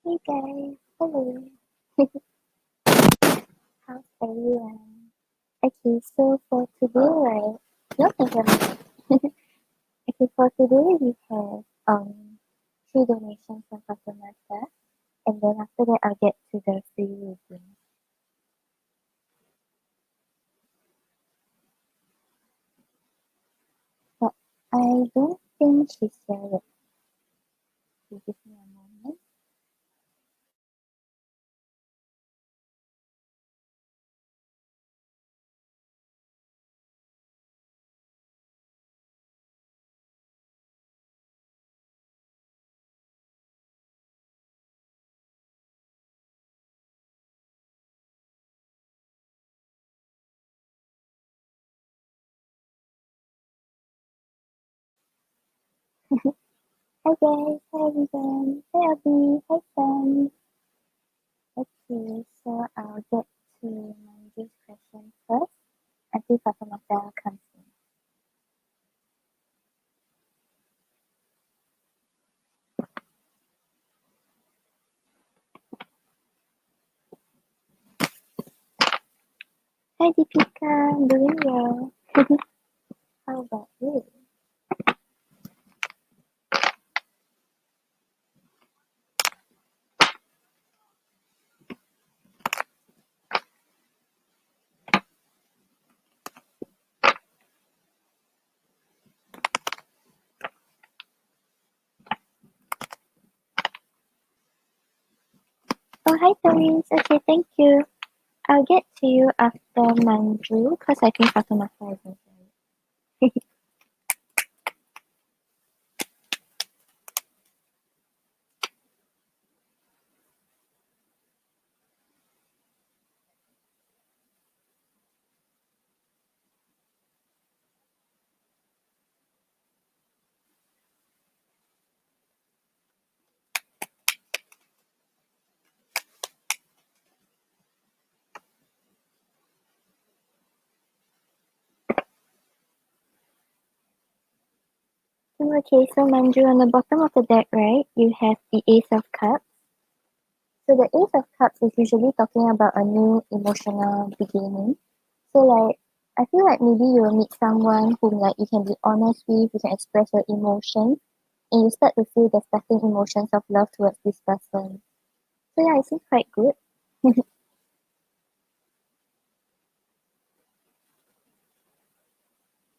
Hey guys, hello. How's everyone? Okay, so for today, right? You can hear me. Okay, for today we have three donations from customer first, and then after that I'll get to the free reading. But I don't think she's here yet. So give me a moment. Hi guys, hi everyone. Hi Abby, hi Sam. Okay, so I'll get to Manju's question first until customer comes in. Hi Deepika, I'm doing well. How about you? Oh, hi Therese. Okay, thank you. I'll get to you after Manju because I think Fatima isn't here. Okay, so Manju, on the bottom of the deck, right, you have the Ace of Cups. So the Ace of Cups is usually talking about a new emotional beginning. So like, I feel like maybe you will meet someone whom like you can be honest with, you can express your emotions, and you start to feel the starting emotions of love towards this person. So yeah, it seems quite good.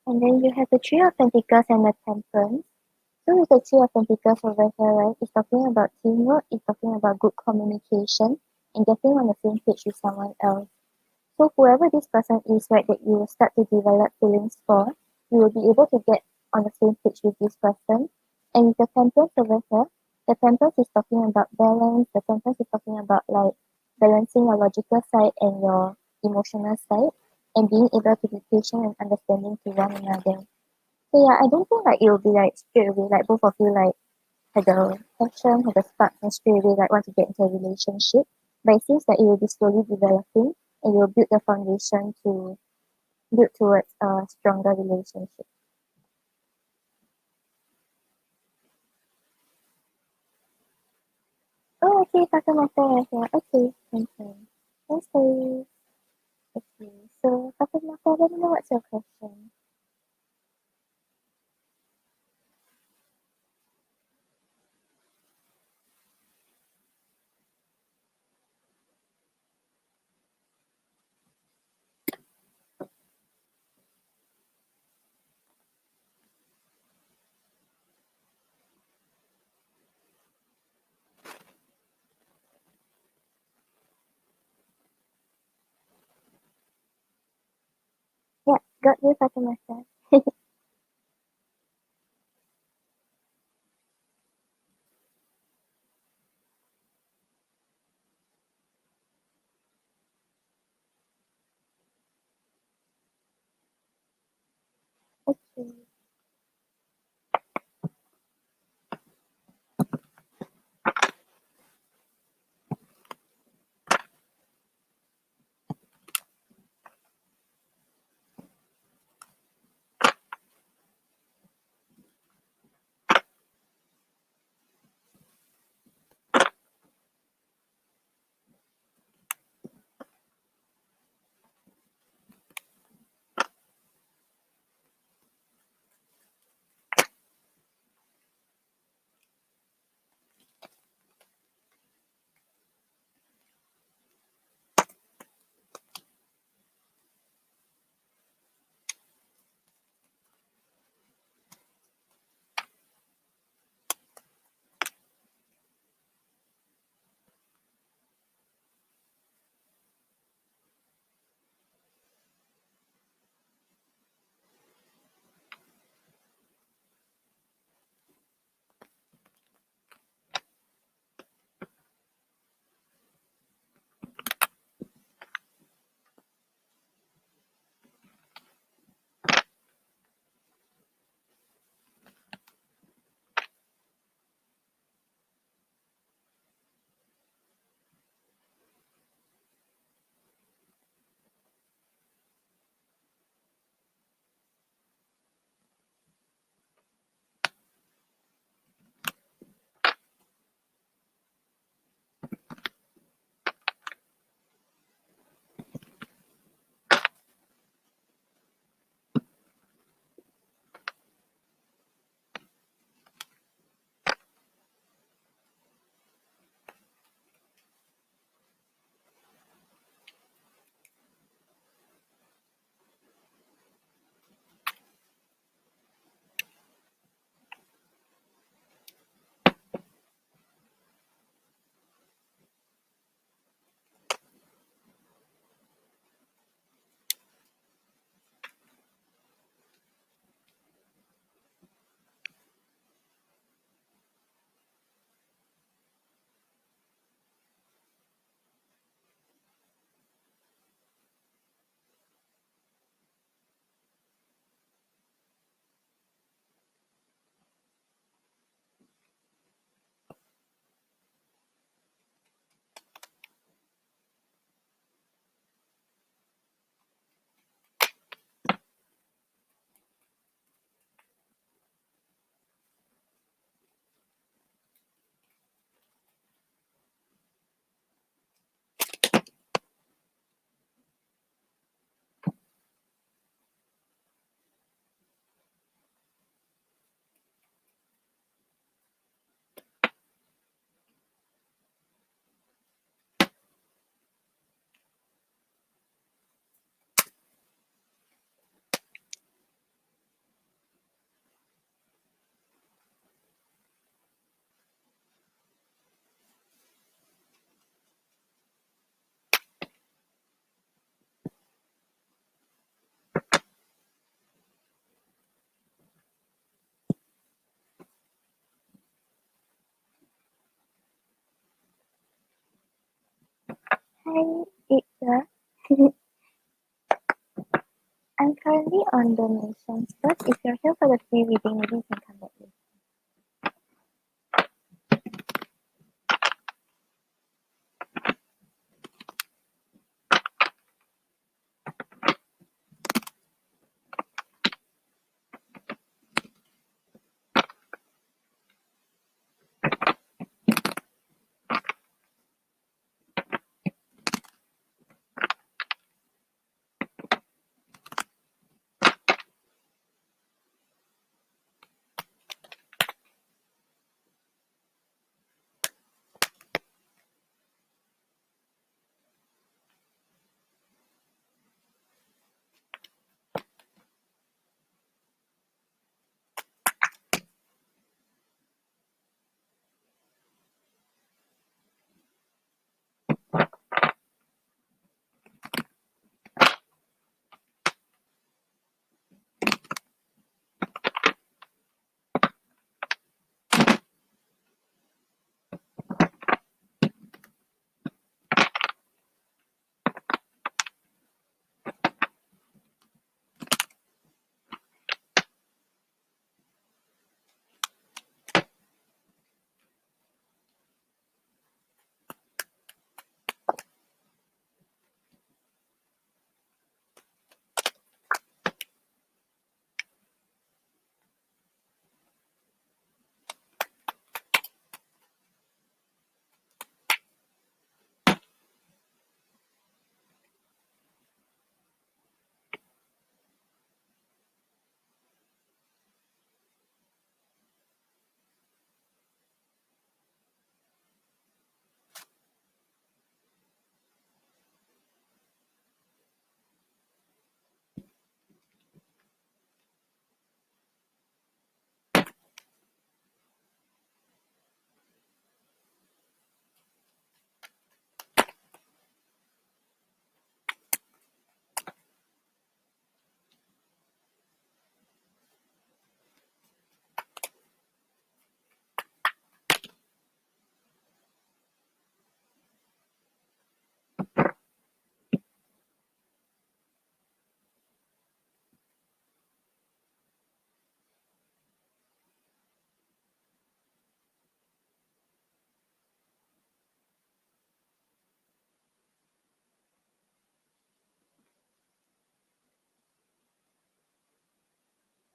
And then you have the Three of Pentacles and the Temperance. So with the Three of Pentacles over here, right, it's talking about teamwork, it's talking about good communication, and getting on the same page with someone else. So whoever this person is, right, that you will start to develop feelings for, you will be able to get on the same page with this person. And with the Temperance over here, the Temperance is talking about balance, the Temperance is talking about like balancing your logical side and your emotional side, and being able to be patient and understanding to one another. So yeah, I don't think like it will be like straight away like both of you like had the passion, had the spark and straight away like want to get into a relationship. But it seems that it will be slowly developing and you'll build the foundation to build towards a stronger relationship. Oh okay, Fatimata right here. Okay, thank you. Thanks Chloe. Okay, so Fatimata, let me know what's your question. Yeah, got you Fatimata. Okay. Hi, Ikra. I'm currently on donations, but if you're here for the free reading, maybe you can come back later.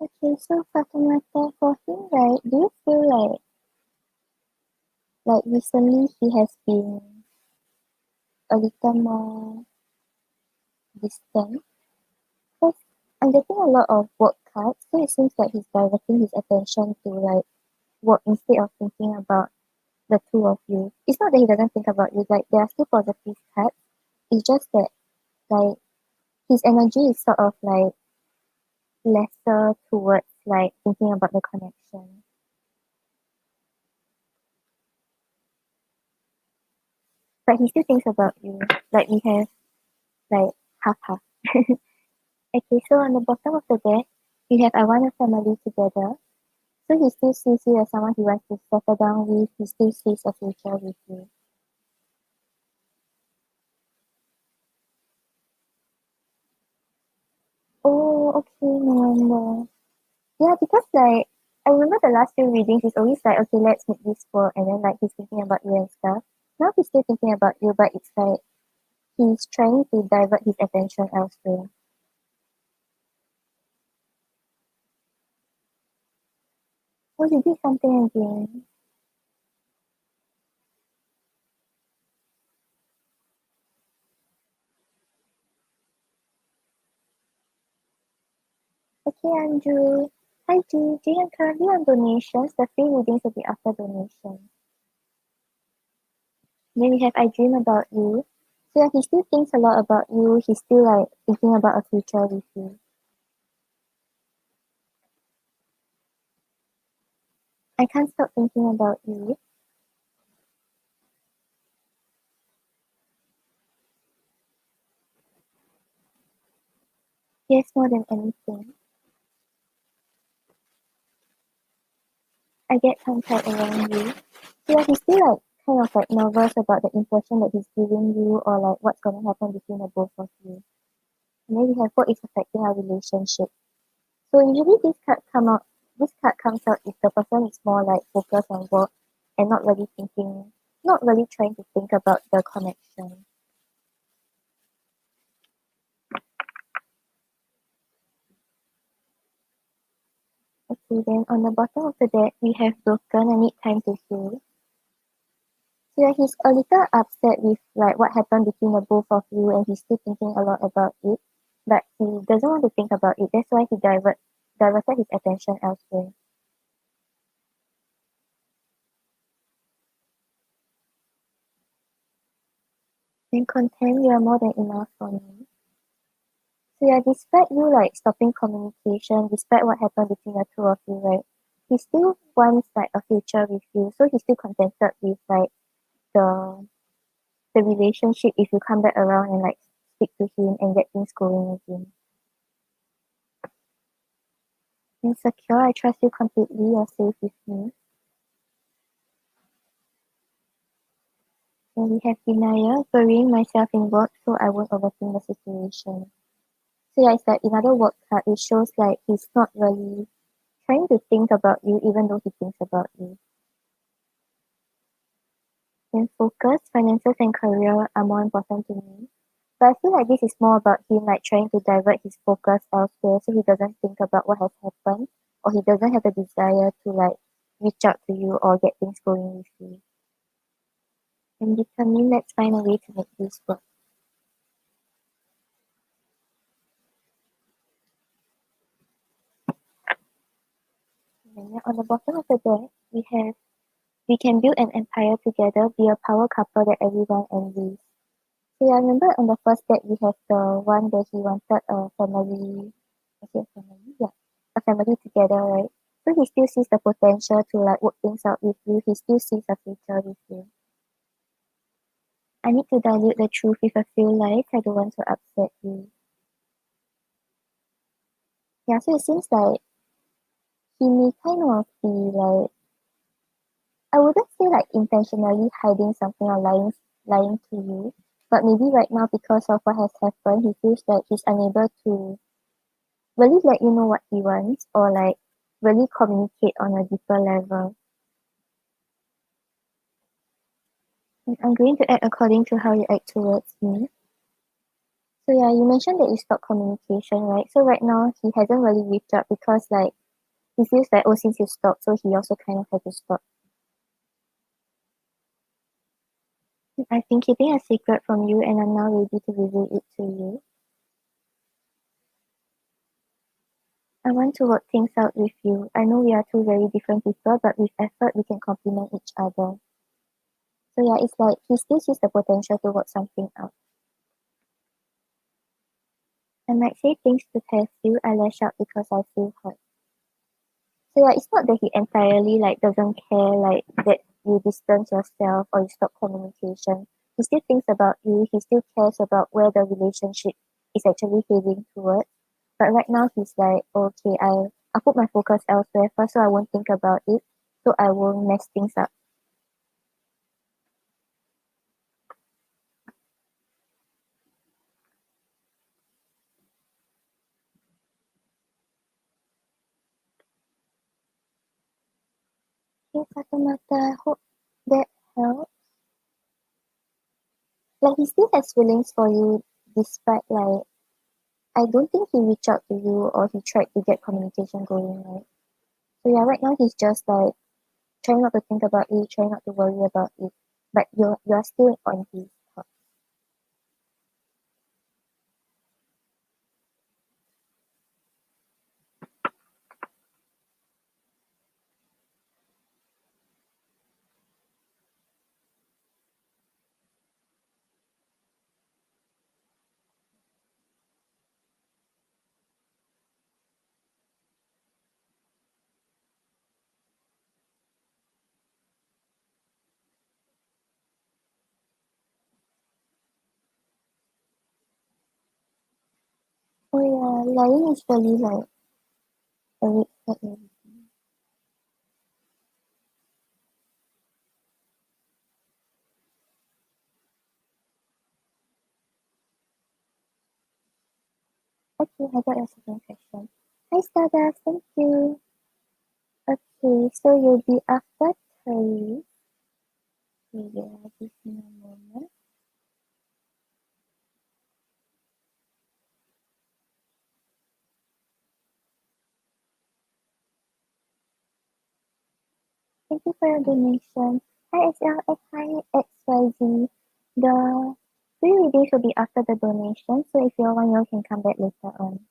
Okay, so Fatimata, for him, right, do you feel like recently he has been a little more distant? Because I'm getting a lot of work cards, so it seems like he's directing his attention to work instead of thinking about the two of you. It's not that he doesn't think about you, like there are still positive cards. It's just that like his energy is sort of lesser towards thinking about the connection. But he still thinks about you. Like we have like half half. Okay, so on the bottom of the deck, we have I want a family together. So he still sees you as someone he wants to settle down with. He still sees a future with you. Oh, okay, no wonder. Yeah, because I remember the last few readings, it's always like, okay, let's make this work, and then he's thinking about you and stuff. Now he's still thinking about you, but it's like he's trying to divert his attention elsewhere. Oh, he did something again. Okay, Andrew. Hi, G. G, I'm currently on donations. The free readings will be after donation. Then we have I dream about you. So yeah, he still thinks a lot about you. He's still thinking about a future with you. I can't stop thinking about you. Yes, more than anything. I get tongue tied around you. So yeah, he's still kind of like nervous about the impression that he's giving you or like what's gonna happen between the both of you. And then we have what is affecting our relationship. So usually this card comes out if the person is more like focused on work and not really trying to think about the connection. Okay, then on the bottom of the deck we have broken and need time to heal. So yeah, he's a little upset with like what happened between the both of you and he's still thinking a lot about it. But he doesn't want to think about it. That's why he diverted his attention elsewhere. In content, you are more than enough for me. So yeah, despite you like stopping communication, despite what happened between the two of you, right? He still wants like a future with you. So he's still contented with like the the relationship if you come back around and like speak to him and get things going again. Insecure, I trust you completely, you're safe with me. And we have denial, burying myself in work so I won't overthink the situation. So yeah, it's like another work card. It shows like he's not really trying to think about you even though he thinks about you. Then focus, finances and career are more important to me. But I feel like this is more about him like trying to divert his focus elsewhere so he doesn't think about what has happened or he doesn't have the desire to like reach out to you or get things going with you. And determine, let's find a way to make this work. And then on the bottom of the deck, we can build an empire together, be a power couple that everyone envies. So yeah, I remember on the first deck we have the one where he wanted a family, is it a family? Yeah, a family together, right? So he still sees the potential to like work things out with you. He still sees a future with you. I need to dilute the truth with a few lies. I don't want to upset you. Yeah, so it seems like he may kind of be like, I wouldn't say like intentionally hiding something or lying to you, but maybe right now because of what has happened, he feels like he's unable to really let you know what he wants or like really communicate on a deeper level. And I'm going to act according to how you act towards me. So yeah, you mentioned that you stopped communication, right? So right now he hasn't really reached out because like he feels like oh since you stopped, so he also kind of had to stop. I've been keeping a secret from you and I'm now ready to reveal it to you. I want to work things out with you. I know we are two very different people, but with effort we can complement each other. So yeah, it's like he still sees the potential to work something out. I might say things to test you. I lash out because I feel hurt. So yeah, it's not that he entirely like doesn't care like that you distance yourself or you stop communication. He still thinks about you. He still cares about where the relationship is actually heading towards. But right now he's like, okay, I'll put my focus elsewhere first so I won't think about it. So I won't mess things up. Okay, Fatimata, I hope that helps. Like he still has feelings for you despite like I don't think he reached out to you or he tried to get communication going, right? So yeah, right now he's just like trying not to think about it, trying not to worry about it. But you're still on his thought. Oh yeah, lying is really like a red flag. Okay, I got your second question. Hi, Stardust. Thank you. Okay, so you'll be after Terry. Yeah, give me a moment. Thank you for your donation. Hi, SL. Hi, XYZ. The free readings will be after the donation, so if you want, you can come back later on.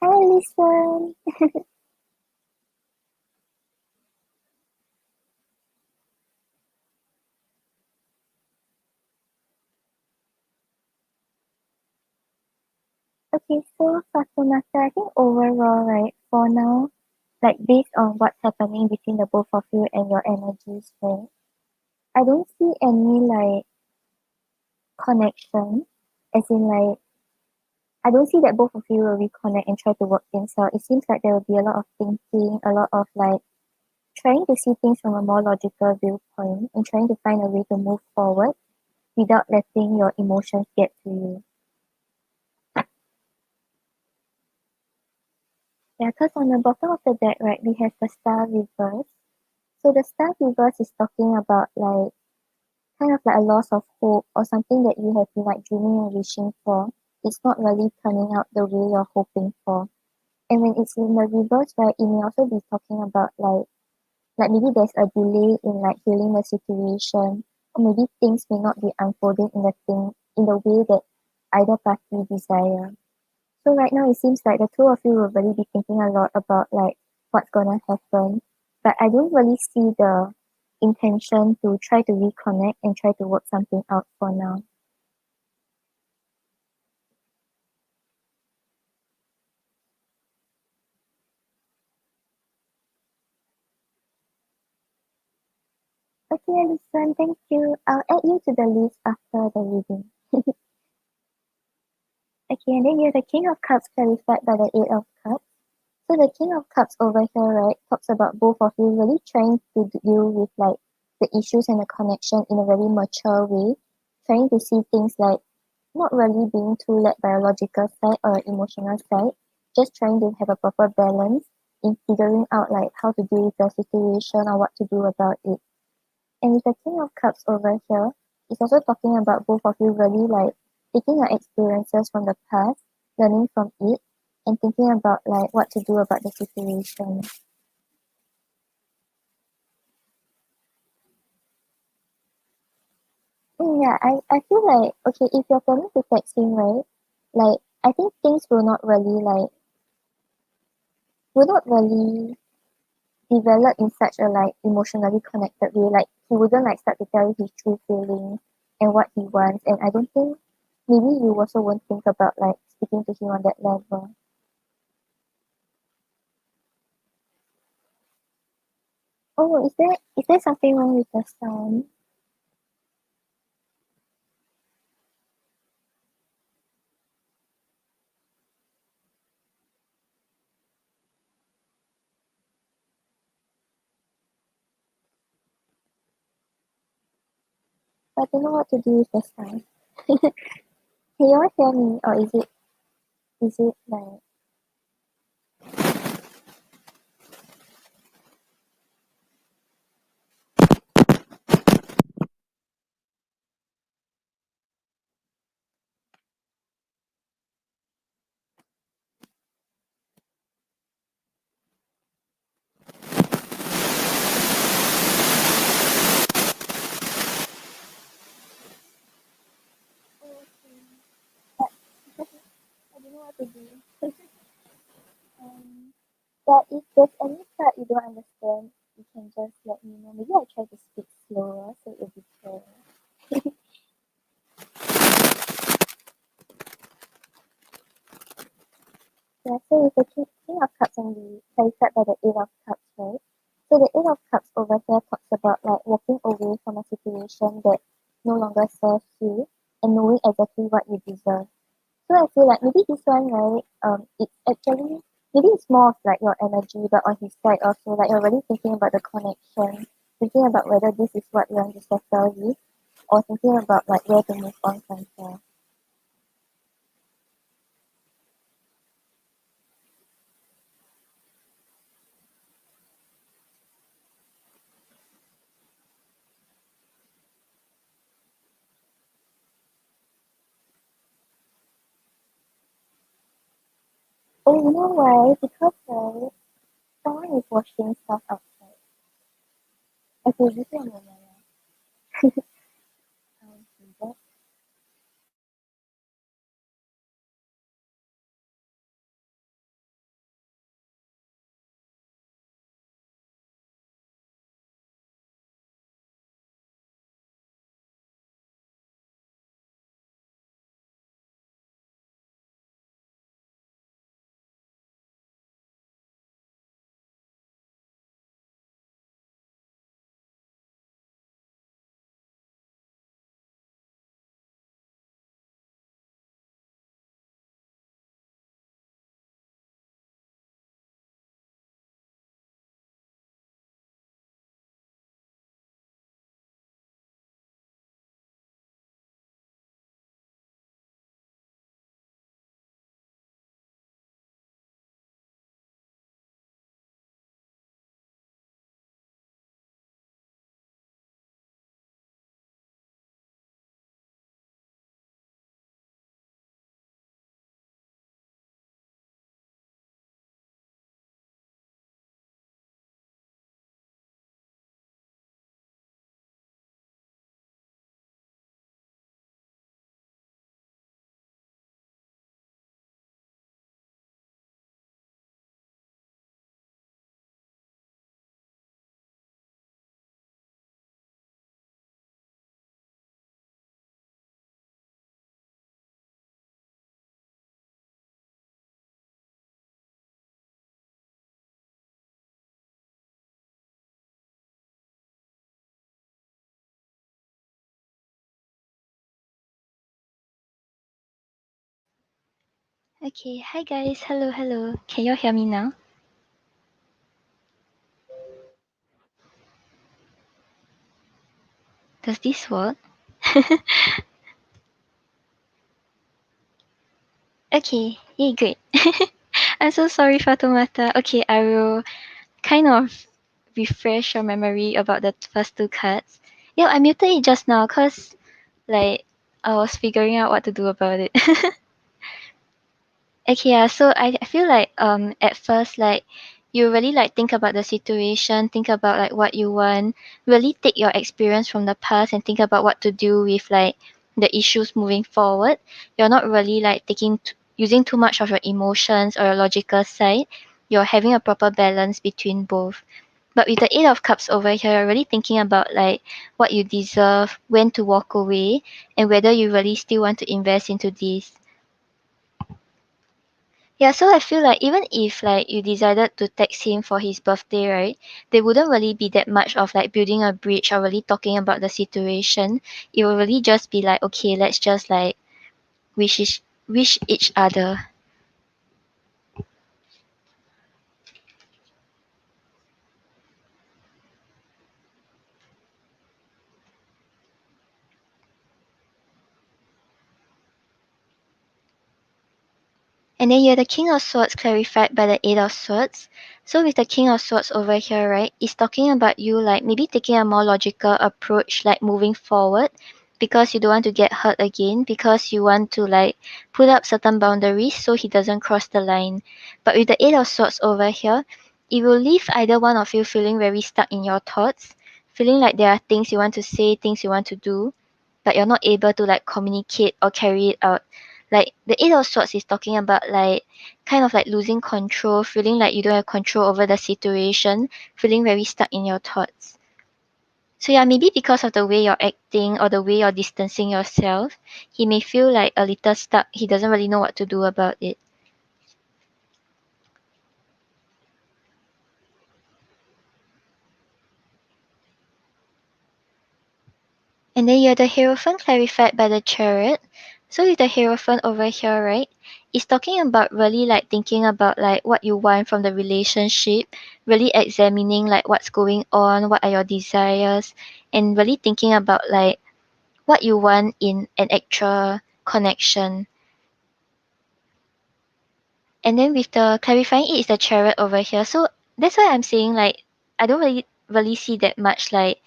Hi, listen. Okay, so Fatimata, I think overall, right, for now, like based on what's happening between the both of you and your energies, right, I don't see any like connection, as in like I don't see that both of you will reconnect and try to work things out. It seems like there will be a lot of thinking, a lot of like trying to see things from a more logical viewpoint and trying to find a way to move forward without letting your emotions get to you. Yeah, because on the bottom of the deck, right, we have the star reverse. So the star reverse is talking about like kind of like a loss of hope or something that you have been like dreaming and wishing for. It's not really turning out the way you're hoping for. And when it's in the reverse, right, it may also be talking about like maybe there's a delay in like healing the situation, or maybe things may not be unfolding in the way that either party desire. So right now it seems like the two of you will really be thinking a lot about like what's gonna happen. But I don't really see the intention to try to reconnect and try to work something out for now. Okay, Alison, thank you. I'll add you to the list after the reading. Okay, and then you have the King of Cups clarified by the Eight of Cups. So the King of Cups over here, right, talks about both of you really trying to deal with like the issues and the connection in a very mature way, trying to see things like not really being too led by a logical side or an emotional side, just trying to have a proper balance in figuring out like how to deal with the situation or what to do about it. And with the King of Cups over here, it's also talking about both of you really like taking your experiences from the past, learning from it, and thinking about like what to do about the situation. Yeah, I feel like okay, if you're planning to text him, right, like I think things will not really develop in such a like emotionally connected way. Like he wouldn't like start to tell you his true feelings and what he wants. And I don't think maybe you also won't think about like speaking to him on that level. Oh, is there something wrong with the sound? I don't know what to do with the sound. Can you all hear me or is it like I don't know what to do. um but if there's any part you don't understand, you can just let me know. Maybe I'll try to speak slower so it'll be clearer. Yeah, so with the King of Cups and the clarified by the Eight of Cups, right? So the Eight of Cups over here talks about like walking away from a situation that no longer serves you and knowing exactly what you deserve. So I feel like maybe this one, right, it's actually maybe it's more of like your energy, but on his side also, like you're really thinking about the connection, thinking about whether this is what you want to settle with, or thinking about like where to move on from here. Oh, you know why? Because right, someone is washing stuff outside. Okay, give me a moment. Do that. Okay, hi guys. Hello, hello. Can you hear me now? Does this work? Okay, yay, great. I'm so sorry, Fatumata. Okay, I will kind of refresh your memory about the first two cards. Yeah, I muted it just now because, like, I was figuring out what to do about it. Okay, yeah, so I feel like at first like you really like think about the situation, think about like what you want, really take your experience from the past and think about what to do with like the issues moving forward. You're not really like using too much of your emotions or your logical side. You're having a proper balance between both. But with the Eight of Cups over here, you're really thinking about like what you deserve, when to walk away, and whether you really still want to invest into this. Yeah, so I feel like even if like you decided to text him for his birthday, right, there wouldn't really be that much of like building a bridge or really talking about the situation. It will really just be like, okay, let's just like wish each other. And then you have the King of Swords clarified by the Eight of Swords. So with the King of Swords over here, right, it's talking about you like maybe taking a more logical approach, like moving forward, because you don't want to get hurt again, because you want to like put up certain boundaries so he doesn't cross the line. But with the Eight of Swords over here, it will leave either one of you feeling very stuck in your thoughts, feeling like there are things you want to say, things you want to do, but you're not able to like communicate or carry it out. Like the Eight of Swords is talking about like kind of like losing control, feeling like you don't have control over the situation, feeling very stuck in your thoughts. So yeah, maybe because of the way you're acting or the way you're distancing yourself, he may feel like a little stuck. He doesn't really know what to do about it. And then you have the Hierophant clarified by the Chariot. So with the Hierophant over here, right, it's talking about really like thinking about like what you want from the relationship, really examining like what's going on, what are your desires, and really thinking about like what you want in an actual connection. And then with the clarifying it is the Chariot over here. So that's why I'm saying like I don't really see that much like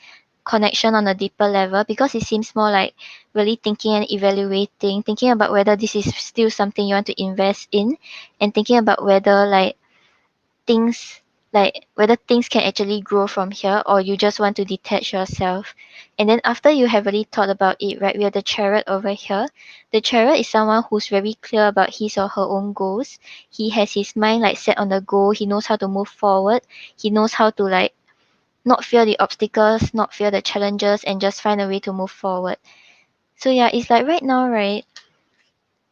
connection on a deeper level because it seems more like really thinking and evaluating, thinking about whether this is still something you want to invest in and thinking about whether things whether things can actually grow from here or you just want to detach yourself. And then after you have really thought about it, right, we have the Chariot over here. The Chariot is someone who's very clear about his or her own goals. He has his mind like set on the goal. He knows how to move forward. He knows how to like not fear the obstacles, not fear the challenges, and just find a way to move forward. So yeah, it's like right now, right?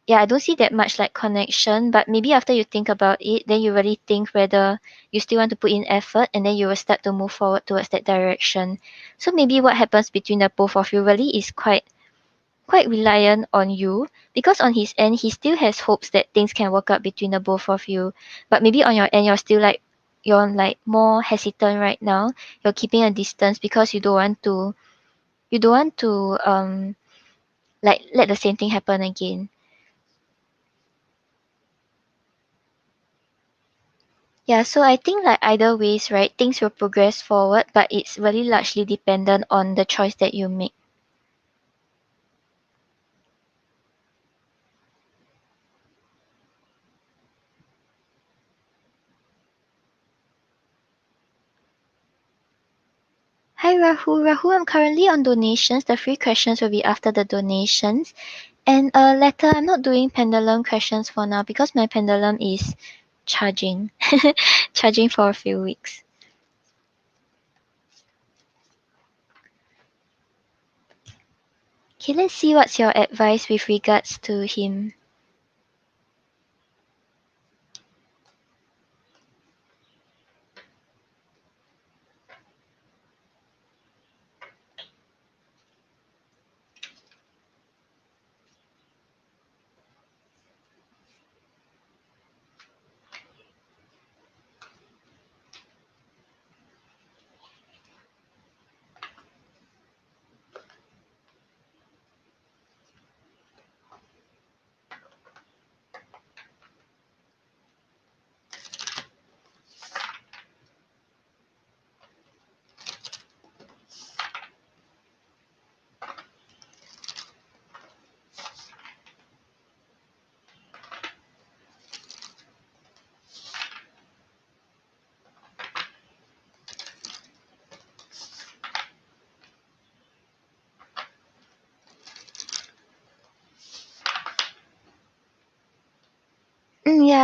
Yeah, I don't see that much like connection, but maybe after you think about it, then you really think whether you still want to put in effort and then you will start to move forward towards that direction. So maybe what happens between the both of you really is quite reliant on you because on his end he still has hopes that things can work out between the both of you. But maybe on your end you're like more hesitant right now. You're keeping a distance because you don't want to like let the same thing happen again. Yeah, so I think like either ways, right, things will progress forward, but it's really largely dependent on the choice that you make. Hi Rahu. Rahu, I'm currently on donations. The free questions will be after the donations. And later, I'm not doing pendulum questions for now because my pendulum is charging. Charging for a few weeks. Okay, let's see what's your advice with regards to him.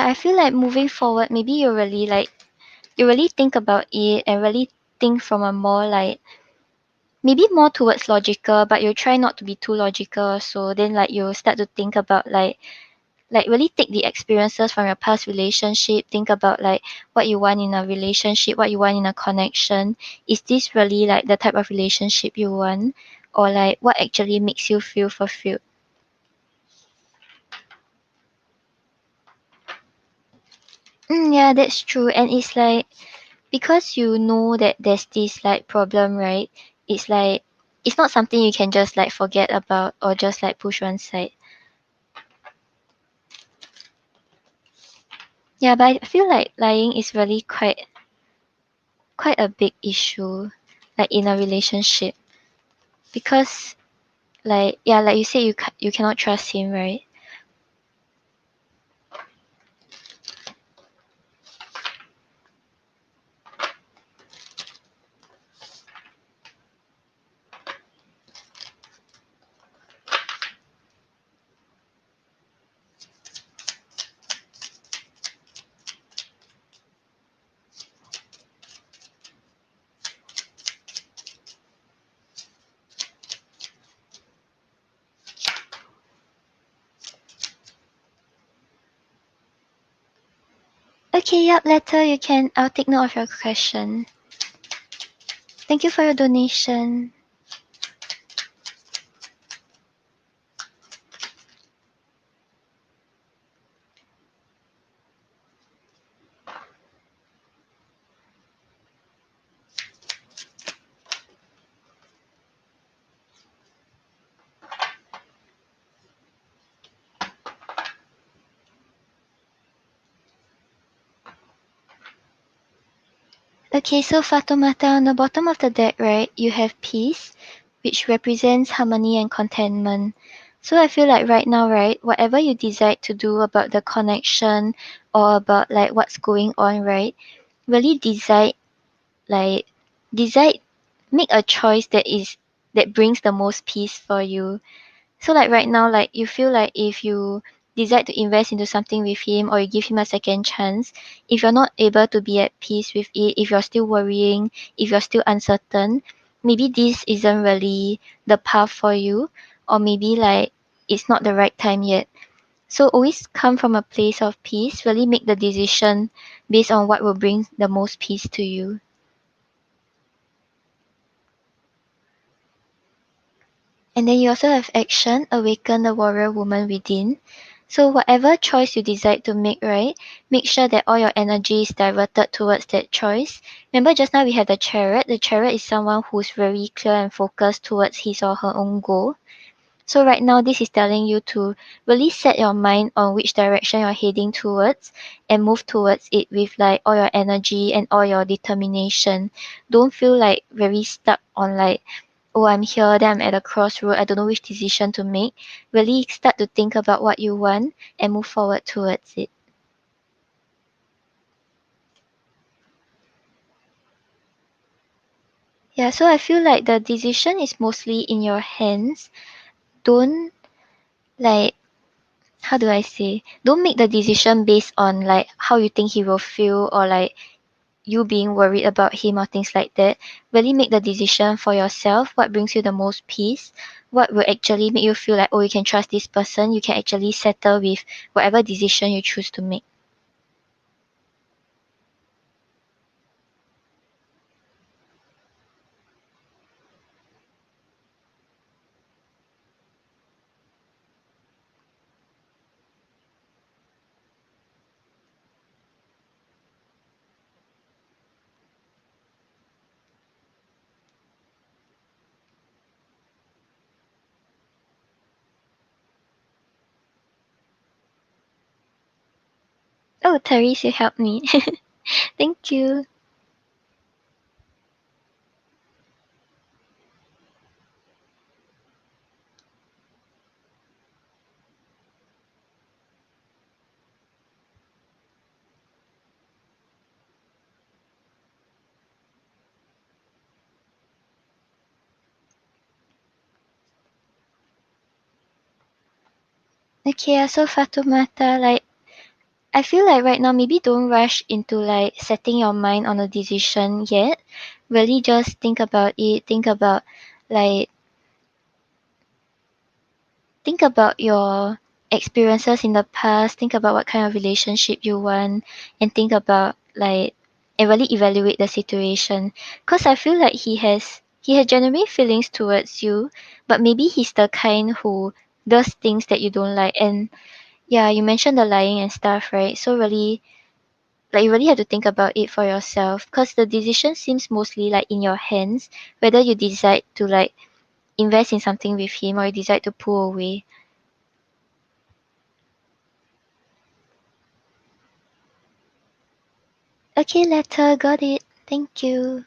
yeah, I feel like moving forward, maybe you really think about it and really think from a more like maybe more towards logical, but you try not to be too logical. So then like you start to think about like really take the experiences from your past relationship, think about like what you want in a relationship, what you want in a connection. Is this really like the type of relationship you want, or like what actually makes you feel fulfilled? Yeah, that's true. And it's like because you know that there's this like problem, right? It's like it's not something you can just like forget about or just like push one side. Yeah, but I feel like lying is really quite a big issue, like in a relationship, because like yeah, like you said, you cannot trust him, right? Okay, yep. Later you can. I'll take note of your question. Thank you for your donation. Okay, so Fatomata, on the bottom of the deck, right, you have peace, which represents harmony and contentment. So I feel like right now, right, whatever you decide to do about the connection or about like what's going on, right, really like decide make a choice that brings the most peace for you. So like right now, like you feel like if you decide to invest into something with him or you give him a second chance, if you're not able to be at peace with it, if you're still worrying, if you're still uncertain, maybe this isn't really the path for you, or maybe like it's not the right time yet. So always come from a place of peace, really make the decision based on what will bring the most peace to you. And then you also have action, awaken the warrior woman within. So whatever choice you decide to make, right, make sure that all your energy is diverted towards that choice. Remember just now we have the chariot. The chariot is someone who's very clear and focused towards his or her own goal. So right now this is telling you to really set your mind on which direction you're heading towards and move towards it with like all your energy and all your determination. Don't feel like very stuck on like, oh, I'm here, then I'm at a crossroad, I don't know which decision to make. Really start to think about what you want and move forward towards it. Yeah, so I feel like the decision is mostly in your hands. Don't like how do I say? Don't make the decision based on like how you think he will feel or like you being worried about him or things like that. Really make the decision for yourself, what brings you the most peace, what will actually make you feel like, oh, you can trust this person, you can actually settle with whatever decision you choose to make. Oh, Therese, you helped me. Thank you. Okay, so Fatumata, like I feel like right now maybe don't rush into like setting your mind on a decision yet. Really just think about it, like think about your experiences in the past, think about what kind of relationship you want, and think about like and really evaluate the situation. Cause I feel like he has genuine feelings towards you, but maybe he's the kind who does things that you don't like. And yeah, you mentioned the lying and stuff, right? So really like you really have to think about it for yourself because the decision seems mostly like in your hands whether you decide to like invest in something with him or you decide to pull away. Okay, letter, got it. Thank you.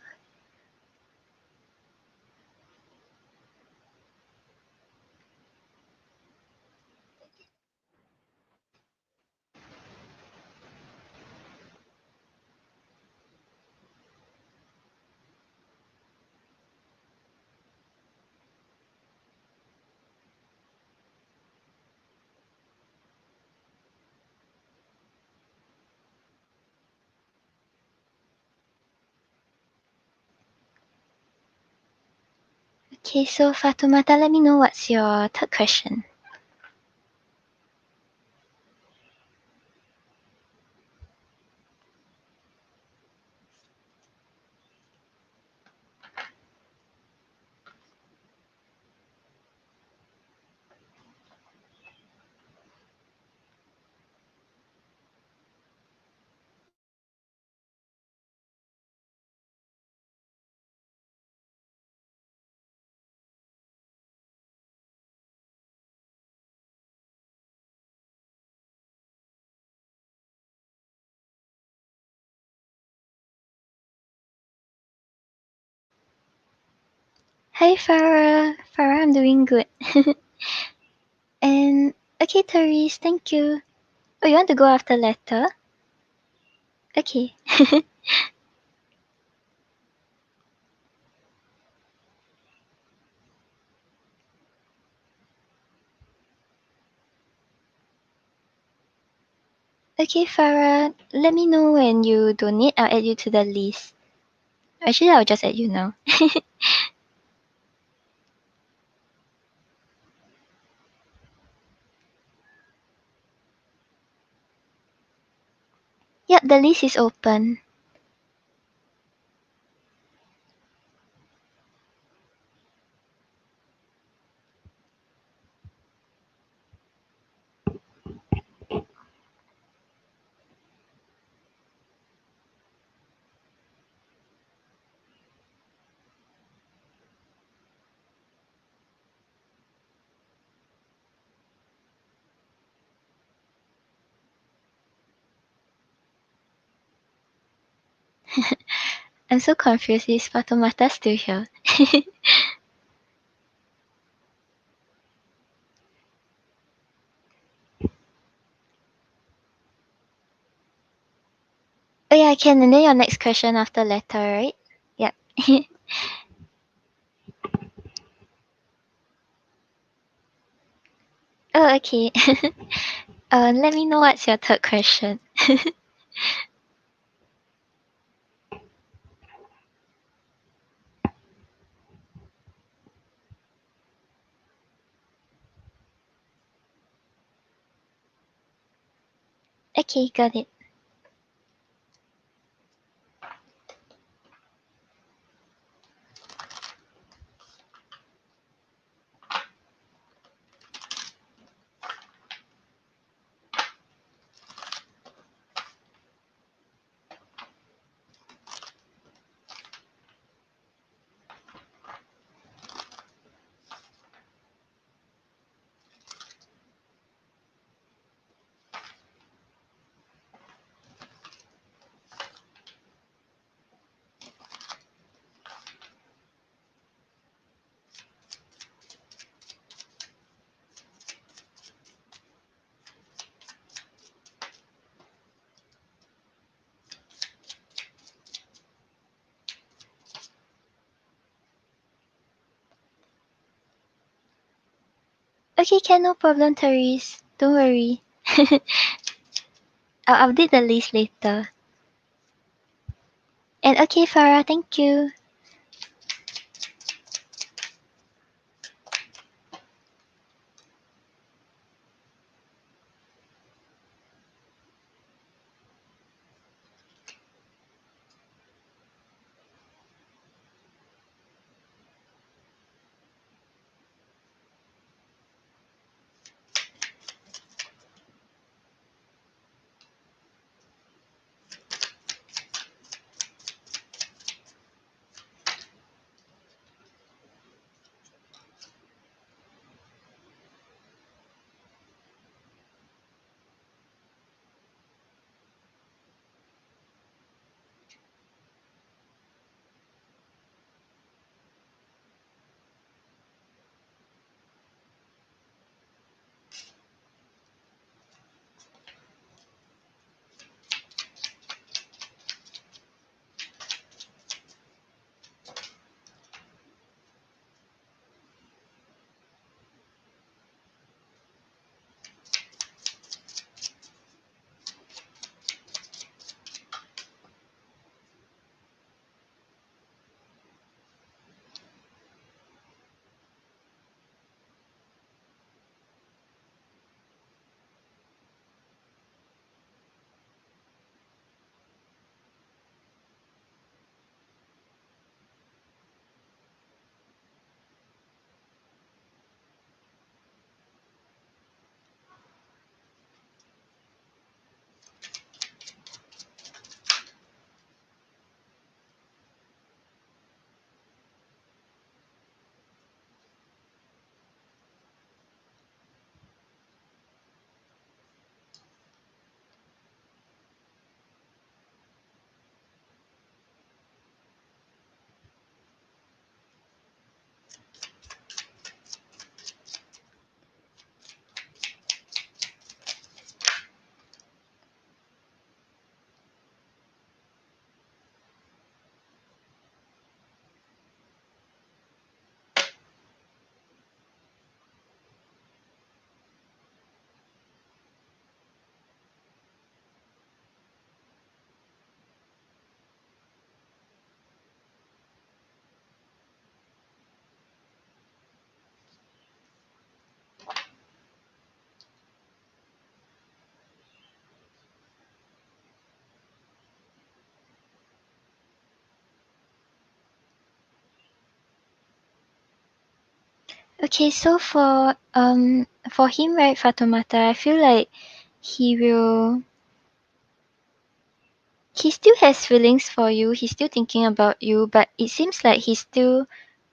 Okay, so Fatumata, let me know what's your third question. Hi Farah. Farah, I'm doing good. And okay, Therese, thank you. Oh, you want to go after letter? Okay. Okay, Farah, let me know when you donate. I'll add you to the list. Actually, I'll just add you now. Yep, the list is open. I'm so confused. Is Fatoumata still here? Oh yeah, I can. And then your next question after letter, right? Yep. Oh, okay. Let me know what's your third question. Okay, got it. Okay, can, no problem, Therese. Don't worry. I'll update the list later. And okay, Farah, thank you. Okay, so for him, right, Fatoumata, I feel like he will he still has feelings for you, he's still thinking about you, but it seems like he's still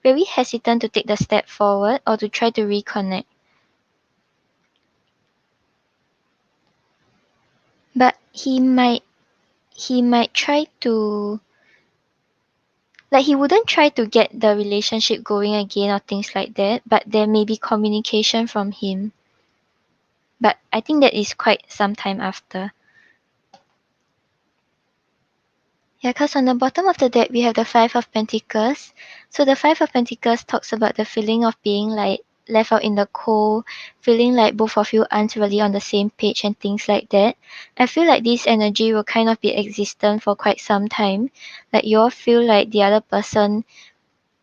very hesitant to take the step forward or to try to reconnect. But he might try to, like, he wouldn't try to get the relationship going again or things like that, but there may be communication from him. But I think that is quite some time after. Yeah, because on the bottom of the deck we have the Five of Pentacles. So the Five of Pentacles talks about the feeling of being like left out in the cold, feeling like both of you aren't really on the same page and things like that. I feel like this energy will kind of be existent for quite some time. Like you all feel like the other person,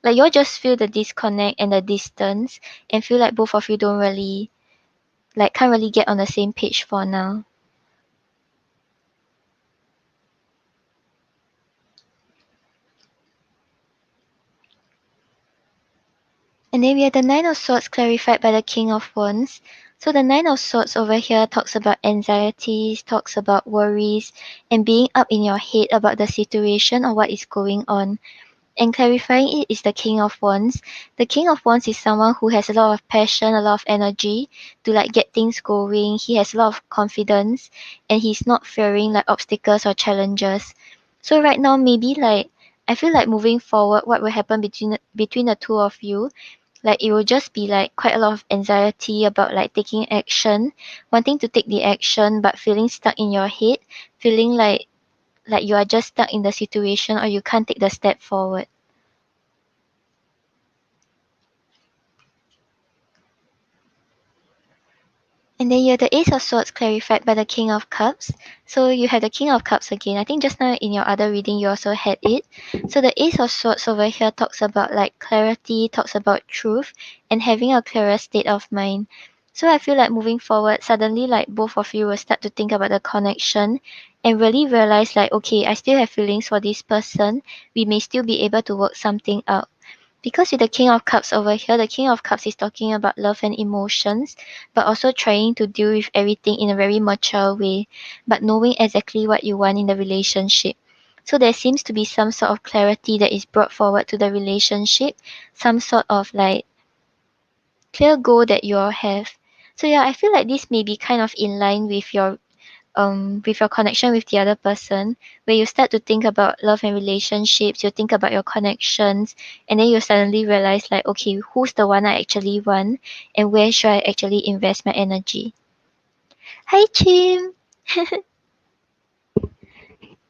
like you all just feel the disconnect and the distance and feel like both of you don't really, like, can't really get on the same page for now. And then we have the Nine of Swords clarified by the King of Wands. So the Nine of Swords over here talks about anxieties, talks about worries, and being up in your head about the situation or what is going on. And clarifying it is the King of Wands. The King of Wands is someone who has a lot of passion, a lot of energy to like get things going. He has a lot of confidence and he's not fearing like obstacles or challenges. So right now maybe like I feel like moving forward what will happen between the two of you, like it will just be like quite a lot of anxiety about like taking action, wanting to take the action but feeling stuck in your head, feeling like you are just stuck in the situation or you can't take the step forward. And then you have the Ace of Swords clarified by the King of Cups. So you have the King of Cups again. I think just now in your other reading you also had it. So the Ace of Swords over here talks about like clarity, talks about truth, and having a clearer state of mind. So I feel like moving forward, suddenly like both of you will start to think about the connection and really realize like, okay, I still have feelings for this person. We may still be able to work something out. Because with the King of Cups over here, the King of Cups is talking about love and emotions, but also trying to deal with everything in a very mature way, but knowing exactly what you want in the relationship. So there seems to be some sort of clarity that is brought forward to the relationship, some sort of like clear goal that you all have. So yeah, I feel like this may be kind of in line with your connection with the other person, where you start to think about love and relationships, you think about your connections, and then you suddenly realize like, okay, who's the one I actually want, and where should I actually invest my energy? Hi Chim,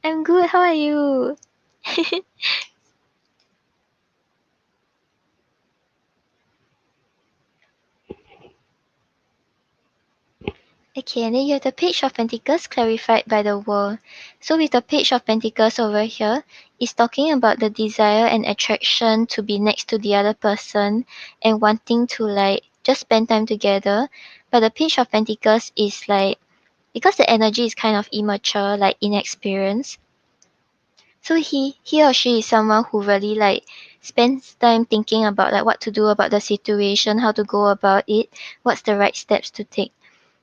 I'm good. How are you? Okay, and then you have the Page of Pentacles clarified by the World. So with the Page of Pentacles over here, it's talking about the desire and attraction to be next to the other person and wanting to like just spend time together. But the Page of Pentacles is like, because the energy is kind of immature, like inexperienced. So he or she is someone who really like spends time thinking about like what to do about the situation, how to go about it, what's the right steps to take.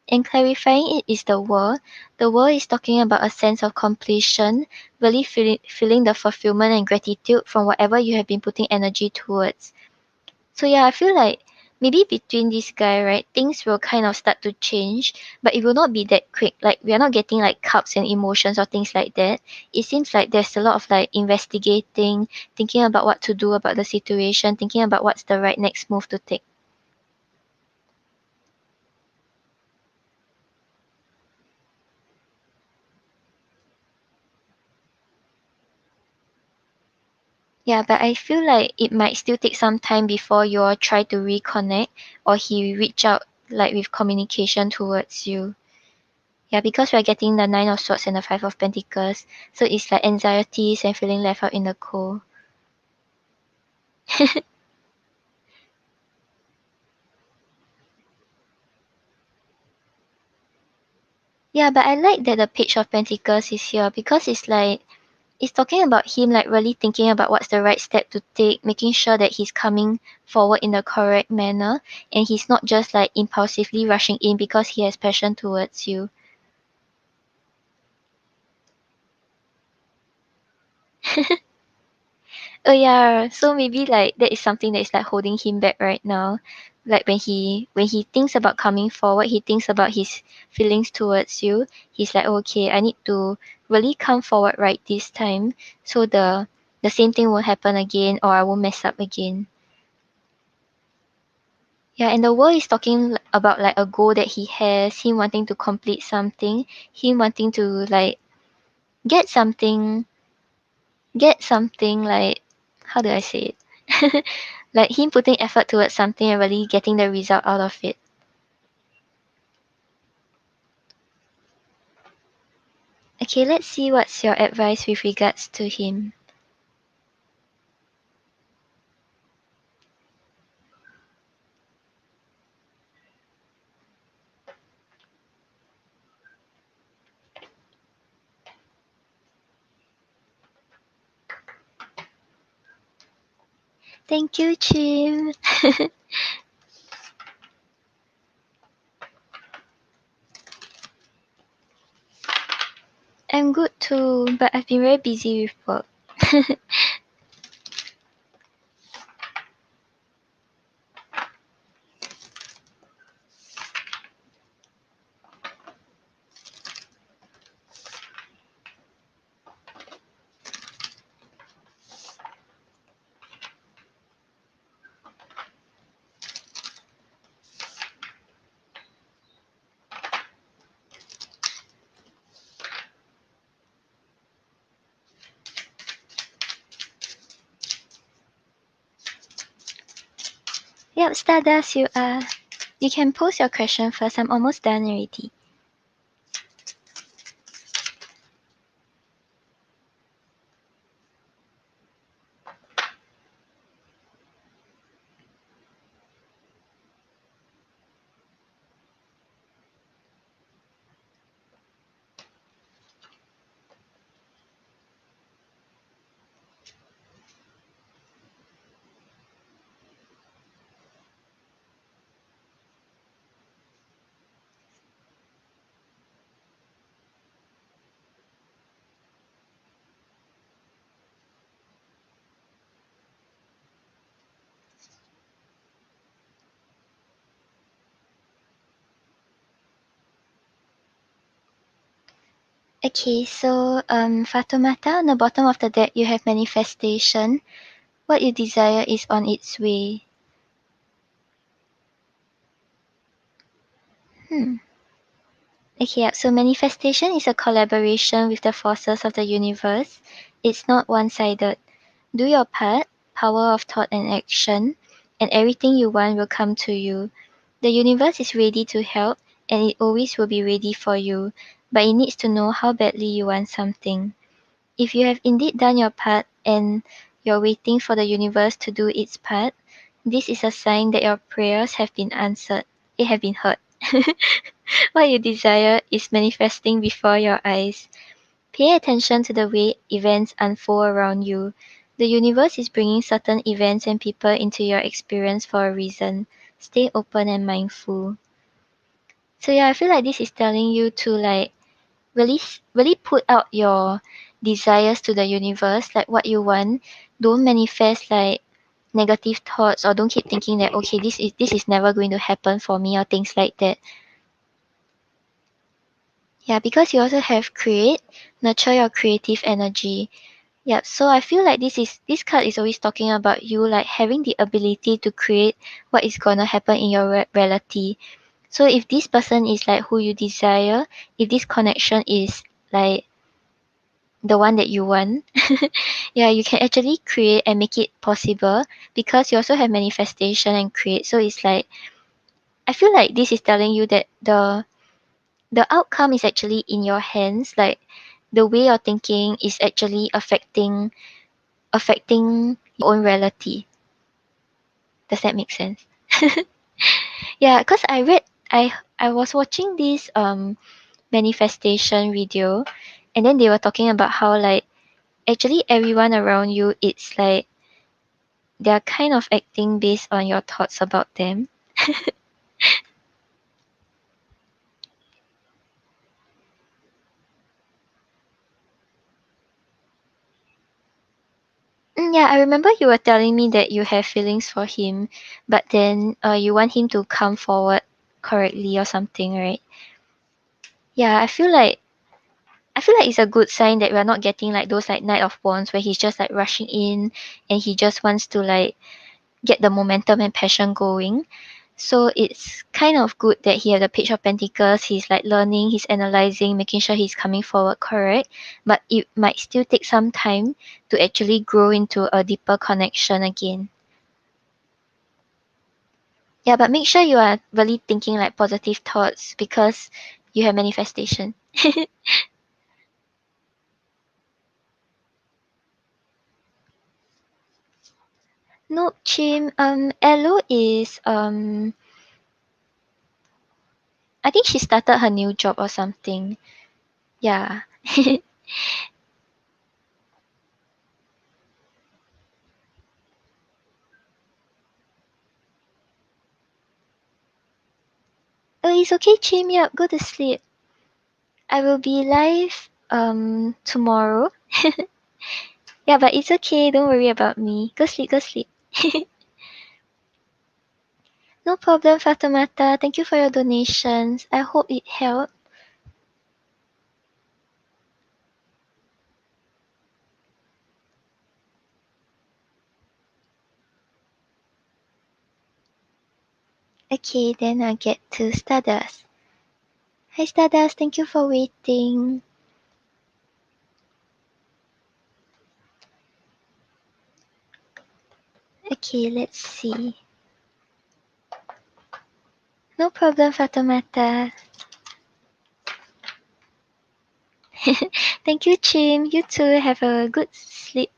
And clarifying it is the world. The world is talking about a sense of completion, really feeling the fulfillment and gratitude from whatever you have been putting energy towards. So yeah, I feel like maybe between this guy, right, things will kind of start to change, but it will not be that quick. Like we are not getting like cups and emotions or things like that. It seems like there's a lot of like investigating, thinking about what to do about the situation, thinking about what's the right next move to take. Yeah, but I feel like it might still take some time before you all try to reconnect or he reach out like with communication towards you. Yeah, because we're getting the Nine of Swords and the Five of Pentacles. So it's like anxieties and feeling left out in the cold. Yeah, but I like that the Page of Pentacles is here because it's like it's talking about him like really thinking about what's the right step to take, making sure that he's coming forward in the correct manner and he's not just like impulsively rushing in because he has passion towards you. Oh yeah, so maybe like that is something that is like holding him back right now. Like when he thinks about coming forward, he thinks about his feelings towards you. He's like, "Oh, okay, I need to really come forward right this time, so the same thing won't happen again, or I won't mess up again." Yeah, and the world is talking about like a goal that he has, him wanting to complete something, him wanting to like get something like, how do I say it? Like him putting effort towards something and really getting the result out of it. Okay, let's see what's your advice with regards to him. Thank you, Chim. I'm good too, but I've been very busy with work. Yep, Stardust, you are. You can post your question first. I'm almost done already. Okay, so Fatoumata, on the bottom of the deck you have manifestation. What you desire is on its way. Okay, so manifestation is a collaboration with the forces of the universe. It's not one-sided. Do your part, power of thought and action, and everything you want will come to you. The universe is ready to help, and it always will be ready for you, but it needs to know how badly you want something. If you have indeed done your part and you're waiting for the universe to do its part, this is a sign that your prayers have been answered. It have been heard. What you desire is manifesting before your eyes. Pay attention to the way events unfold around you. The universe is bringing certain events and people into your experience for a reason. Stay open and mindful. So yeah, I feel like this is telling you to like really put out your desires to the universe, like what you want. Don't manifest like negative thoughts, or don't keep thinking that okay, this is never going to happen for me or things like that. Yeah, because you also have create, nurture your creative energy. Yeah, so I feel like this card is always talking about you like having the ability to create what is gonna happen in your reality. So if this person is like who you desire, if this connection is like the one that you want, yeah, you can actually create and make it possible because you also have manifestation and create. So it's like I feel like this is telling you that the outcome is actually in your hands. Like the way you're thinking is actually affecting your own reality. Does that make sense? Yeah, because I was watching this manifestation video, and then they were talking about how like actually everyone around you, it's like they're kind of acting based on your thoughts about them. Yeah, I remember you were telling me that you have feelings for him, but then you want him to come forward correctly or something, right? Yeah, I feel like it's a good sign that we're not getting like those like Knight of Wands where he's just like rushing in and he just wants to like get the momentum and passion going. So it's kind of good that he has the Page of Pentacles. He's like learning, he's analyzing, making sure he's coming forward correct. But it might still take some time to actually grow into a deeper connection again. Yeah, but make sure you are really thinking like positive thoughts because you have manifestation. Nope, Chim. Elo is I think she started her new job or something. Yeah. Oh, it's okay, Chim. Yep, go to sleep. I will be live tomorrow. Yeah, but it's okay. Don't worry about me. Go sleep, go sleep. No problem, Fatomata. Thank you for your donations. I hope it helped. Okay, then I'll get to Stardust. Hi, Stardust. Thank you for waiting. Okay, let's see. No problem, Fatoumata. Thank you, Chim. You too. Have a good sleep.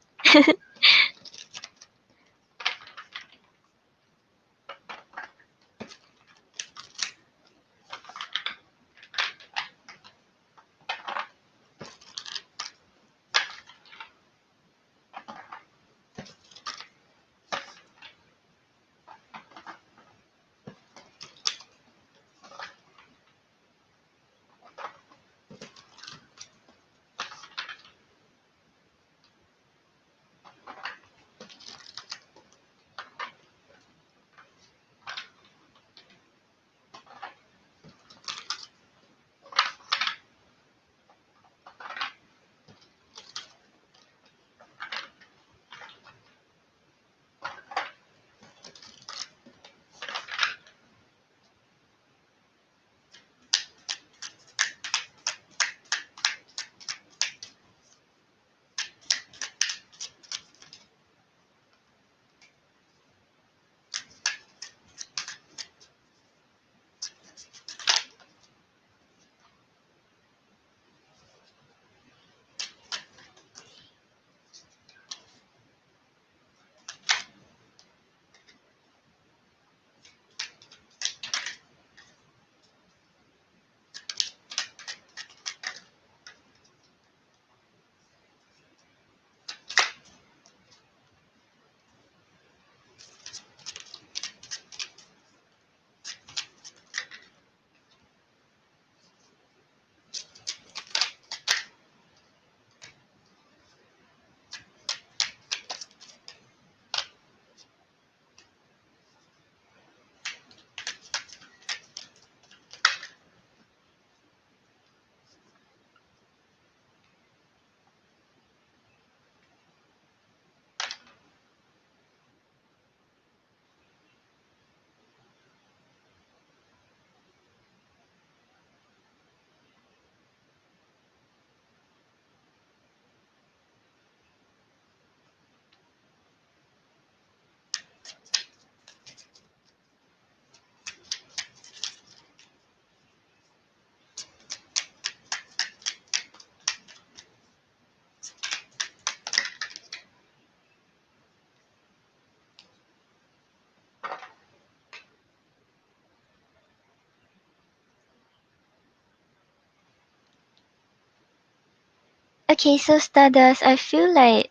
Okay, so Stardust, I feel like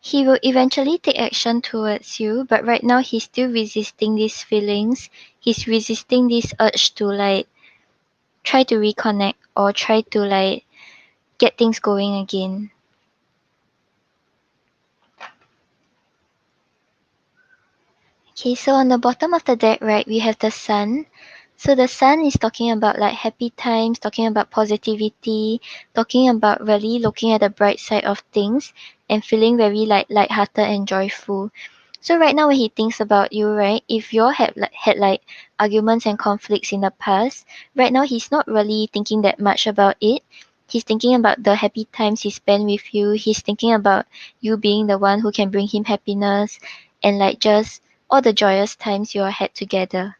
he will eventually take action towards you, but right now he's still resisting these feelings. He's resisting this urge to like try to reconnect or try to like get things going again. Okay, so on the bottom of the deck, right, we have the sun. So the sun is talking about like happy times, talking about positivity, talking about really looking at the bright side of things and feeling very like lighthearted and joyful. So right now when he thinks about you, right, if you all had like arguments and conflicts in the past, right now he's not really thinking that much about it. He's thinking about the happy times he spent with you. He's thinking about you being the one who can bring him happiness and like just all the joyous times you all had together.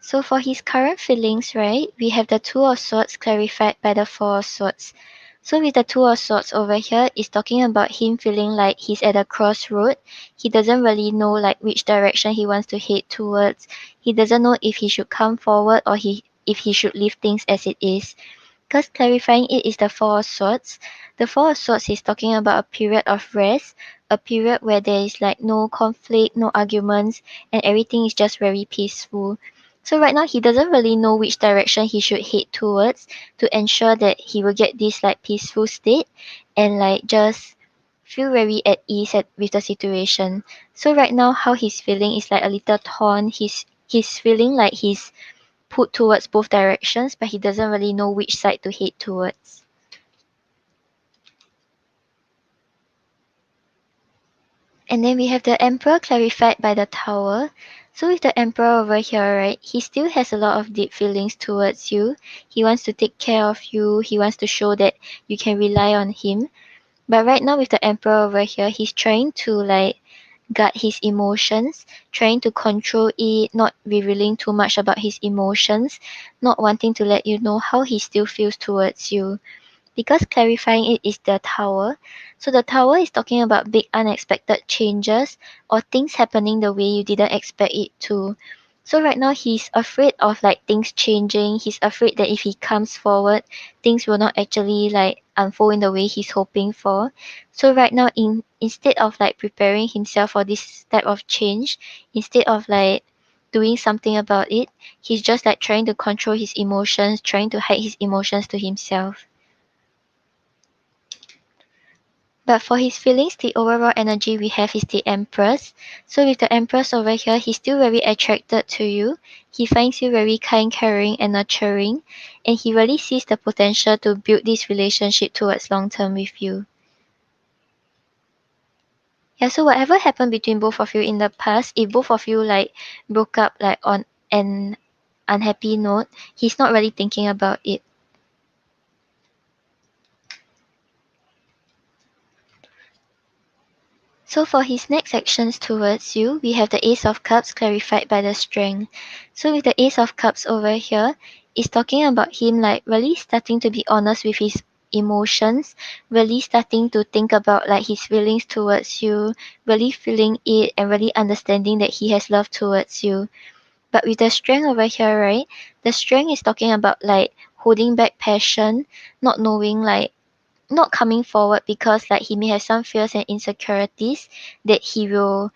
So for his current feelings, right, we have the Two of Swords clarified by the Four of Swords. So with the Two of Swords over here, is talking about him feeling like he's at a crossroad. He doesn't really know like which direction he wants to head towards. He doesn't know if he should come forward or if he should leave things as it is. Because clarifying it is the Four of Swords. The Four of Swords is talking about a period of rest, a period where there is like no conflict, no arguments, and everything is just very peaceful. So right now he doesn't really know which direction he should head towards to ensure that he will get this like peaceful state and like just feel very at ease with the situation. So right now how he's feeling is like a little torn. He's feeling like he's put towards both directions, but he doesn't really know which side to head towards. And then we have the Emperor clarified by the Tower. So with the emperor over here, right, he still has a lot of deep feelings towards you. He wants to take care of you. He wants to show that you can rely on him. But right now with the emperor over here, he's trying to like guard his emotions, trying to control it, not revealing too much about his emotions, not wanting to let you know how he still feels towards you. Because clarifying it is the tower. So the tower is talking about big unexpected changes or things happening the way you didn't expect it to. So right now he's afraid of like things changing. He's afraid that if he comes forward, things will not actually like unfold in the way he's hoping for. So right now instead of like preparing himself for this type of change, instead of like doing something about it, he's just like trying to control his emotions, trying to hide his emotions to himself. But for his feelings, the overall energy we have is the Empress. So with the Empress over here, he's still very attracted to you. He finds you very kind, caring, and nurturing, and he really sees the potential to build this relationship towards long term with you. Yeah, so whatever happened between both of you in the past, if both of you like broke up like on an unhappy note, he's not really thinking about it. So for his next actions towards you, we have the Ace of Cups clarified by the Strength. So with the Ace of Cups over here, it's talking about him like really starting to be honest with his emotions, really starting to think about like his feelings towards you, really feeling it and really understanding that he has love towards you. But with the Strength over here, right, the Strength is talking about like holding back passion, not knowing like not coming forward because like he may have some fears and insecurities that he will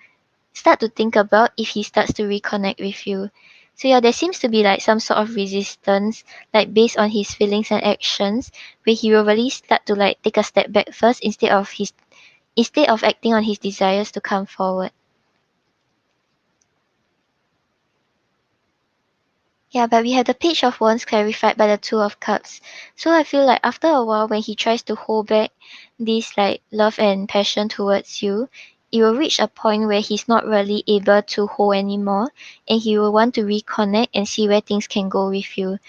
start to think about if he starts to reconnect with you. So yeah, there seems to be like some sort of resistance, like based on his feelings and actions, where he will really start to like take a step back first instead of acting on his desires to come forward. Yeah, but we have the Page of Wands clarified by the Two of Cups. So I feel like after a while, when he tries to hold back this like love and passion towards you, it will reach a point where he's not really able to hold anymore, and he will want to reconnect and see where things can go with you.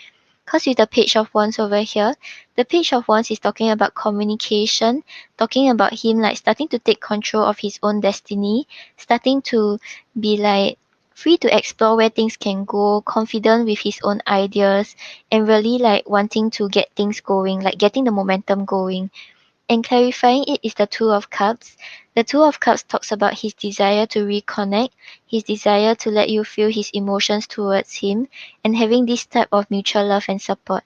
Because with the Page of Wands over here, the Page of Wands is talking about communication, talking about him like starting to take control of his own destiny, starting to be like free to explore where things can go, confident with his own ideas, and really like wanting to get things going, like getting the momentum going. And clarifying it is the Two of Cups. The Two of Cups talks about his desire to reconnect, his desire to let you feel his emotions towards him, and having this type of mutual love and support.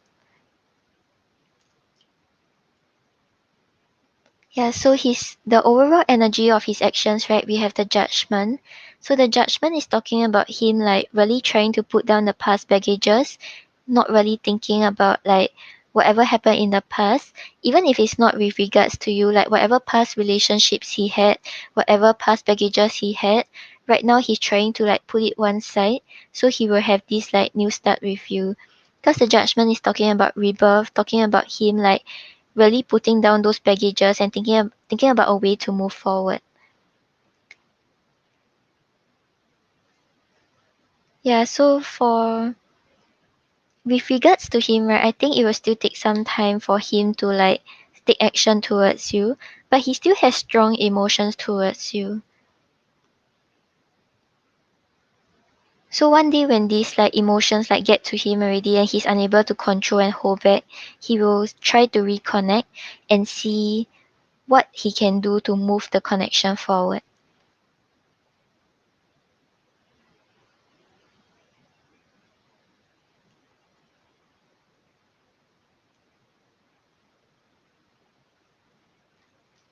Yeah, so his the overall energy of his actions, right? We have the Judgment. So the Judgment is talking about him like really trying to put down the past baggages, not really thinking about like whatever happened in the past, even if it's not with regards to you, like whatever past relationships he had, whatever past baggages he had, right now he's trying to like put it one side so he will have this like new start with you. Because the Judgment is talking about rebirth, talking about him like really putting down those baggages and thinking about a way to move forward. Yeah, so for with regards to him, right, I think it will still take some time for him to like take action towards you, but he still has strong emotions towards you. So one day when these like emotions like get to him already and he's unable to control and hold back, he will try to reconnect and see what he can do to move the connection forward.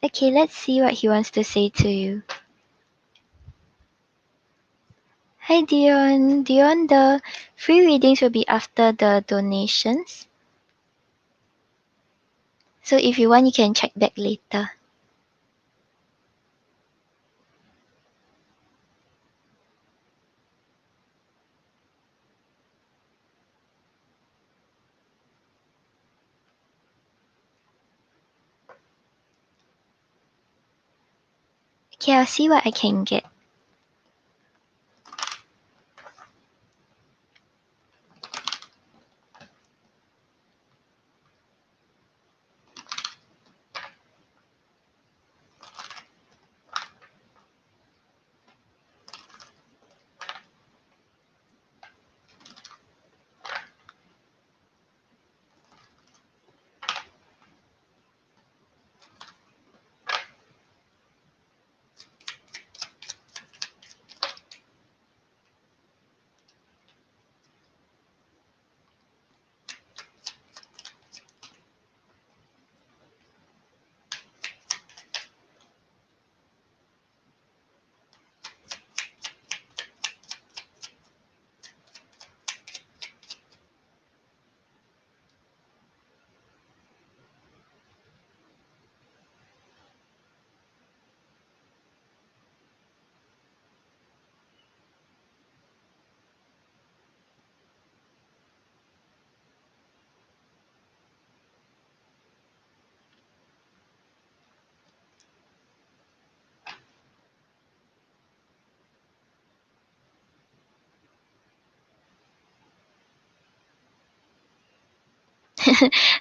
Okay, let's see what he wants to say to you. Hi Dion. Dion, the free readings will be after the donations. So if you want, you can check back later. Okay, I'll see what I can get.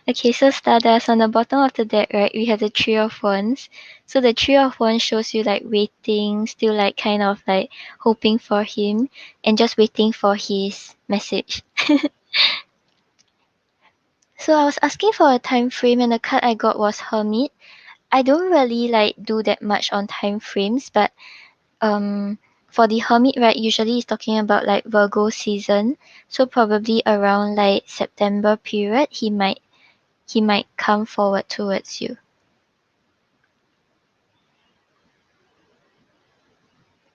Okay, so Stardust, on the bottom of the deck, right, we have the Three of Wands. So the Three of Wands shows you like waiting, still like kind of like hoping for him and just waiting for his message. So I was asking for a time frame and the card I got was Hermit. I don't really like do that much on time frames, but for the Hermit, right, usually it's talking about like Virgo season. So probably around like September period he might come forward towards you.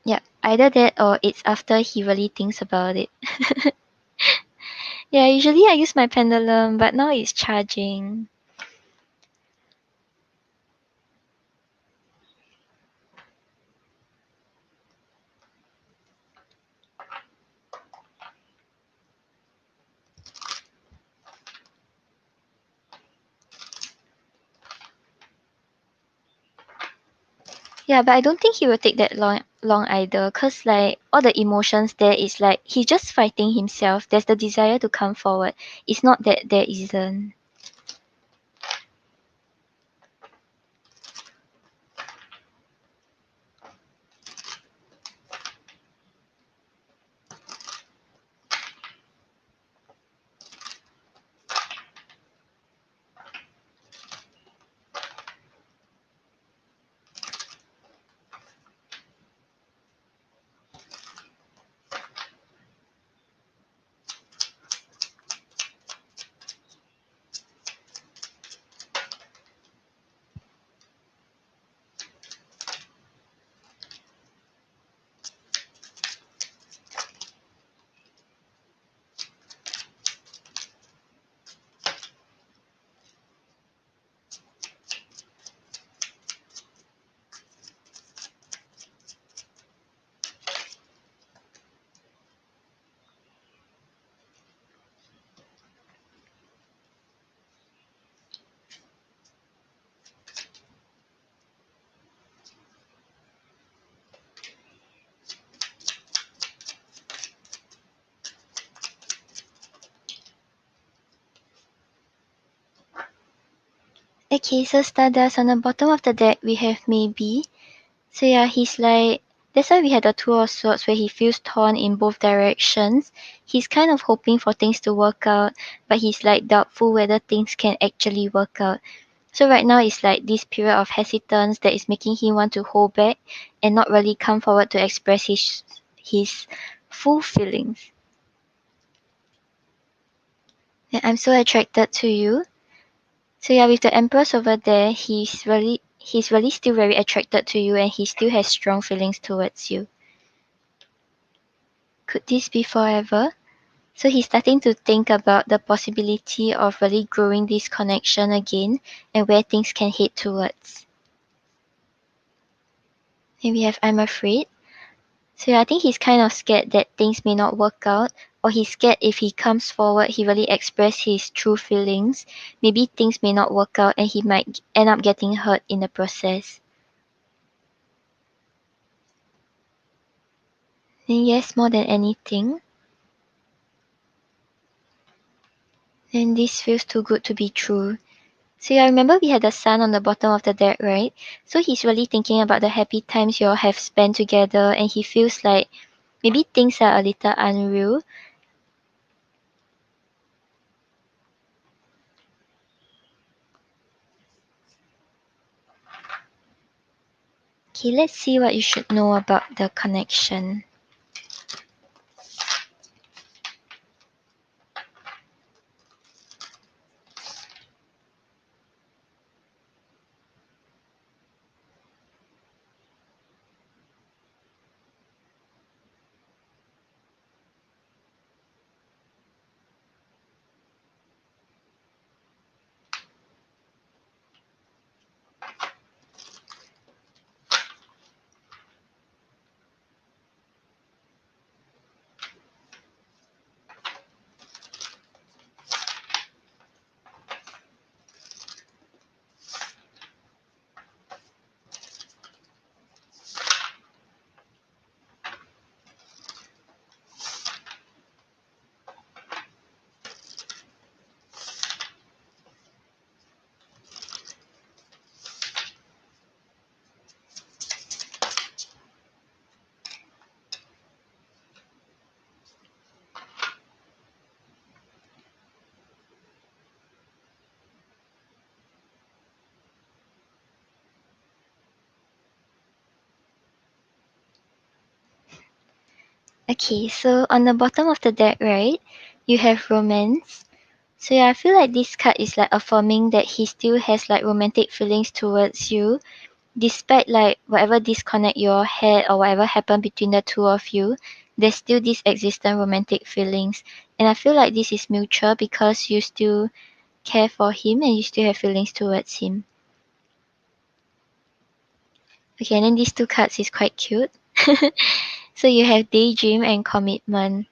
Yeah, either that or it's after he really thinks about it. Yeah, usually I use my pendulum, but now it's charging. Yeah, but I don't think he will take that long either, cause like all the emotions there is like he's just fighting himself. There's the desire to come forward. It's not that there isn't. Okay, so Stardust, on the bottom of the deck we have maybe. So yeah, he's like that's why we had the Two of Swords where he feels torn in both directions. He's kind of hoping for things to work out, but he's like doubtful whether things can actually work out. So right now it's like this period of hesitance that is making him want to hold back and not really come forward to express his full feelings. And I'm so attracted to you. So yeah, with the Empress over there, he's really still very attracted to you and he still has strong feelings towards you. Could this be forever? So he's starting to think about the possibility of really growing this connection again and where things can head towards. And we have I'm afraid. So yeah, I think he's kind of scared that things may not work out, or he's scared if he comes forward, he really express his true feelings. Maybe things may not work out and he might end up getting hurt in the process. And yes, more than anything. And this feels too good to be true. So yeah, remember we had the sun on the bottom of the deck, right? So he's really thinking about the happy times you all have spent together and he feels like maybe things are a little unreal. Okay, let's see what you should know about the connection. Okay, so on the bottom of the deck, right, you have romance. So yeah, I feel like this card is like affirming that he still has like romantic feelings towards you, despite like whatever disconnect you all had or whatever happened between the two of you. There's still this existent romantic feelings, and I feel like this is mutual because you still care for him and you still have feelings towards him. Okay, and then these two cards is quite cute. So you have daydream and commitment.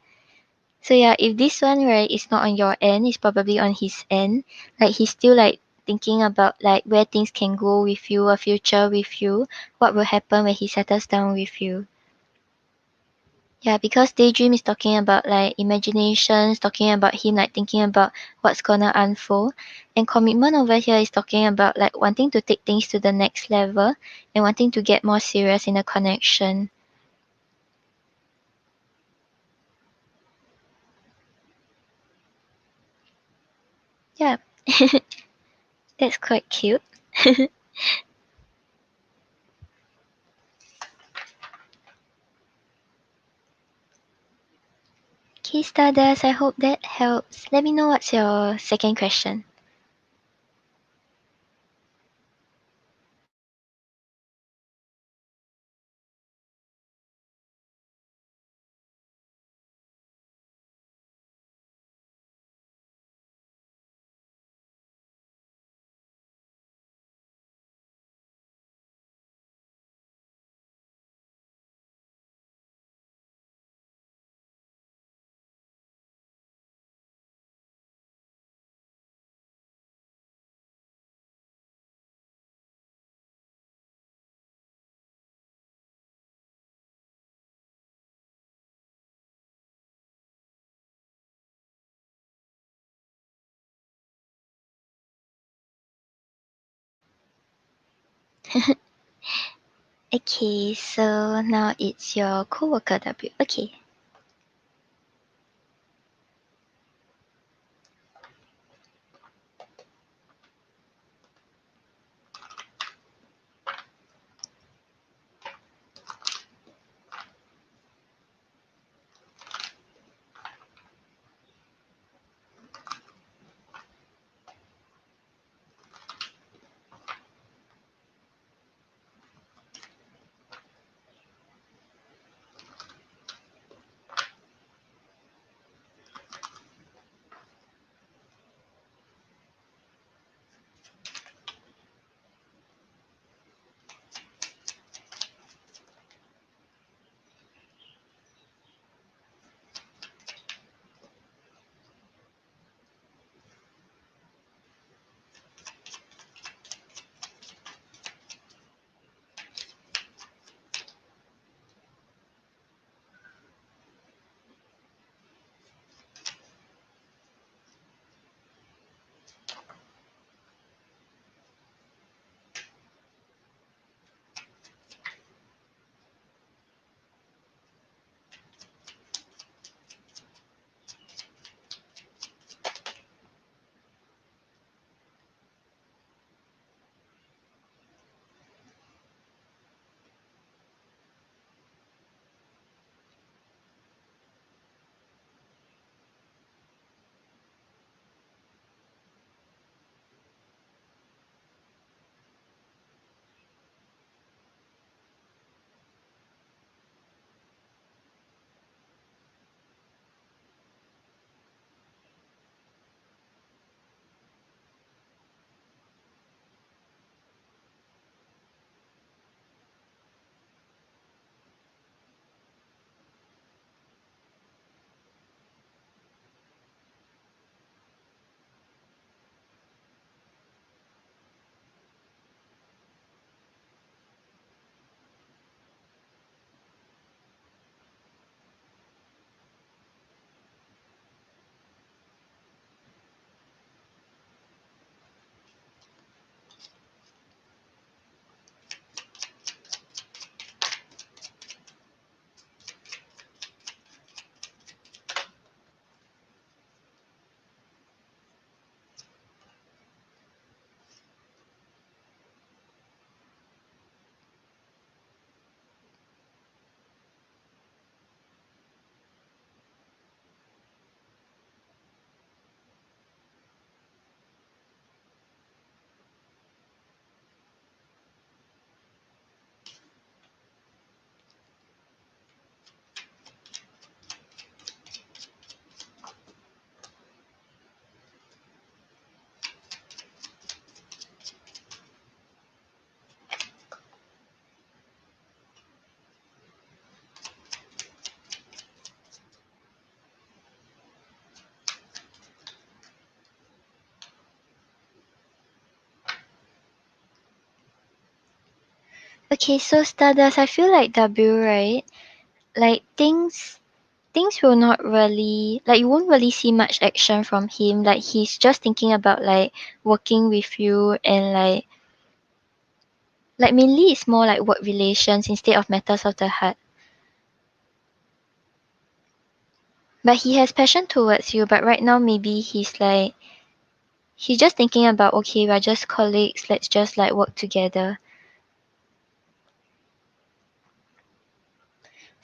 So yeah, if this one right is not on your end, it's probably on his end. Like he's still like thinking about like where things can go with you, a future with you, what will happen when he settles down with you. Yeah, because daydream is talking about like imaginations, talking about him like thinking about what's gonna unfold. And commitment over here is talking about like wanting to take things to the next level and wanting to get more serious in a connection. Yeah, that's quite cute. Okay, Stardust, I hope that helps. Let me know what's your second question. Okay, so now it's your coworker W. Okay. Okay, so Stardust, I feel like W, right? Like things will not really, like, you won't really see much action from him. Like he's just thinking about like working with you, and like mainly it's more like work relations instead of matters of the heart. But he has passion towards you, but right now maybe he's just thinking about, okay, we're just colleagues, let's just like work together.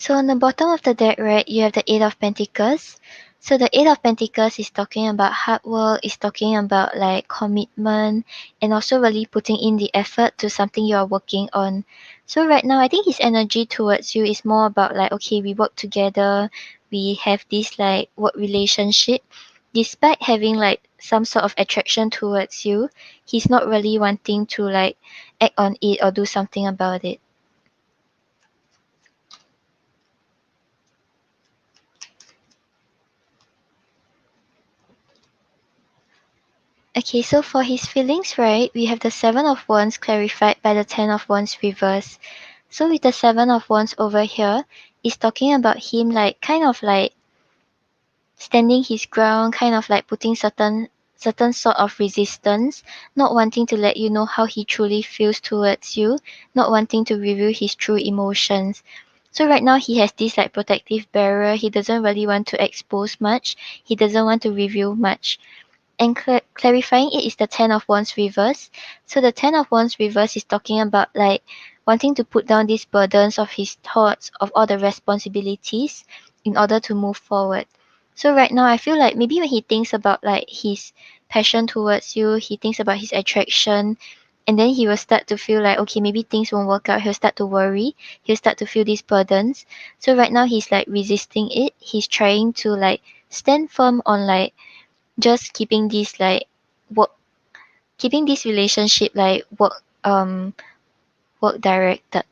So on the bottom of the deck, right, you have the Eight of Pentacles. So the Eight of Pentacles is talking about hard work, is talking about like commitment, and also really putting in the effort to something you are working on. So right now, I think his energy towards you is more about like, okay, we work together, we have this like work relationship. Despite having like some sort of attraction towards you, he's not really wanting to like act on it or do something about it. Okay, so for his feelings, right, we have the Seven of Wands clarified by the Ten of Wands reverse. So with the Seven of Wands over here, it's talking about him like kind of like standing his ground, kind of like putting certain sort of resistance, not wanting to let you know how he truly feels towards you, not wanting to reveal his true emotions. So right now he has this like protective barrier. He doesn't really want to expose much. He doesn't want to reveal much. And clarifying it is the Ten of Wands reverse. So the Ten of Wands reverse is talking about like wanting to put down these burdens of his thoughts, of all the responsibilities in order to move forward. So right now I feel like maybe when he thinks about like his passion towards you, he thinks about his attraction, and then he will start to feel like, okay, maybe things won't work out. He'll start to worry. He'll start to feel these burdens. So right now he's like resisting it. He's trying to like stand firm on like just keeping this like work, keeping this relationship like work directed.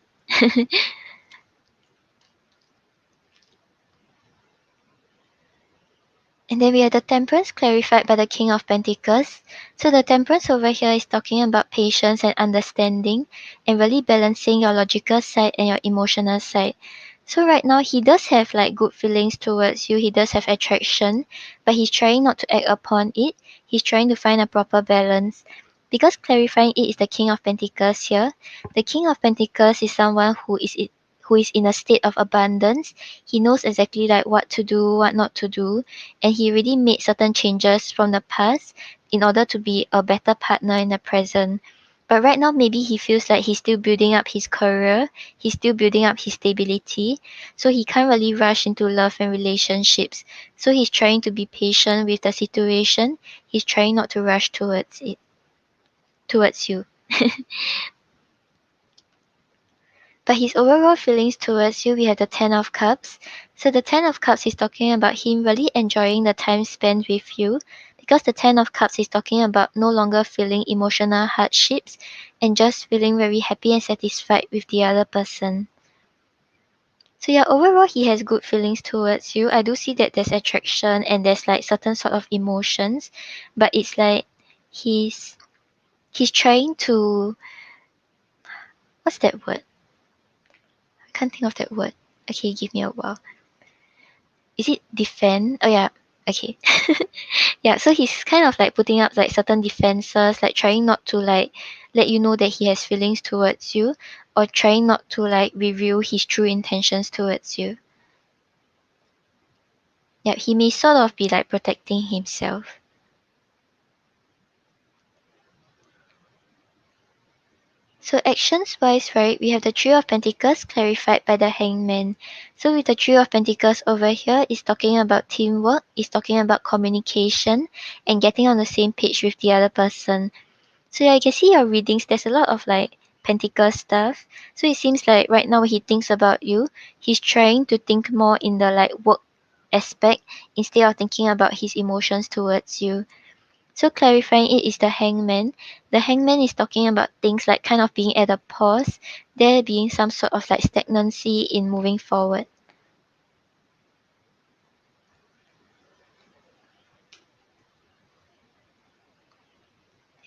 And then we have the temperance clarified by the King of Pentacles. So the temperance over here is talking about patience and understanding, and really balancing your logical side and your emotional side. So right now he does have like good feelings towards you, he does have attraction, but he's trying not to act upon it. He's trying to find a proper balance. Because clarifying it is the King of Pentacles here. The King of Pentacles is someone who is in a state of abundance. He knows exactly like what to do, what not to do, and he already made certain changes from the past in order to be a better partner in the present. But right now, maybe he feels like he's still building up his career, he's still building up his stability, so he can't really rush into love and relationships. So he's trying to be patient with the situation, he's trying not to rush towards it, towards you. But his overall feelings towards you, we have the Ten of Cups. So the Ten of Cups is talking about him really enjoying the time spent with you, because the Ten of Cups is talking about no longer feeling emotional hardships and just feeling very happy and satisfied with the other person. So yeah, overall he has good feelings towards you. I do see that there's attraction and there's like certain sort of emotions, but it's like he's he's trying to, what's that word? I can't think of that word. Okay, give me a while. Is it defend? Oh yeah, okay. Yeah, so he's kind of like putting up like certain defenses, like trying not to like let you know that he has feelings towards you, or trying not to like reveal his true intentions towards you. Yeah, he may sort of be like protecting himself. So actions wise, right, we have the Three of Pentacles clarified by the Hangman. So with the Three of Pentacles over here, it's talking about teamwork, it's talking about communication, and getting on the same page with the other person. So yeah, I can see your readings. There's a lot of like pentacle stuff. So it seems like right now when he thinks about you, he's trying to think more in the like work aspect instead of thinking about his emotions towards you. So clarifying it is the hangman. The hangman is talking about things like kind of being at a pause, there being some sort of like stagnancy in moving forward.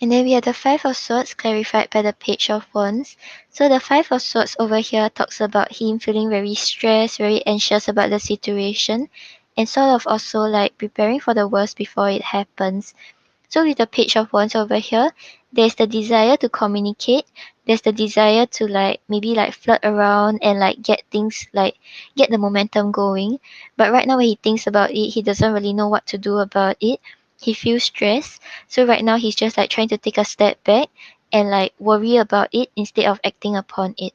And then we have the Five of Swords clarified by the Page of Wands. So the Five of Swords over here talks about him feeling very stressed, very anxious about the situation, and sort of also like preparing for the worst before it happens. So with the Page of Wands over here, there's the desire to communicate, there's the desire to like maybe like flirt around and like get things like get the momentum going. But right now when he thinks about it, he doesn't really know what to do about it. He feels stressed. So right now he's just like trying to take a step back and like worry about it instead of acting upon it.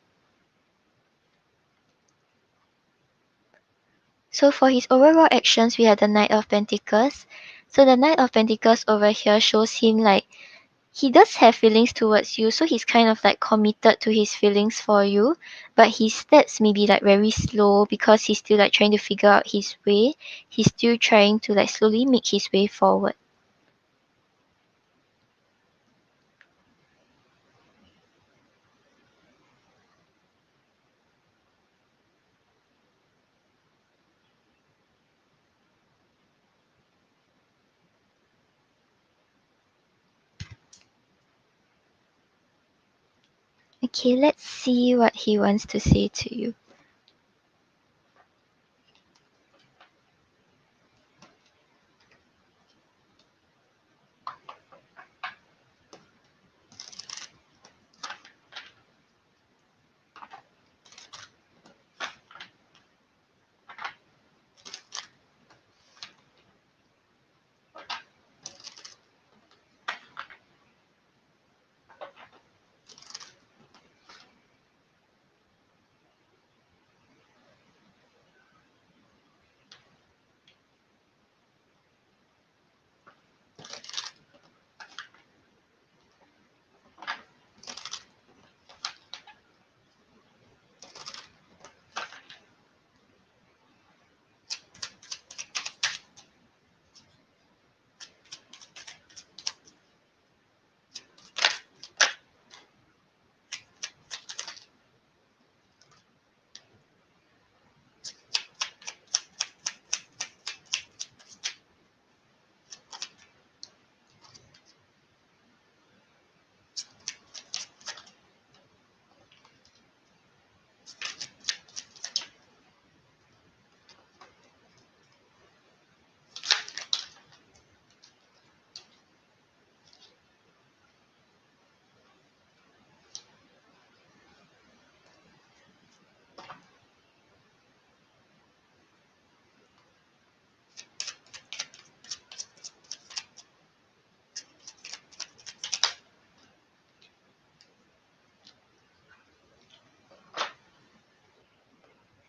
So for his overall actions, we have the Knight of Pentacles. So the Knight of Pentacles over here shows him like he does have feelings towards you, so he's kind of like committed to his feelings for you, but his steps may be like very slow because he's still like trying to figure out his way. He's still trying to like slowly make his way forward. Okay, let's see what he wants to say to you.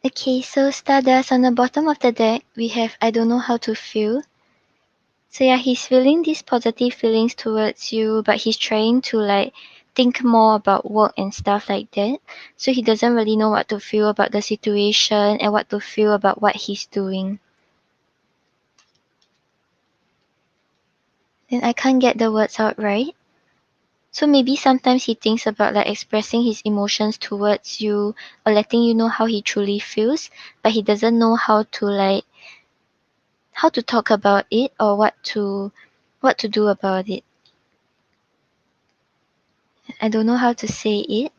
Okay, so Stardust on the bottom of the deck, we have I don't know how to feel. So yeah, he's feeling these positive feelings towards you, but he's trying to like think more about work and stuff like that. So he doesn't really know what to feel about the situation and what to feel about what he's doing. Then I can't get the words out right. So maybe sometimes he thinks about like expressing his emotions towards you or letting you know how he truly feels, but he doesn't know how to talk about it or what to do about it. I don't know how to say it.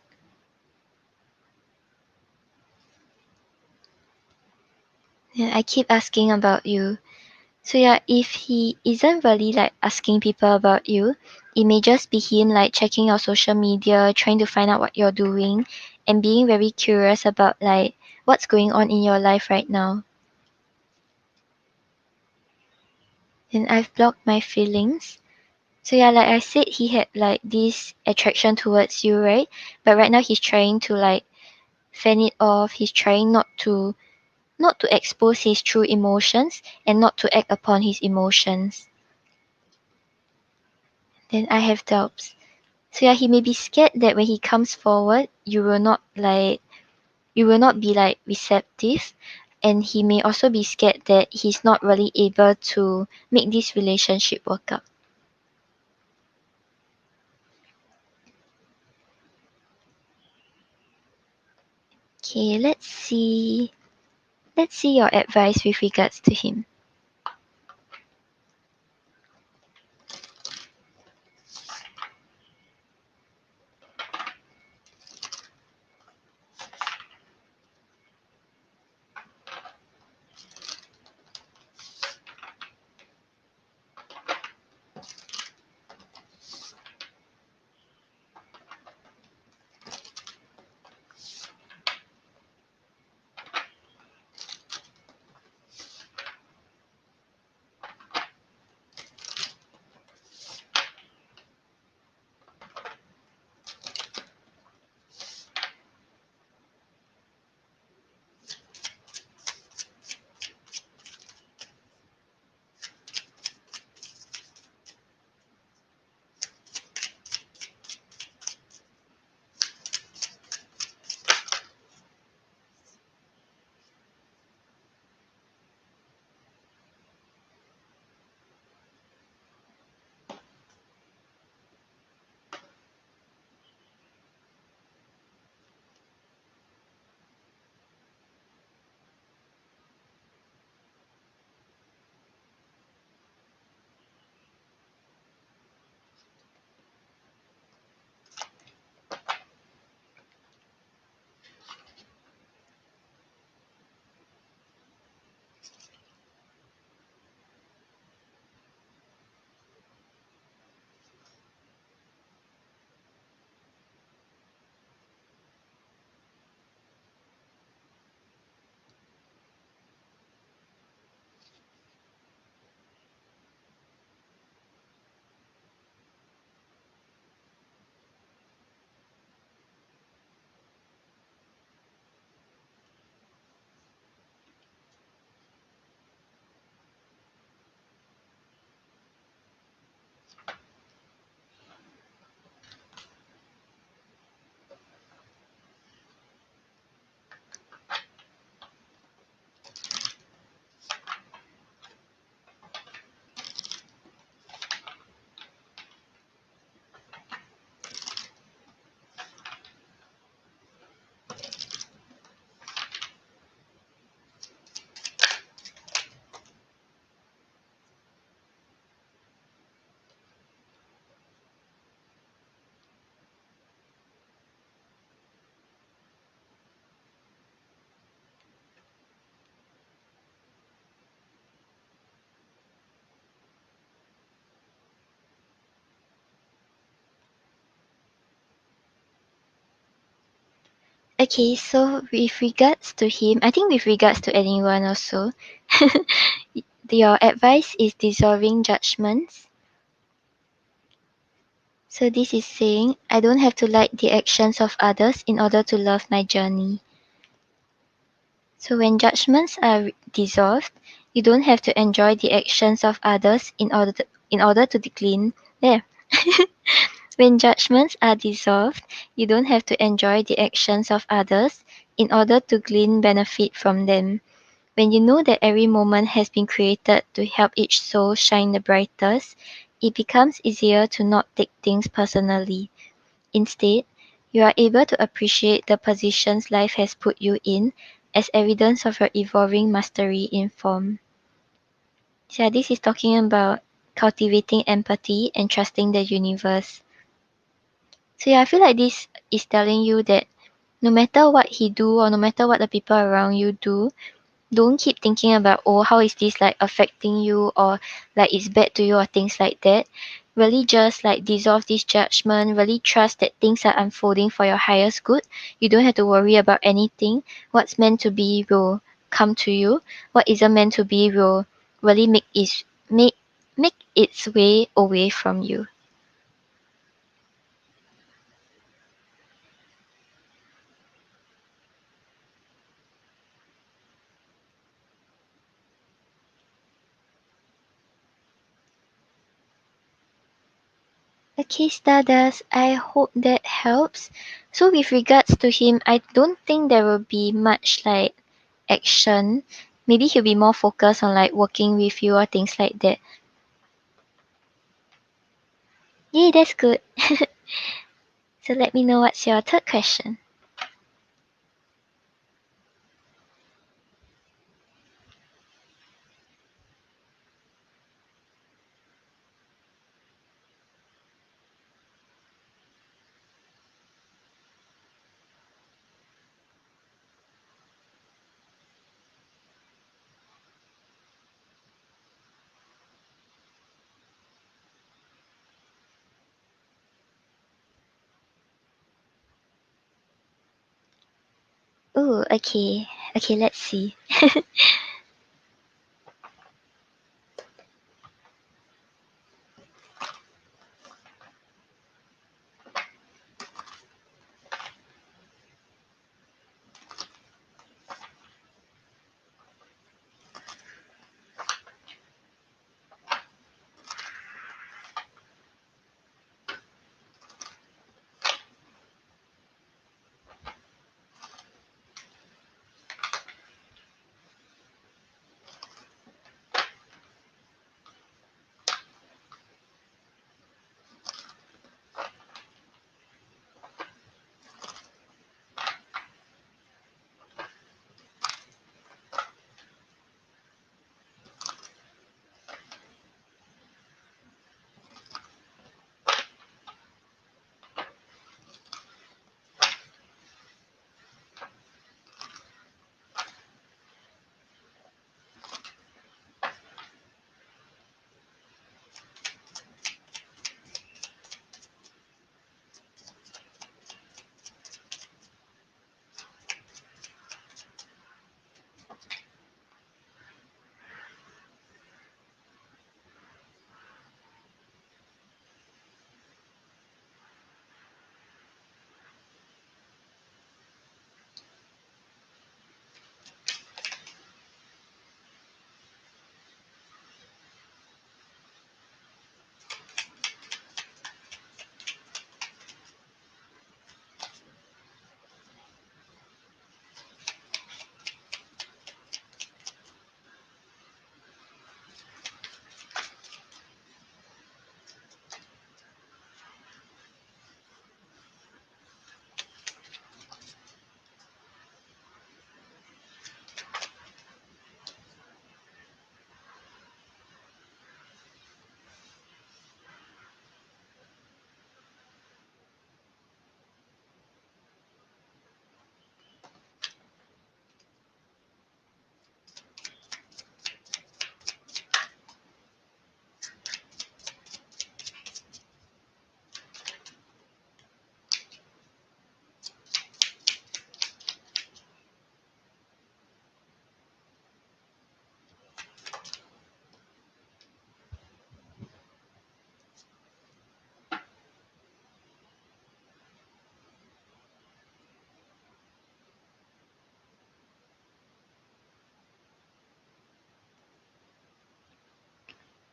And I keep asking about you. So yeah, if he isn't really like asking people about you, it may just be him like checking your social media, trying to find out what you're doing, and being very curious about like what's going on in your life right now. And I've blocked my feelings. So yeah, like I said, he had like this attraction towards you, right? But right now he's trying to like fan it off. He's trying not to expose his true emotions and not to act upon his emotions. Then I have doubts. So yeah, he may be scared that when he comes forward, you will not be like receptive, and he may also be scared that he's not really able to make this relationship work out. Okay, let's see your advice with regards to him. Okay, so with regards to him, I think with regards to anyone also, your advice is dissolving judgments. So this is saying, I don't have to like the actions of others in order to love my journey. So when judgments are dissolved, you don't have to enjoy the actions of others in order to decline there. When judgments are dissolved, you don't have to enjoy the actions of others in order to glean benefit from them. When you know that every moment has been created to help each soul shine the brightest, it becomes easier to not take things personally. Instead, you are able to appreciate the positions life has put you in as evidence of your evolving mastery in form. So yeah, this is talking about cultivating empathy and trusting the universe. So yeah, I feel like this is telling you that no matter what he do or no matter what the people around you do, don't keep thinking about, oh, how is this like affecting you, or like it's bad to you or things like that. Really just like dissolve this judgment, really trust that things are unfolding for your highest good. You don't have to worry about anything. What's meant to be will come to you. What isn't meant to be will really make its way away from you. Okay, Stardust, I hope that helps. So with regards to him, I don't think there will be much like action. Maybe he'll be more focused on like working with you or things like that. Yay, that's good. So let me know what's your third question. Oh, okay. Okay, let's see.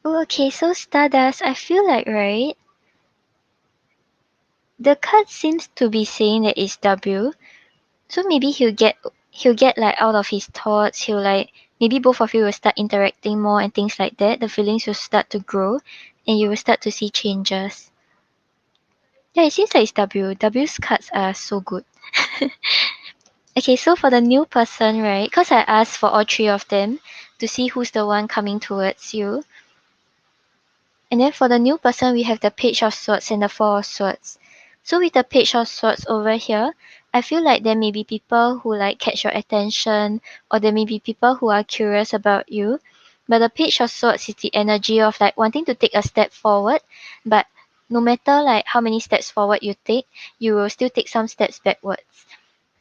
Oh, okay, so Stardust, I feel like, right, the card seems to be saying that it's W. So maybe he'll get like out of his thoughts, he'll like maybe both of you will start interacting more and things like that. The feelings will start to grow and you will start to see changes. Yeah, it seems like it's W. W's cards are so good. Okay, so for the new person, right? Because I asked for all three of them to see who's the one coming towards you. And then for the new person, we have the Page of Swords and the Four of Swords. So with the Page of Swords over here, I feel like there may be people who like catch your attention, or there may be people who are curious about you. But the Page of Swords is the energy of like wanting to take a step forward, but no matter like how many steps forward you take, you will still take some steps backwards.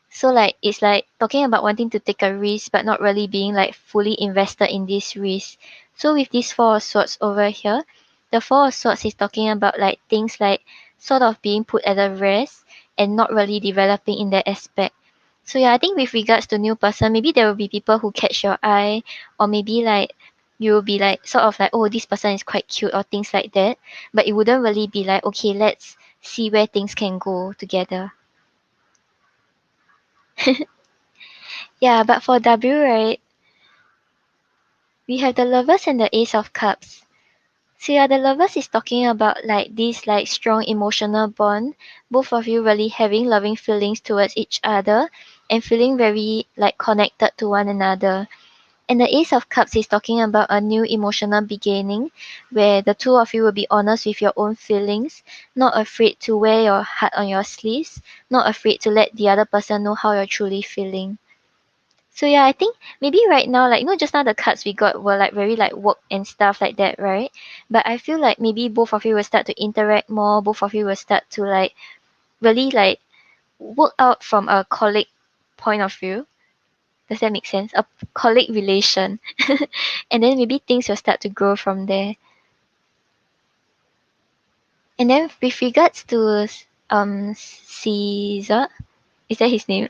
So like it's like talking about wanting to take a risk but not really being like fully invested in this risk. So with this Four of Swords over here, the Four of Swords is talking about like things like sort of being put at a rest and not really developing in that aspect. So yeah, I think with regards to new person, maybe there will be people who catch your eye, or maybe like you will be like sort of like, oh, this person is quite cute or things like that. But it wouldn't really be like, okay, let's see where things can go together. Yeah, but for W, right, we have the Lovers and the Ace of Cups. So yeah, the Lovers is talking about like this like strong emotional bond, both of you really having loving feelings towards each other and feeling very like connected to one another. And the Ace of Cups is talking about a new emotional beginning where the two of you will be honest with your own feelings, not afraid to wear your heart on your sleeves, not afraid to let the other person know how you're truly feeling. So yeah, I think maybe right now, like just now the cards we got were like very like work and stuff like that, right? But I feel like maybe both of you will start to interact more, both of you will start to like really like work out from a colleague point of view. Does that make sense? A colleague relation. And then maybe things will start to grow from there. And then with regards to Caesar, is that his name?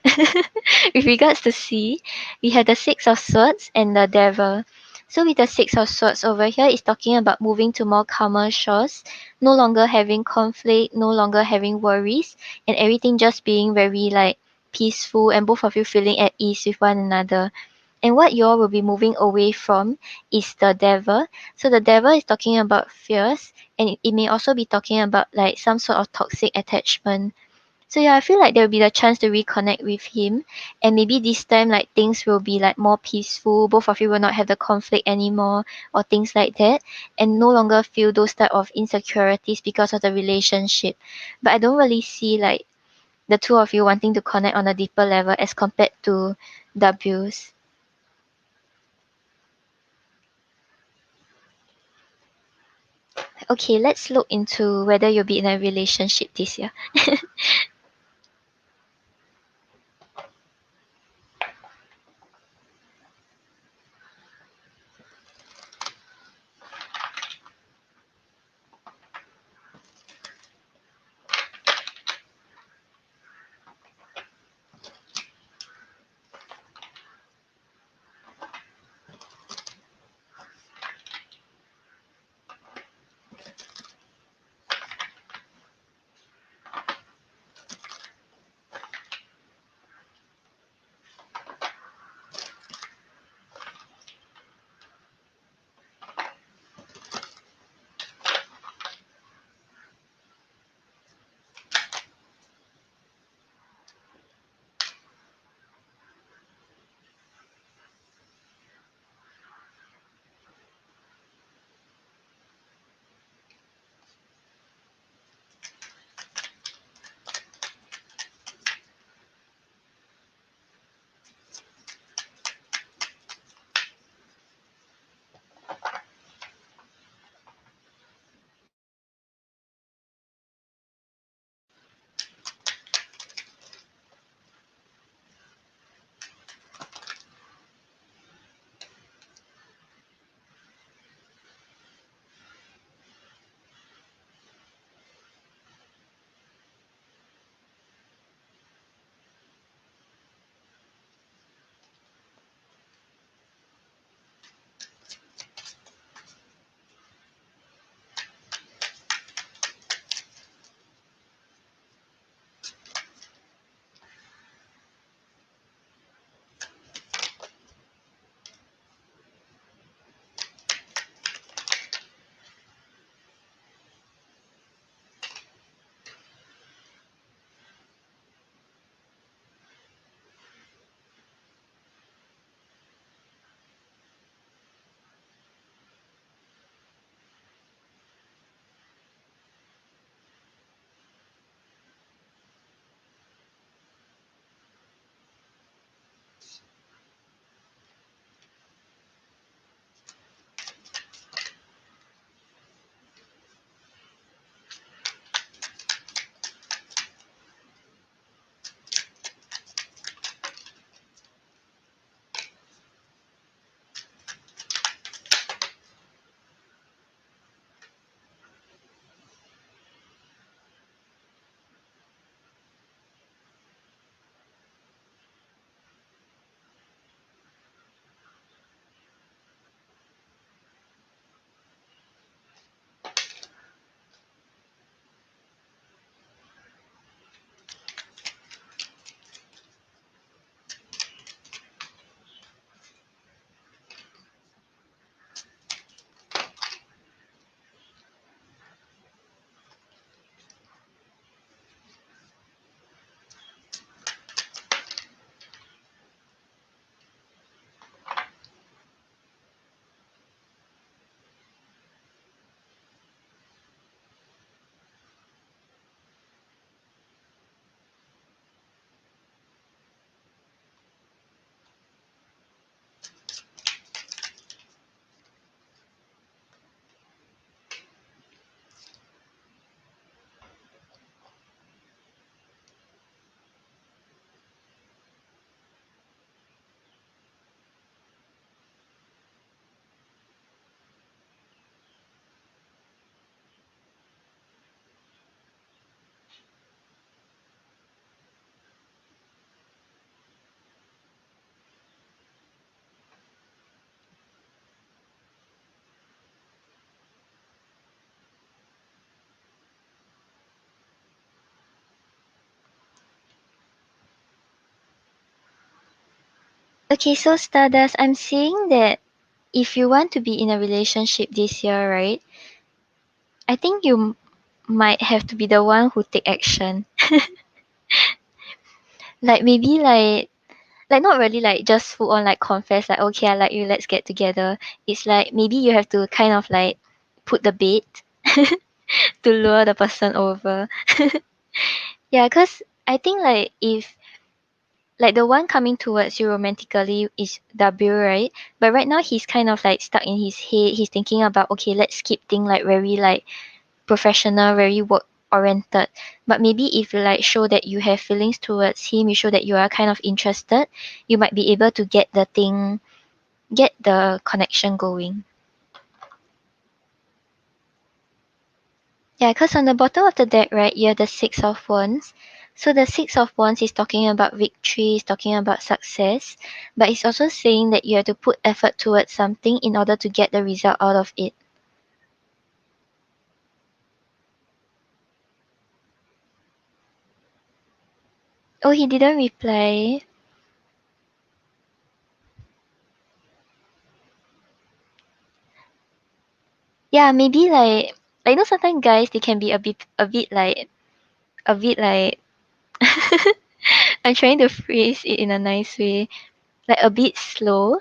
With regards to C, we have the Six of Swords and the Devil. So with the Six of Swords over here, it's talking about moving to more calmer shores, no longer having conflict, no longer having worries, and everything just being very like peaceful and both of you feeling at ease with one another. And what you all will be moving away from is the devil. So the devil is talking about fears, and it may also be talking about like some sort of toxic attachment. So yeah, I feel like there will be the chance to reconnect with him, and maybe this time like things will be like more peaceful. Both of you will not have the conflict anymore, or things like that, and no longer feel those type of insecurities because of the relationship. But I don't really see like the two of you wanting to connect on a deeper level as compared to W's. Okay, let's look into whether you'll be in a relationship this year. Okay, so Stardust, I'm seeing that if you want to be in a relationship this year, right? I think you might have to be the one who take action. Like maybe like not really like just full on like confess like okay I like you, let's get together. It's like maybe you have to kind of like put the bait to lure the person over. Yeah, cause I think like if like the one coming towards you romantically is W, right? But right now he's kind of like stuck in his head. He's thinking about okay, let's keep things like very like professional, very work oriented. But maybe if you like show that you have feelings towards him, you show that you are kind of interested, you might be able to get the connection going. Yeah, because on the bottom of the deck, right, you have the Six of Wands. So the Six of Wands is talking about victory, is talking about success, but it's also saying that you have to put effort towards something in order to get the result out of it. Oh, he didn't reply. Yeah, maybe like you know sometimes guys they can be a bit like I'm trying to phrase it in a nice way, like a bit slow.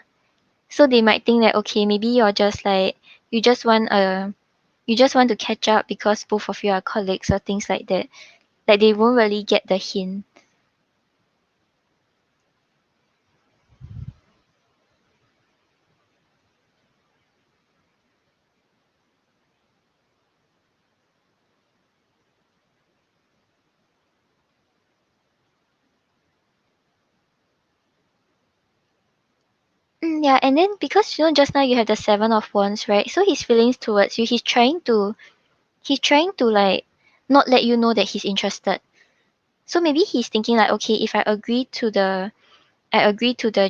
So they might think that okay, maybe you're just like you just want you just want to catch up because both of you are colleagues or things like that. Like they won't really get the hint. Yeah, and then because you know just now you have the Seven of Wands, right? So his feelings towards you, he's trying to like not let you know that he's interested. So maybe he's thinking like, okay, if I agree to the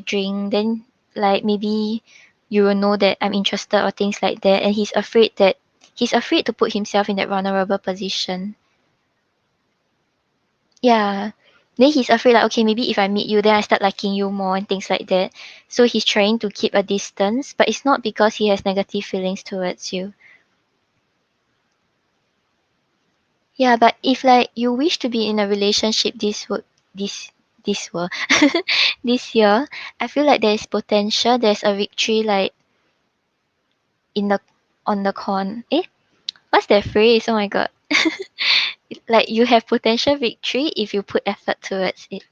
drink, then like maybe you will know that I'm interested or things like that, and he's afraid to put himself in that vulnerable position. Yeah. Then he's afraid like okay maybe if I meet you then I start liking you more and things like that. So he's trying to keep a distance, but it's not because he has negative feelings towards you. Yeah, but if like you wish to be in a relationship this this year, I feel like there is potential, there's a victory like in the on the con what's that phrase? Oh my god. Like you have potential victory if you put effort towards it.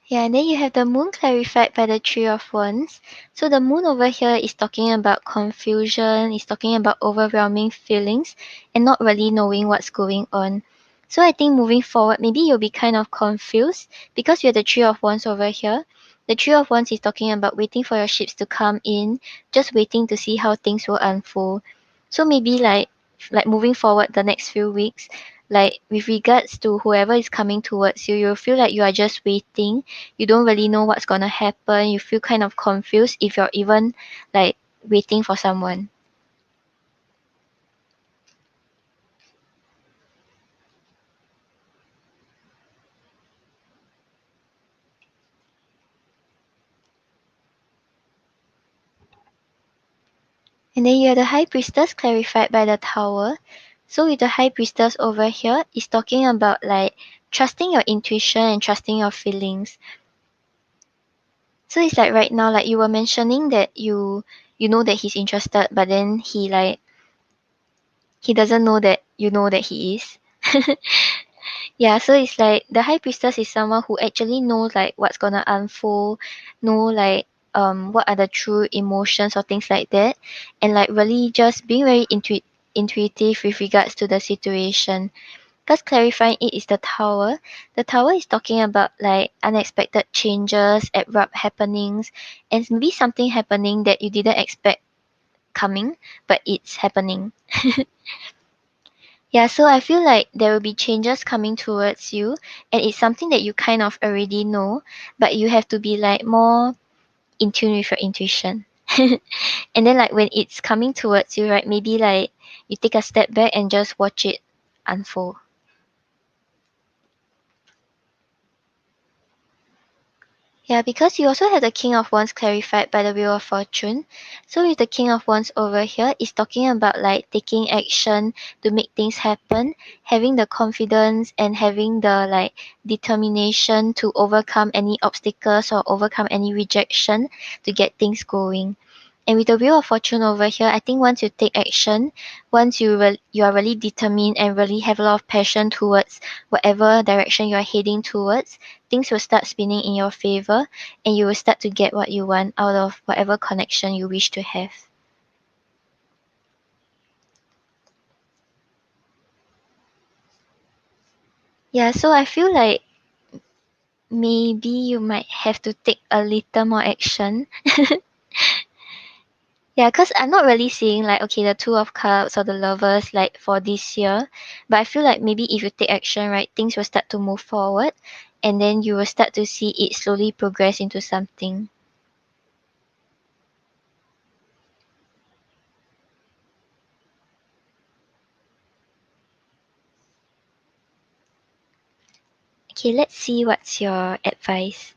Yeah, and then you have the moon clarified by the Three of Wands. So the moon over here is talking about confusion, is talking about overwhelming feelings and not really knowing what's going on. So I think moving forward, maybe you'll be kind of confused because you have the Three of Wands over here. The Three of Wands is talking about waiting for your ships to come in, just waiting to see how things will unfold. So maybe like moving forward the next few weeks, like with regards to whoever is coming towards you, you'll feel like you are just waiting, you don't really know what's gonna happen, you feel kind of confused if you're even like waiting for someone. And then you have the High Priestess clarified by the Tower. So with the High Priestess over here, is talking about like trusting your intuition and trusting your feelings. So it's like right now, like you were mentioning that you know that he's interested, but then he doesn't know that you know that he is. Yeah, so it's like the High Priestess is someone who actually knows like what's gonna unfold, know like what are the true emotions or things like that, and like really just being very intuitive with regards to the situation. Because clarifying it is the Tower. The Tower is talking about like unexpected changes, abrupt happenings, and maybe something happening that you didn't expect coming, but it's happening. Yeah, so I feel like there will be changes coming towards you, and it's something that you kind of already know, but you have to be like more in tune with your intuition. And then like when it's coming towards you, right, maybe like you take a step back and just watch it unfold. Yeah, because you also have the King of Wands clarified by the Wheel of Fortune. So with the King of Wands over here, it's talking about like taking action to make things happen, having the confidence and having the like determination to overcome any obstacles or overcome any rejection to get things going. And with the Wheel of Fortune over here, I think once you take action, once you are really determined and really have a lot of passion towards whatever direction you are heading towards, things will start spinning in your favor and you will start to get what you want out of whatever connection you wish to have. Yeah, so I feel like maybe you might have to take a little more action. Yeah, because I'm not really seeing like okay the two of cups or the lovers like for this year, but I feel like maybe if you take action, right, things will start to move forward, and then you will start to see it slowly progress into something. Okay, let's see what's your advice.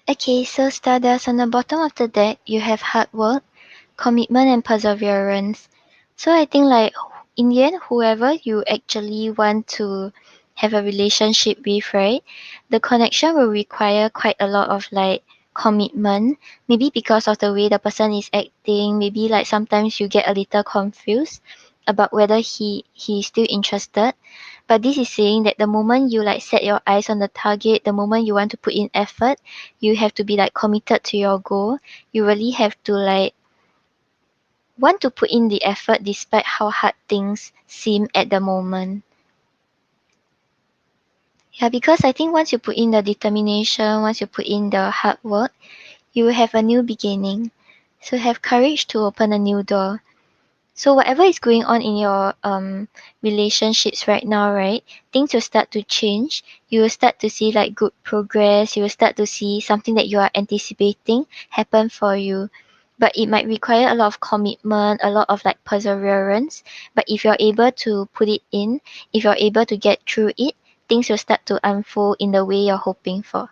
Okay, so Stardust, on the bottom of the deck, you have hard work, commitment, and perseverance. So I think like in the end, whoever you actually want to have a relationship with, right, the connection will require quite a lot of like commitment. Maybe because of the way the person is acting, maybe like sometimes you get a little confused about whether he is still interested. But this is saying that the moment you like set your eyes on the target, the moment you want to put in effort, you have to be like committed to your goal. You really have to like want to put in the effort despite how hard things seem at the moment. Yeah, because I think once you put in the determination, once you put in the hard work, you will have a new beginning. So have courage to open a new door. So whatever is going on in your relationships right now, right? Things will start to change. You will start to see like good progress. You will start to see something that you are anticipating happen for you. But it might require a lot of commitment, a lot of like perseverance. But if you're able to put it in, if you're able to get through it, things will start to unfold in the way you're hoping for.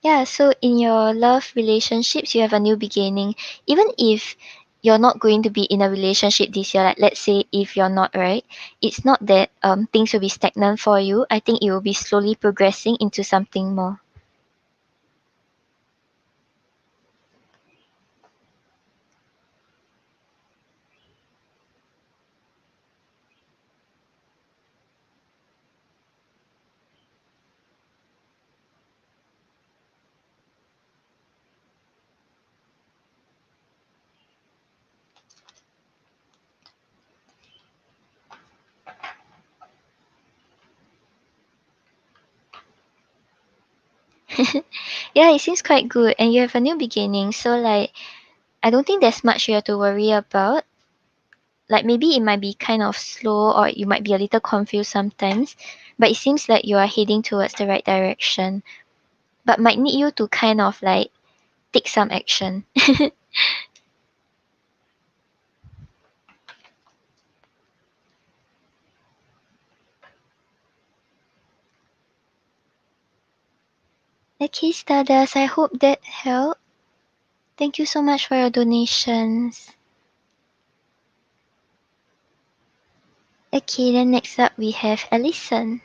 Yeah, so in your love relationships, you have a new beginning. Even if you're not going to be in a relationship this year, like let's say if you're not, right, it's not that things will be stagnant for you. I think it will be slowly progressing into something more. Yeah, it seems quite good, and you have a new beginning. So like, I don't think there's much you have to worry about. Like maybe it might be kind of slow, or you might be a little confused sometimes, but it seems like you are heading towards the right direction. But might need you to kind of like take some action. Okay, Stardust, I hope that helped. Thank you so much for your donations. Okay, then next up we have Alison.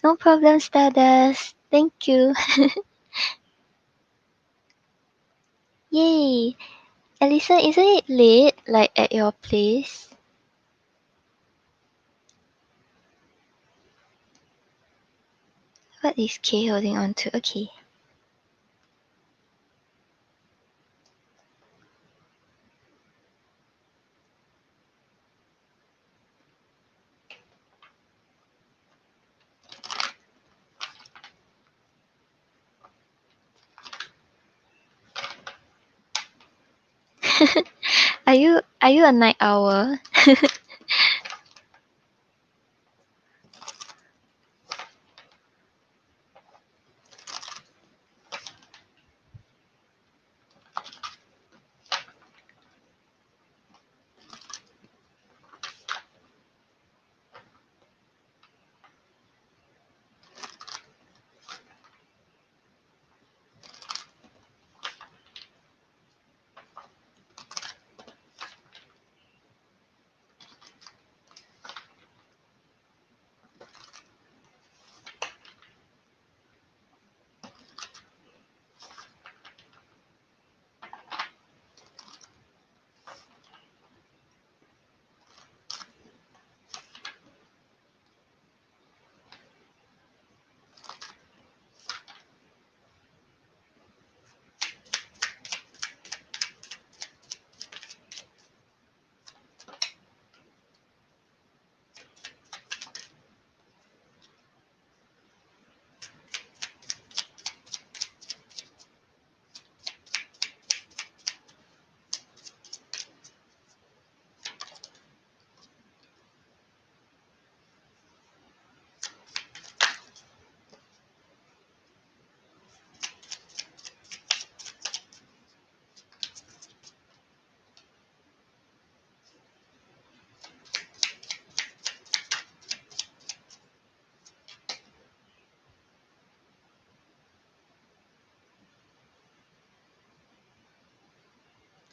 No problem, Stardust. Thank you. Yay! Alison, isn't it late, like at your place? What is K holding on to? Okay. Are you a night owl?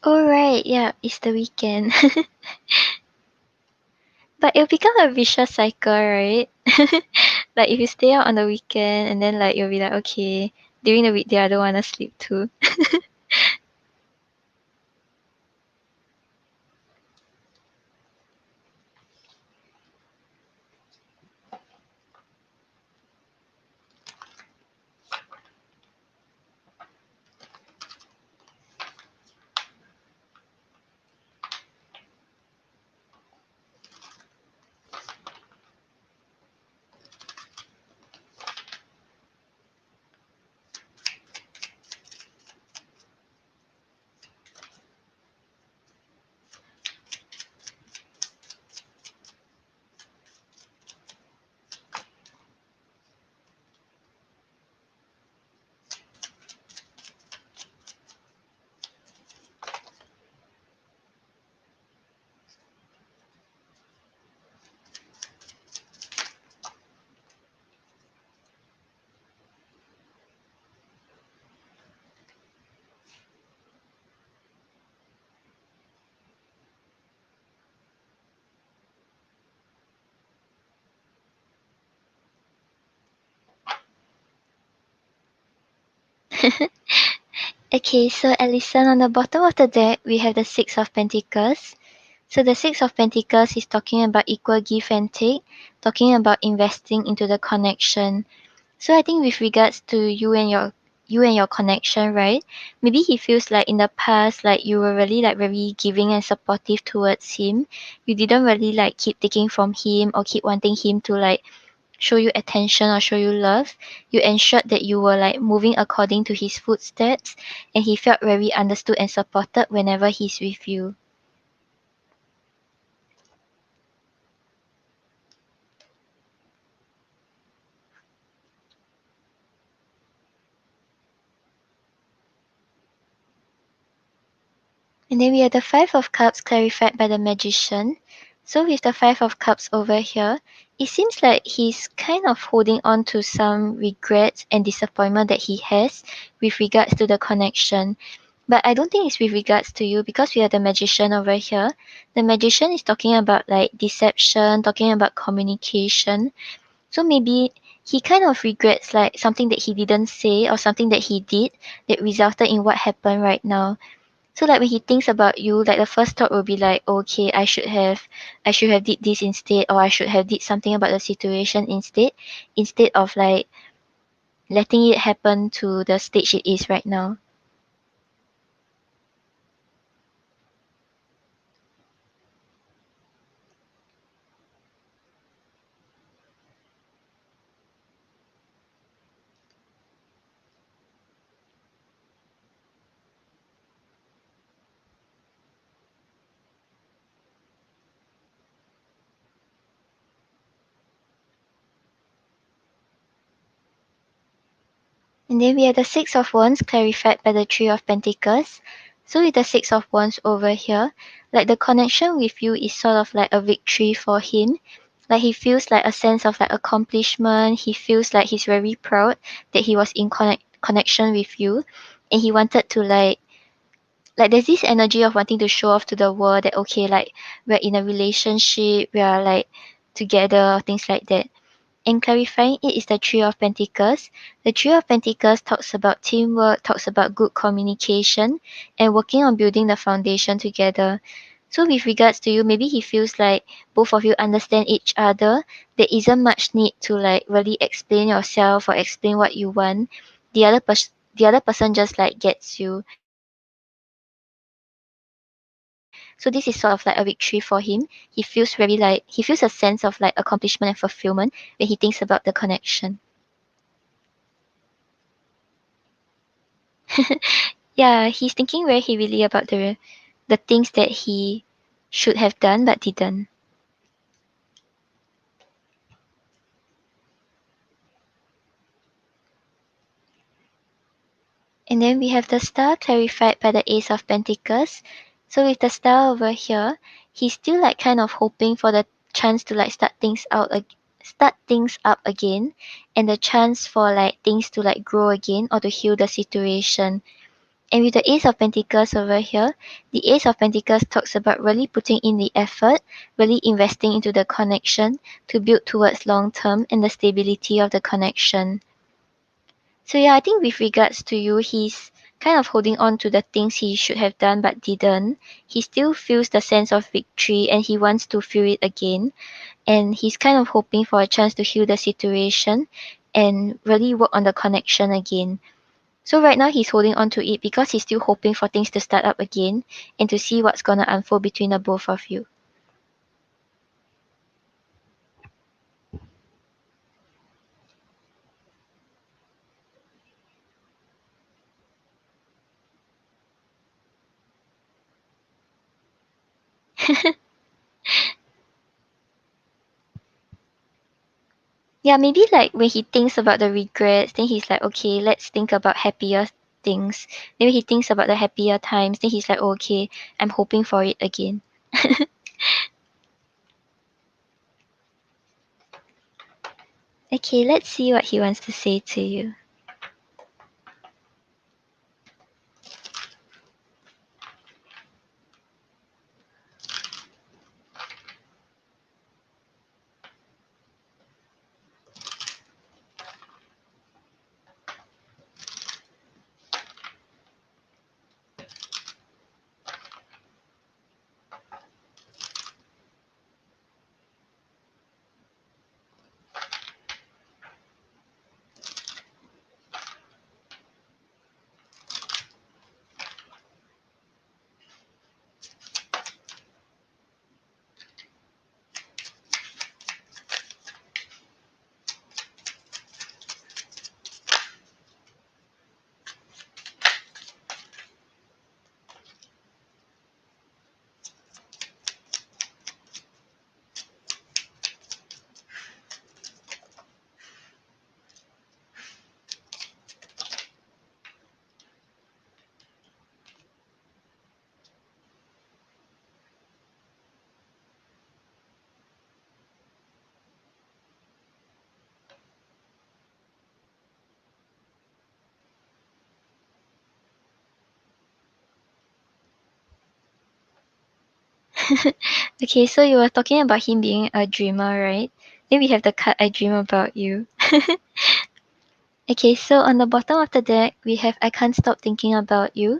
Alright, yeah, it's the weekend. But it'll become a vicious cycle, right? Like if you stay out on the weekend and then like you'll be like, okay, during the weekday I don't wanna sleep too. Okay, so Alison, on the bottom of the deck, we have the Six of Pentacles. So the Six of Pentacles is talking about equal give and take, talking about investing into the connection. So I think with regards to you and your connection, right? Maybe he feels like in the past, like you were really like very giving and supportive towards him. You didn't really like keep taking from him or keep wanting him to like show you attention or show you love. You ensured that you were like moving according to his footsteps, and he felt very understood and supported whenever he's with you. And then we have the Five of Cups clarified by the Magician. So with the Five of Cups over here, it seems like he's kind of holding on to some regrets and disappointment that he has with regards to the connection. But I don't think it's with regards to you because we have the Magician over here. The Magician is talking about like deception, talking about communication. So maybe he kind of regrets like something that he didn't say or something that he did that resulted in what happened right now. So like when he thinks about you, like the first thought will be like, okay, I should have did this instead, or I should have did something about the situation instead of like letting it happen to the stage it is right now. And then we have the Six of Wands clarified by the Three of Pentacles. So with the Six of Wands over here, like the connection with you is sort of like a victory for him. Like he feels like a sense of like accomplishment. He feels like he's very proud that he was in connection with you, and he wanted to like there's this energy of wanting to show off to the world that okay, like we're in a relationship, we are like together, things like that. And clarifying it is the Three of Pentacles. The Three of Pentacles talks about teamwork, talks about good communication, and working on building the foundation together. So with regards to you, maybe he feels like both of you understand each other. There isn't much need to like really explain yourself or explain what you want. The other person just like gets you. So this is sort of like a victory for him. He feels a sense of like accomplishment and fulfillment when he thinks about the connection. Yeah, he's thinking very heavily about the things that he should have done but didn't. And then we have the star clarified by the Ace of Pentacles. So with the star over here, he's still like kind of hoping for the chance to like start things up again, and the chance for like things to like grow again or to heal the situation. And with the Ace of Pentacles over here, the Ace of Pentacles talks about really putting in the effort, really investing into the connection to build towards long term and the stability of the connection. So yeah, I think with regards to you, he's kind of holding on to the things he should have done but didn't. He still feels the sense of victory and he wants to feel it again. And he's kind of hoping for a chance to heal the situation and really work on the connection again. So right now he's holding on to it because he's still hoping for things to start up again and to see what's gonna unfold between the both of you. Yeah, maybe like when he thinks about the regrets, then he's like, okay, let's think about happier things. Maybe he thinks about the happier times, then he's like, oh, okay, I'm hoping for it again. Okay, let's see what he wants to say to you. Okay, so you were talking about him being a dreamer, right? Then we have the card I dream about you. Okay, so on the bottom of the deck, we have I can't stop thinking about you.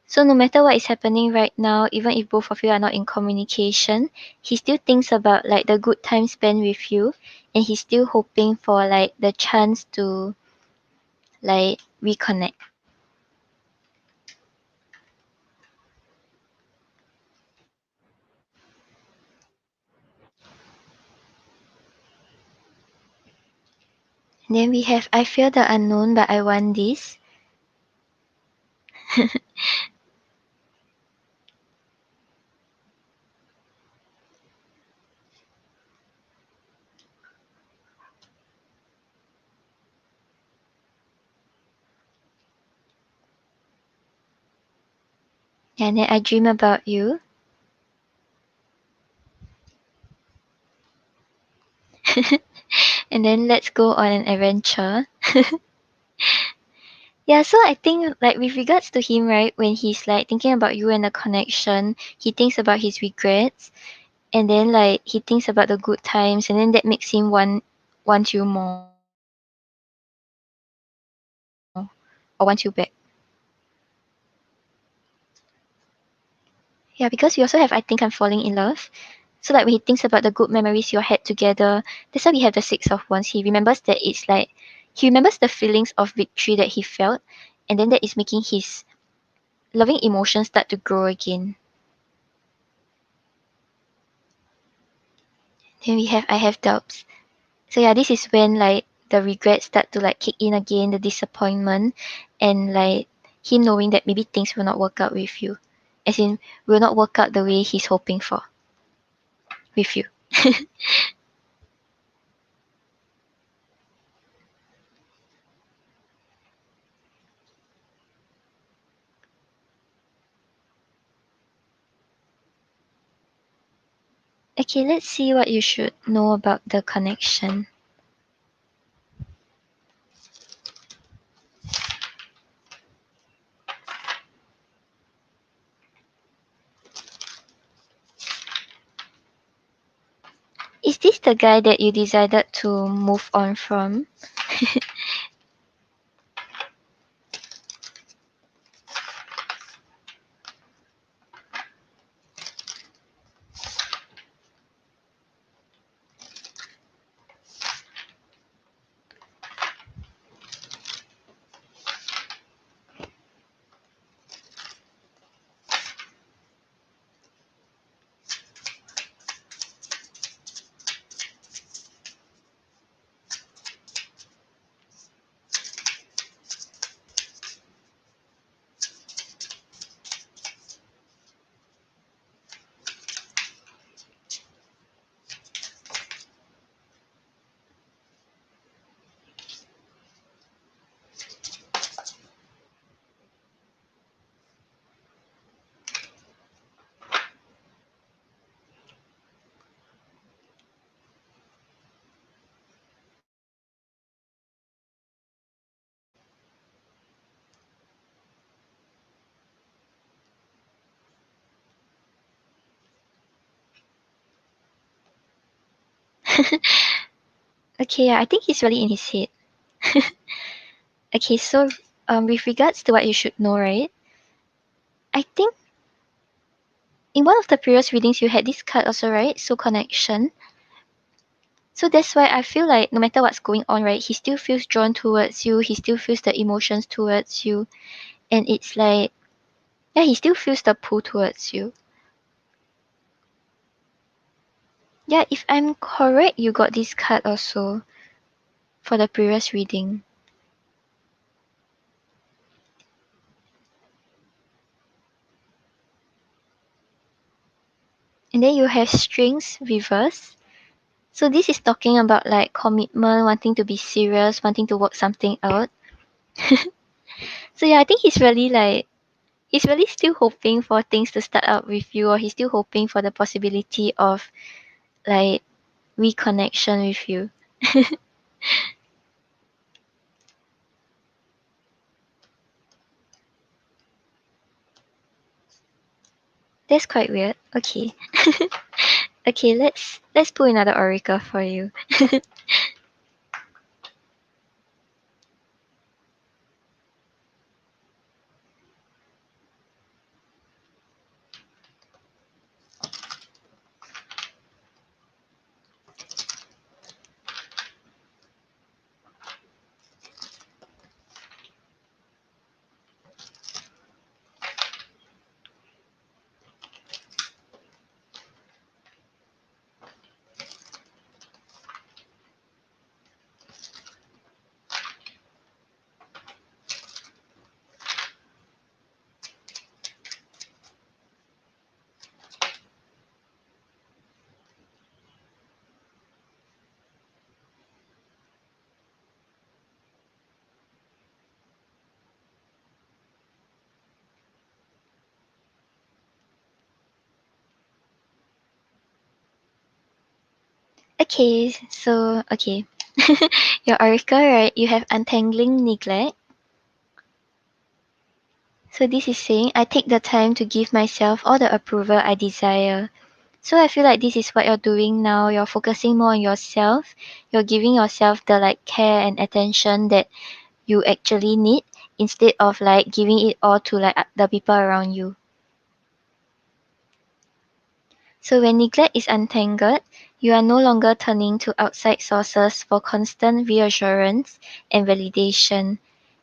So no matter what is happening right now, even if both of you are not in communication, he still thinks about like the good time spent with you, and he's still hoping for like the chance to like reconnect. And then we have I fear the unknown but I want this. And then I dream about you. And then let's go on an adventure. Yeah, so I think like with regards to him, right, when he's like thinking about you and the connection, he thinks about his regrets, and then like he thinks about the good times, and then that makes him want you more or want you back. Yeah, because we also have I think I'm falling in love. So like when he thinks about the good memories you had together, that's why we have the Six of Wands. He remembers that it's like he remembers the feelings of victory that he felt, and then that is making his loving emotions start to grow again. Then we have I have doubts. So yeah, this is when like the regrets start to like kick in again, the disappointment, and like him knowing that maybe things will not work out with you. As in will not work out the way he's hoping for with you. Okay, let's see what you should know about the connection. Is this the guy that you decided to move on from? Okay, yeah, I think he's really in his head. Okay, so with regards to what you should know, right? I think in one of the previous readings you had this card also, right? So connection. So that's why I feel like no matter what's going on, right, he still feels drawn towards you, he still feels the emotions towards you, and it's like yeah, he still feels the pull towards you. Yeah, if I'm correct, you got this card also for the previous reading. And then you have strings reverse. So this is talking about like commitment, wanting to be serious, wanting to work something out. So yeah, I think he's really still hoping for things to start out with you, or he's still hoping for the possibility of like reconnection with you. That's quite weird. Okay. Okay, let's pull another oracle for you. Okay, so okay. Your oracle, right? You have untangling neglect. So this is saying I take the time to give myself all the approval I desire. So I feel like this is what you're doing now. You're focusing more on yourself. You're giving yourself the like care and attention that you actually need instead of like giving it all to like the people around you. So when neglect is untangled, you are no longer turning to outside sources for constant reassurance and validation.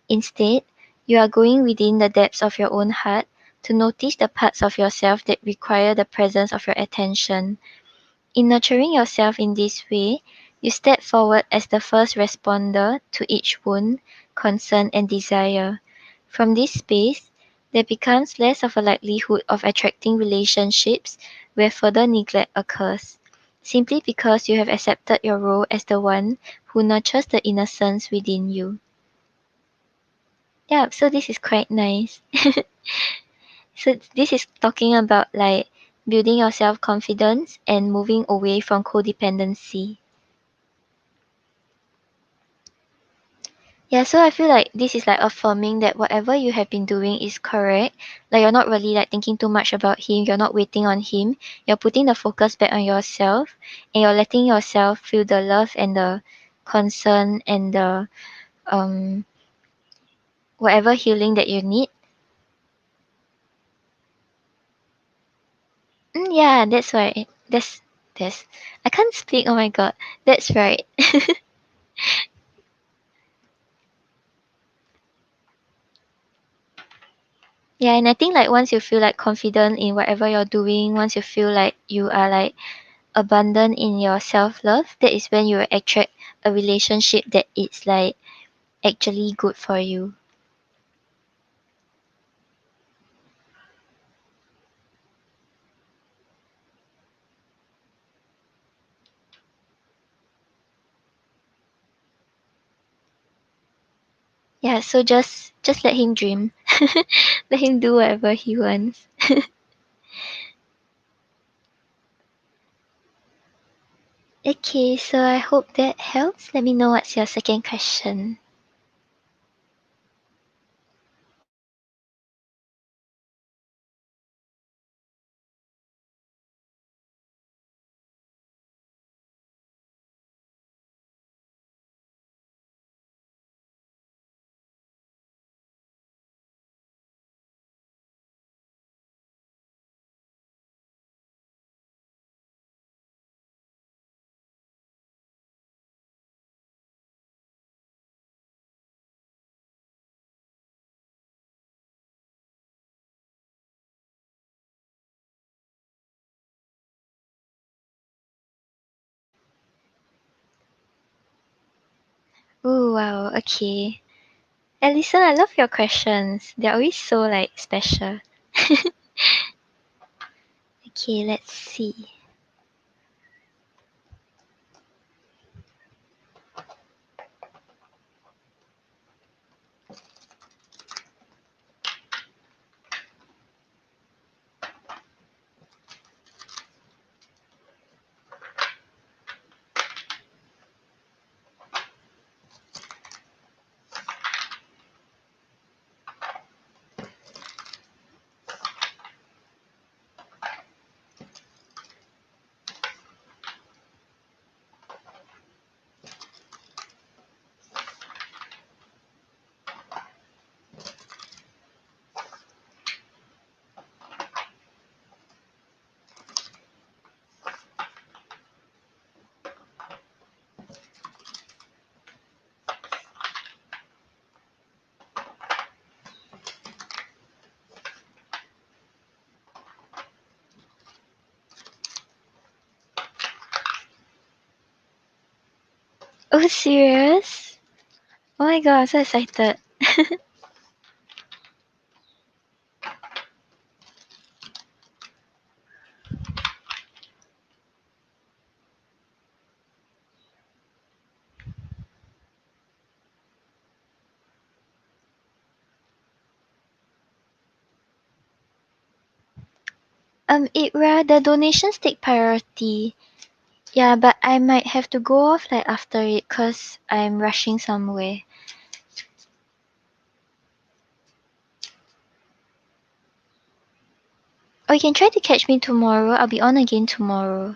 Instead, you are going within the depths of your own heart to notice the parts of yourself that require the presence of your attention. In nurturing yourself in this way, you step forward as the first responder to each wound, concern, and desire. From this space, there becomes less of a likelihood of attracting relationships where further neglect occurs, simply because you have accepted your role as the one who nurtures the innocence within you. Yeah, so this is quite nice. So this is talking about like building your self confidence and moving away from codependency. Yeah, so I feel like this is like affirming that whatever you have been doing is correct. Like you're not really like thinking too much about him, you're not waiting on him. You're putting the focus back on yourself and you're letting yourself feel the love and the concern and the um whatever healing that you need. Yeah, that's right. That's I can't speak. Oh my god. That's right. Yeah, and I think like once you feel like confident in whatever you're doing, once you feel like you are like abundant in your self love, that is when you will attract a relationship that is like actually good for you. Yeah, so just let him dream. Let him do whatever he wants. Okay, so I hope that helps. Let me know what's your second question. Oh wow, okay. Alison, I love your questions. They're always so like special. Okay, let's see. Oh, serious? Oh my god, I'm so excited. Ikra, the donations take priority. Yeah, but I might have to go off like after it cause I'm rushing somewhere. Or you can try to catch me tomorrow. I'll be on again tomorrow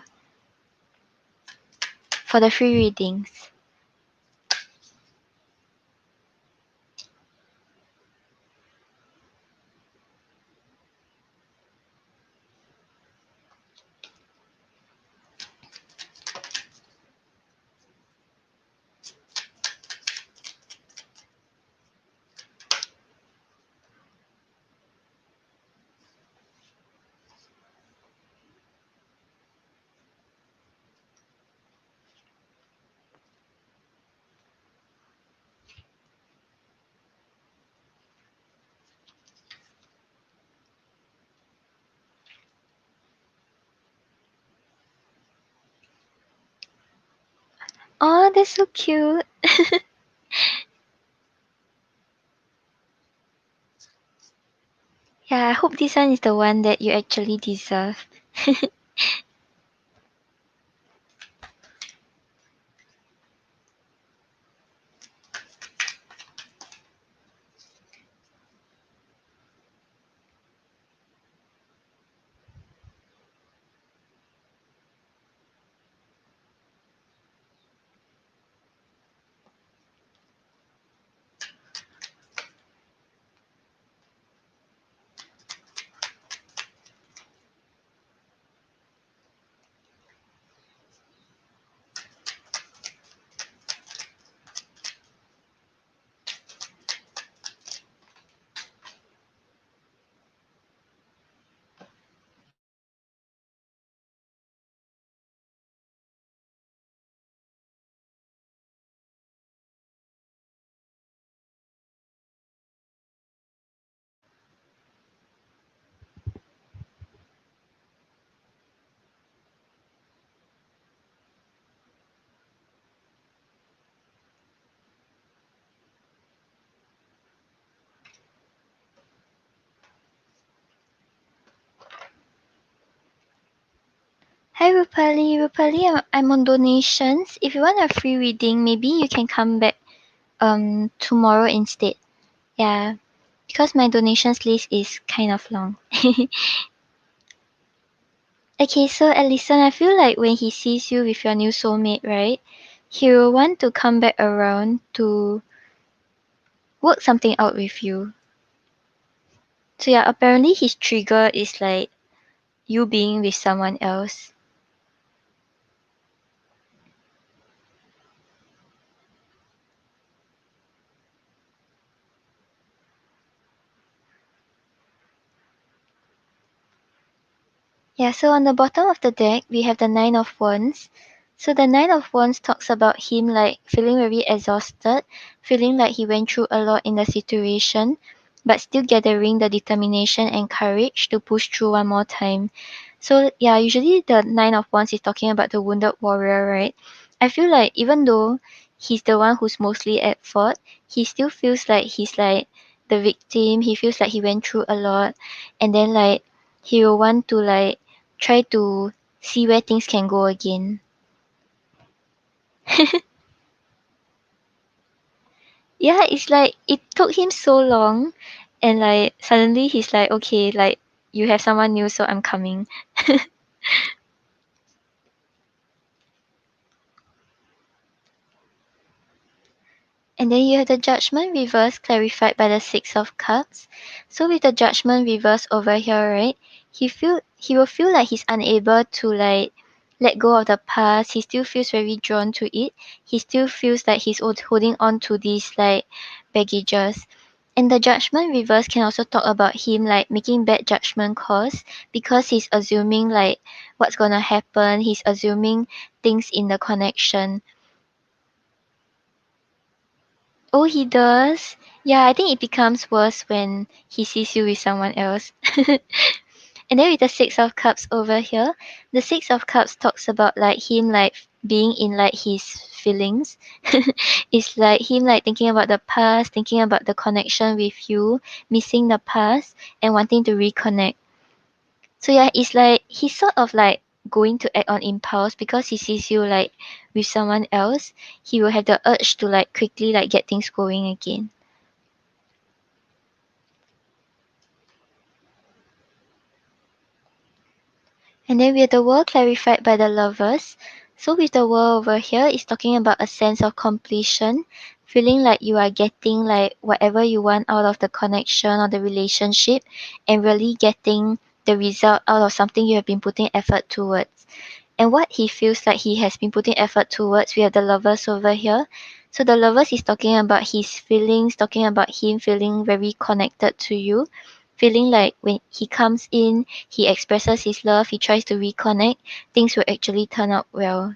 for the free readings. Oh, that's so cute. Yeah, I hope this one is the one that you actually deserve. Hi Rupali. Rupali, I'm on donations. If you want a free reading, maybe you can come back tomorrow instead. Yeah, because my donations list is kind of long. Okay, so Alison, I feel like when he sees you with your new soulmate, right? He will want to come back around to work something out with you. So yeah, apparently his trigger is like you being with someone else. Yeah, so on the bottom of the deck, we have the Nine of Wands. So the Nine of Wands talks about him like feeling very exhausted, feeling like he went through a lot in the situation, but still gathering the determination and courage to push through one more time. So yeah, usually the Nine of Wands is talking about the wounded warrior, right? I feel like even though he's the one who's mostly at fault, he still feels like he's like the victim. He feels like he went through a lot, and then like he will want to like try to see where things can go again. Yeah, it's like it took him so long, and like suddenly he's like, okay, like you have someone new, so I'm coming. And then you have the judgment reverse clarified by the Six of Cups. So with the judgment reverse over here, right? He will feel like he's unable to like let go of the past. He still feels very drawn to it. He still feels like he's holding on to these like baggages. And the judgment reverse can also talk about him like making bad judgment calls because he's assuming like what's gonna happen. He's assuming things in the connection. Oh, he does? Yeah, I think it becomes worse when he sees you with someone else. And then with the Six of Cups over here, the Six of Cups talks about like him like being in like his feelings. It's like him like thinking about the past, thinking about the connection with you, missing the past, and wanting to reconnect. So yeah, it's like he's sort of like going to act on impulse because he sees you like with someone else. He will have the urge to like quickly like get things going again. And then we have the world clarified by the lovers. So with the world over here, it's talking about a sense of completion, feeling like you are getting like whatever you want out of the connection or the relationship, and really getting the result out of something you have been putting effort towards. And what he feels like he has been putting effort towards, we have the lovers over here. So the lovers is talking about his feelings, talking about him feeling very connected to you, feeling like when he comes in, he expresses his love, he tries to reconnect, things will actually turn out well.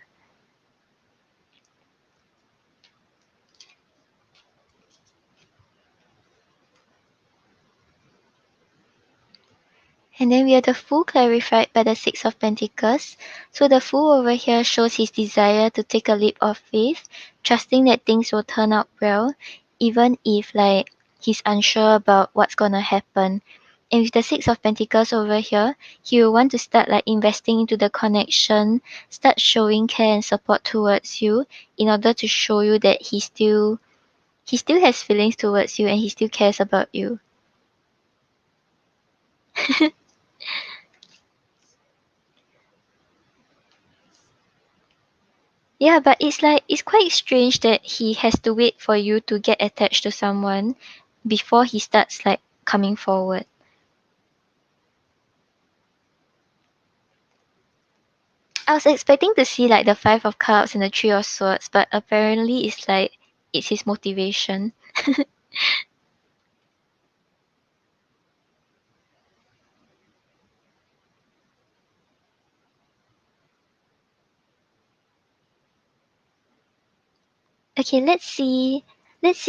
And then we have the Fool clarified by the Six of Pentacles. So the Fool over here shows his desire to take a leap of faith, trusting that things will turn out well, even if like he's unsure about what's gonna happen. And with the Six of Pentacles over here, he will want to start like investing into the connection, start showing care and support towards you in order to show you that he still has feelings towards you and he still cares about you. Yeah, but it's like it's quite strange that he has to wait for you to get attached to someone before he starts like coming forward. I was expecting to see like the Five of Cups and the Three of Swords, but apparently it's like it's his motivation. Okay, let's see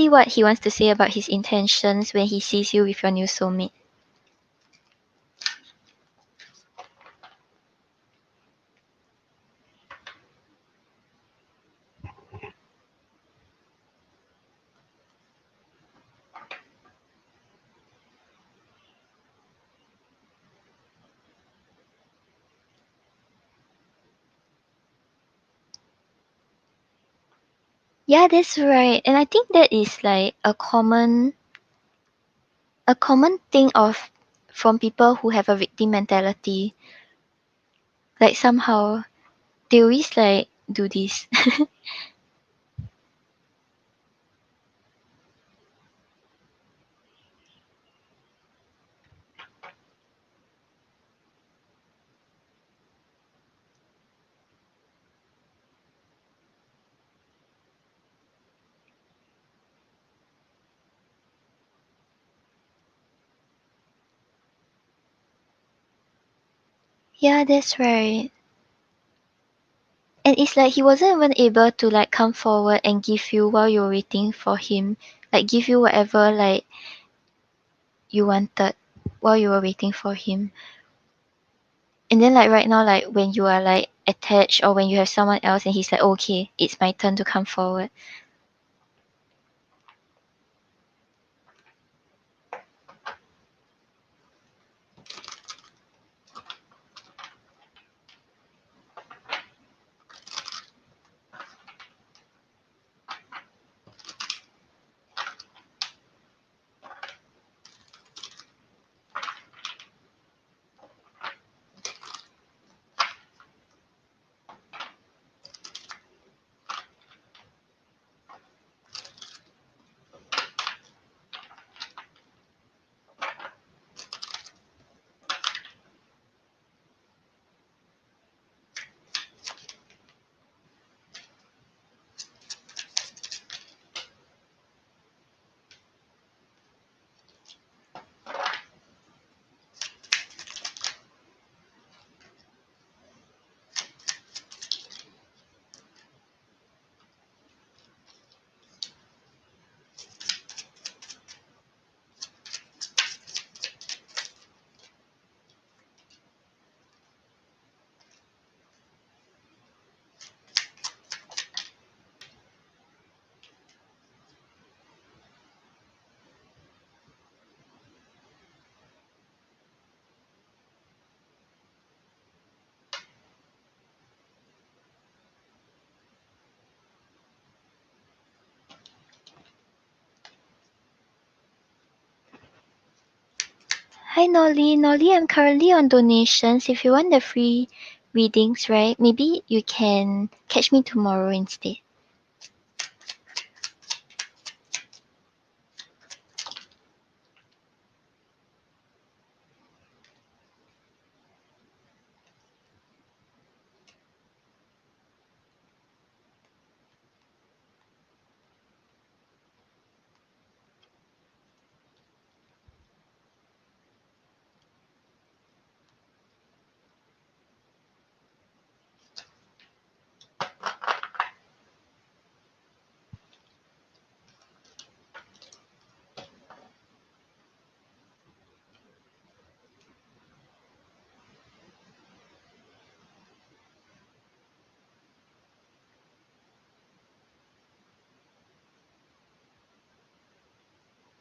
what he wants to say about his intentions when he sees you with your new soulmate. Yeah, that's right. And I think that is like a common thing of from people who have a victim mentality. Like somehow they always like do this. Yeah, that's right. And it's like he wasn't even able to like come forward and give you while you're waiting for him. Like give you whatever like you wanted while you were waiting for him. And then like right now, like when you are like attached or when you have someone else and he's like, okay, it's my turn to come forward. Hi Nolly. Nolly, I'm currently on donations. If you want the free readings, right? Maybe you can catch me tomorrow instead.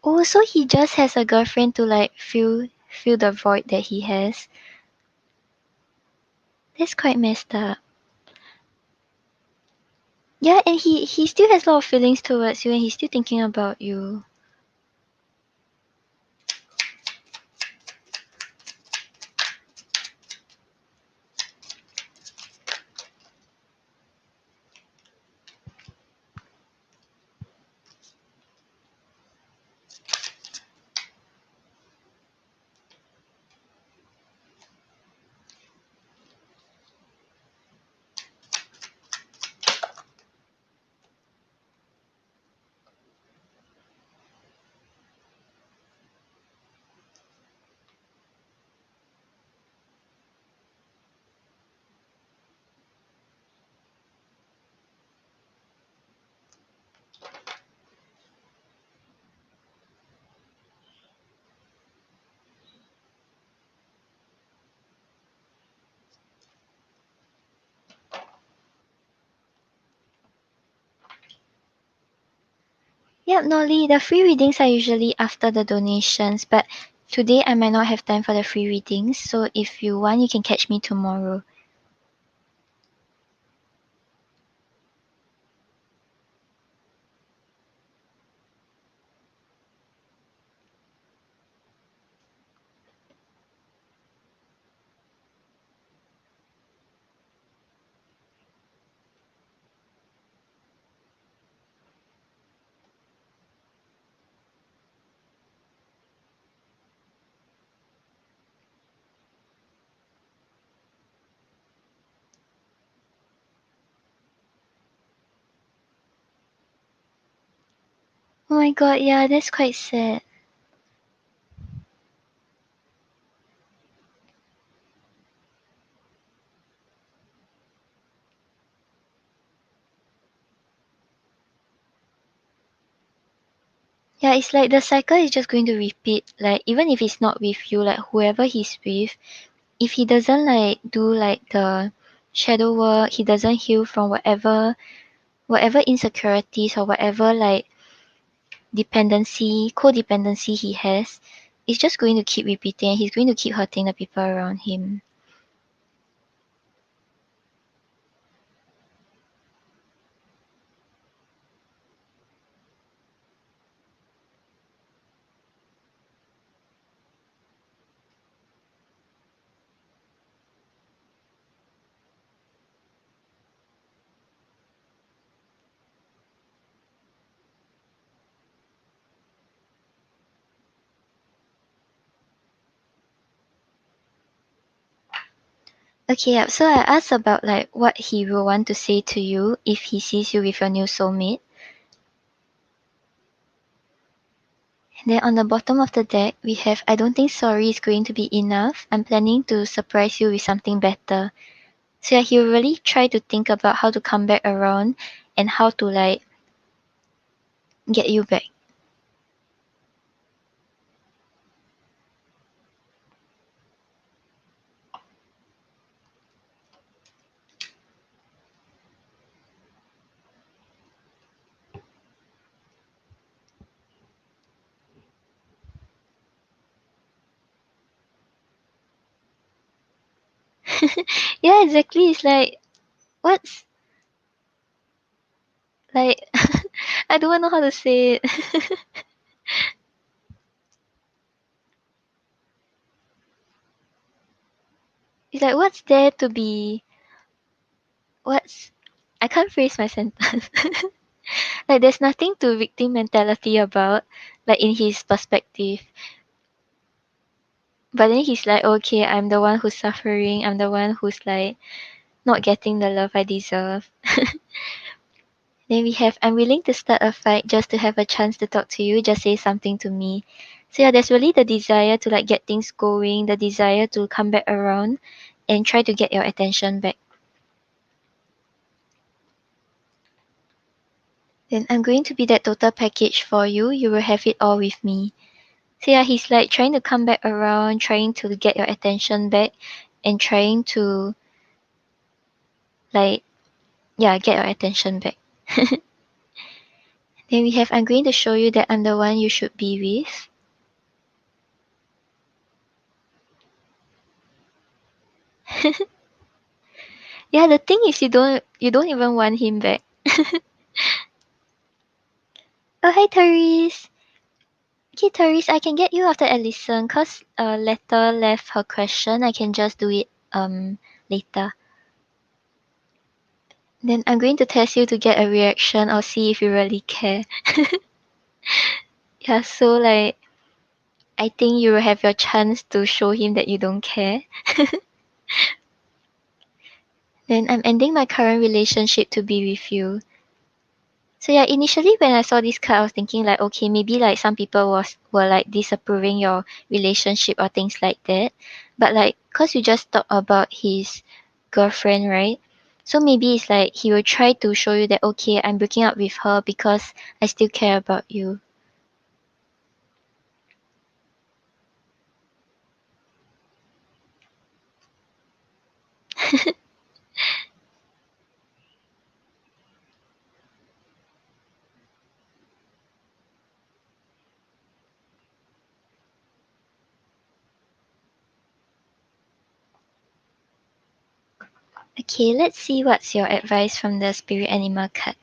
Oh, so he just has a girlfriend to like fill the void that he has. That's quite messed up. Yeah, and he still has a lot of feelings towards you and he's still thinking about you. Yep, Nolly, the free readings are usually after the donations, but today I might not have time for the free readings, so if you want, you can catch me tomorrow. Oh my god, yeah, that's quite sad. Yeah, it's like the cycle is just going to repeat. Like even if he's not with you, like whoever he's with, if he doesn't like do like the shadow work, he doesn't heal from whatever insecurities or whatever like codependency he has, it's just going to keep repeating and he's going to keep hurting the people around him. Okay, yeah, so I asked about like what he will want to say to you if he sees you with your new soulmate. And then on the bottom of the deck, we have I don't think sorry is going to be enough. I'm planning to surprise you with something better. So yeah, he will really try to think about how to come back around and how to like get you back. Yeah, exactly. It's like what's like I don't know how to say it. It's like what's there to be what's I can't phrase my sentence. Like there's nothing to victim mentality about, like in his perspective. But then he's like, okay, I'm the one who's suffering, I'm the one who's like not getting the love I deserve. Then we have, I'm willing to start a fight just to have a chance to talk to you, just say something to me. So yeah, there's really the desire to like get things going, the desire to come back around and try to get your attention back. Then I'm going to be that total package for you. You will have it all with me. So yeah, he's like trying to come back around, trying to get your attention back and trying to like yeah, get your attention back. Then we have, I'm going to show you that I'm the one you should be with. Yeah, the thing is you don't even want him back. Oh hi Therese. Okay Therese, I can get you after Alison cause Letter left her question. I can just do it later. Then I'm going to test you to get a reaction or see if you really care. Yeah, so like I think you will have your chance to show him that you don't care. Then I'm ending my current relationship to be with you. So yeah, initially when I saw this card, I was thinking like, okay, maybe like some people were like disapproving your relationship or things like that. But like, cause you just talked about his girlfriend, right? So maybe it's like he will try to show you that okay, I'm breaking up with her because I still care about you. Okay, let's see what's your advice from the spirit animal card.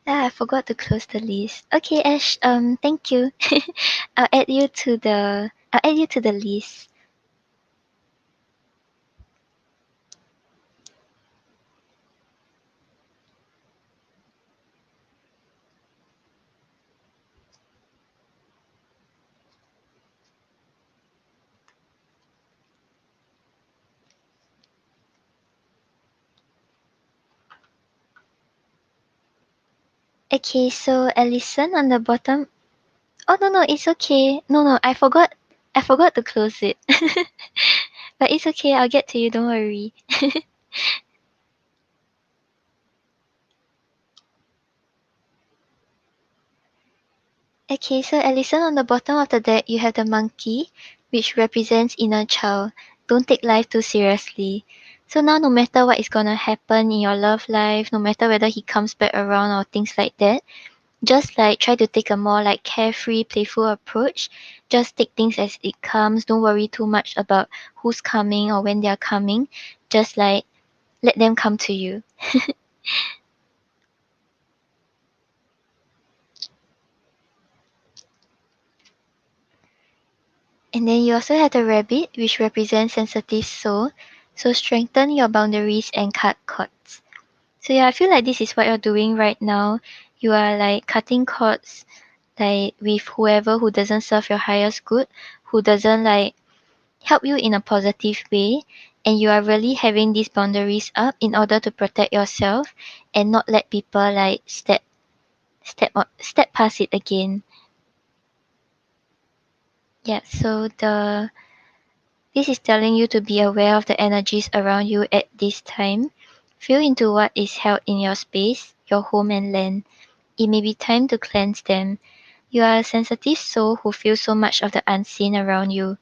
Ah, I forgot to close the list. Okay, Ash, thank you. I'll add you to the list. Okay, so Alison on the bottom. Oh no no, it's okay. No no, I forgot to close it. But it's okay, I'll get to you, don't worry. Okay, so Alison on the bottom of the deck you have the monkey, which represents inner child. Don't take life too seriously. So now no matter what is gonna happen in your love life, no matter whether he comes back around or things like that, just like try to take a more like carefree, playful approach. Just take things as it comes. Don't worry too much about who's coming or when they're coming. Just like let them come to you. And then you also have the rabbit, which represents sensitive soul. So strengthen your boundaries and cut cords. So yeah, I feel like this is what you're doing right now. You are like cutting cords like with whoever who doesn't serve your highest good, who doesn't like help you in a positive way, and you are really having these boundaries up in order to protect yourself and not let people like step past it again. Yeah, so the this is telling you to be aware of the energies around you at this time. Feel into what is held in your space, your home and land. It may be time to cleanse them. You are a sensitive soul who feels so much of the unseen around you.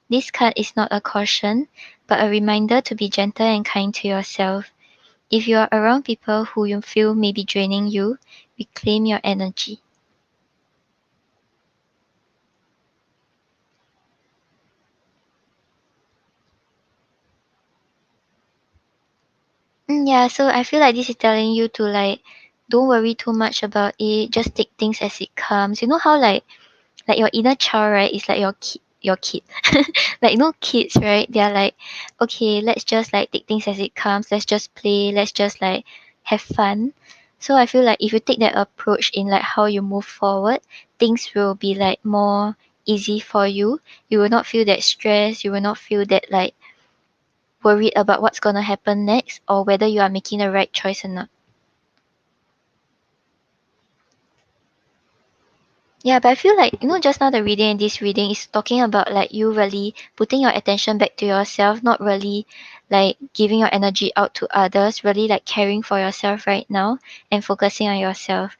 This card is not a caution, but a reminder to be gentle and kind to yourself. If you are around people who you feel may be draining you, reclaim your energy. Yeah, so I feel like this is telling you to like don't worry too much about it. Just take things as it comes. You know how like your inner child, right, is like your kid. Like kids, right? They are like, okay, let's just like take things as it comes. Let's just play. Let's just like have fun. So I feel like if you take that approach in like how you move forward, things will be like more easy for you. You will not feel that stress. You will not feel that like worried about what's gonna happen next or whether you are making the right choice or not. Yeah, but I feel like, just now the reading and this reading is talking about like you really putting your attention back to yourself, not really like giving your energy out to others, really like caring for yourself right now and focusing on yourself.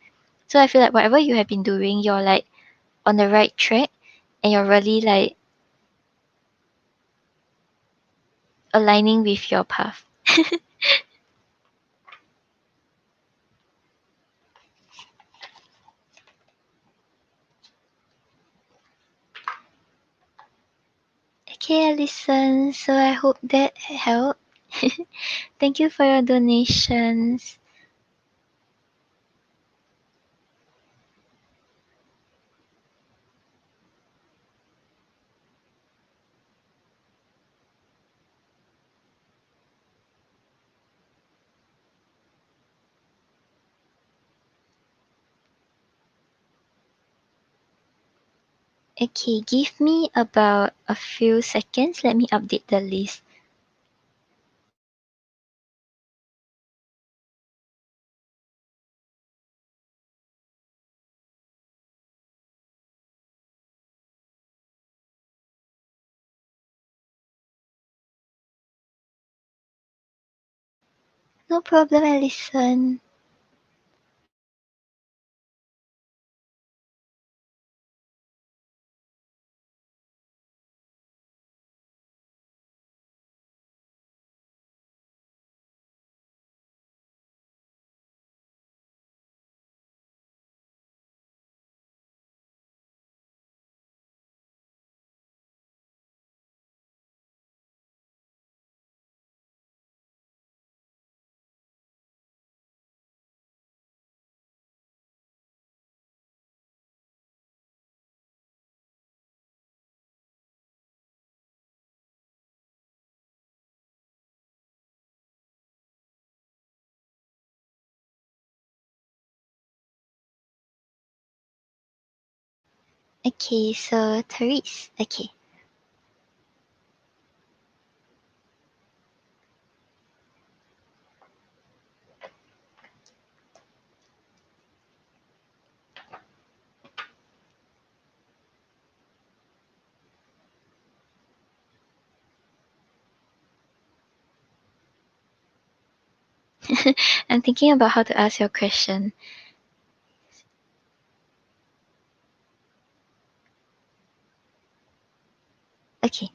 So I feel like whatever you have been doing, you're like on the right track and you're really like aligning with your path. Okay, Alison, so I hope that helped. Thank you for your donations. Okay, give me about a few seconds. Let me update the list. No problem, Alison. Okay, so Therese. Okay. I'm thinking about how to ask your question. Okay.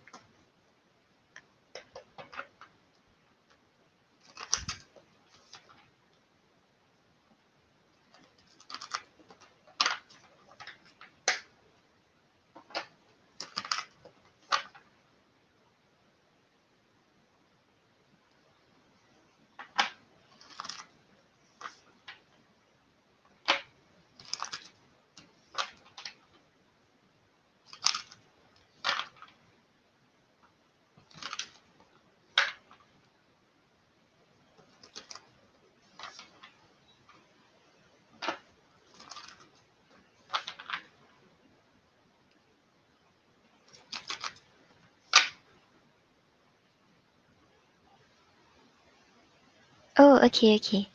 Oh, okay, okay.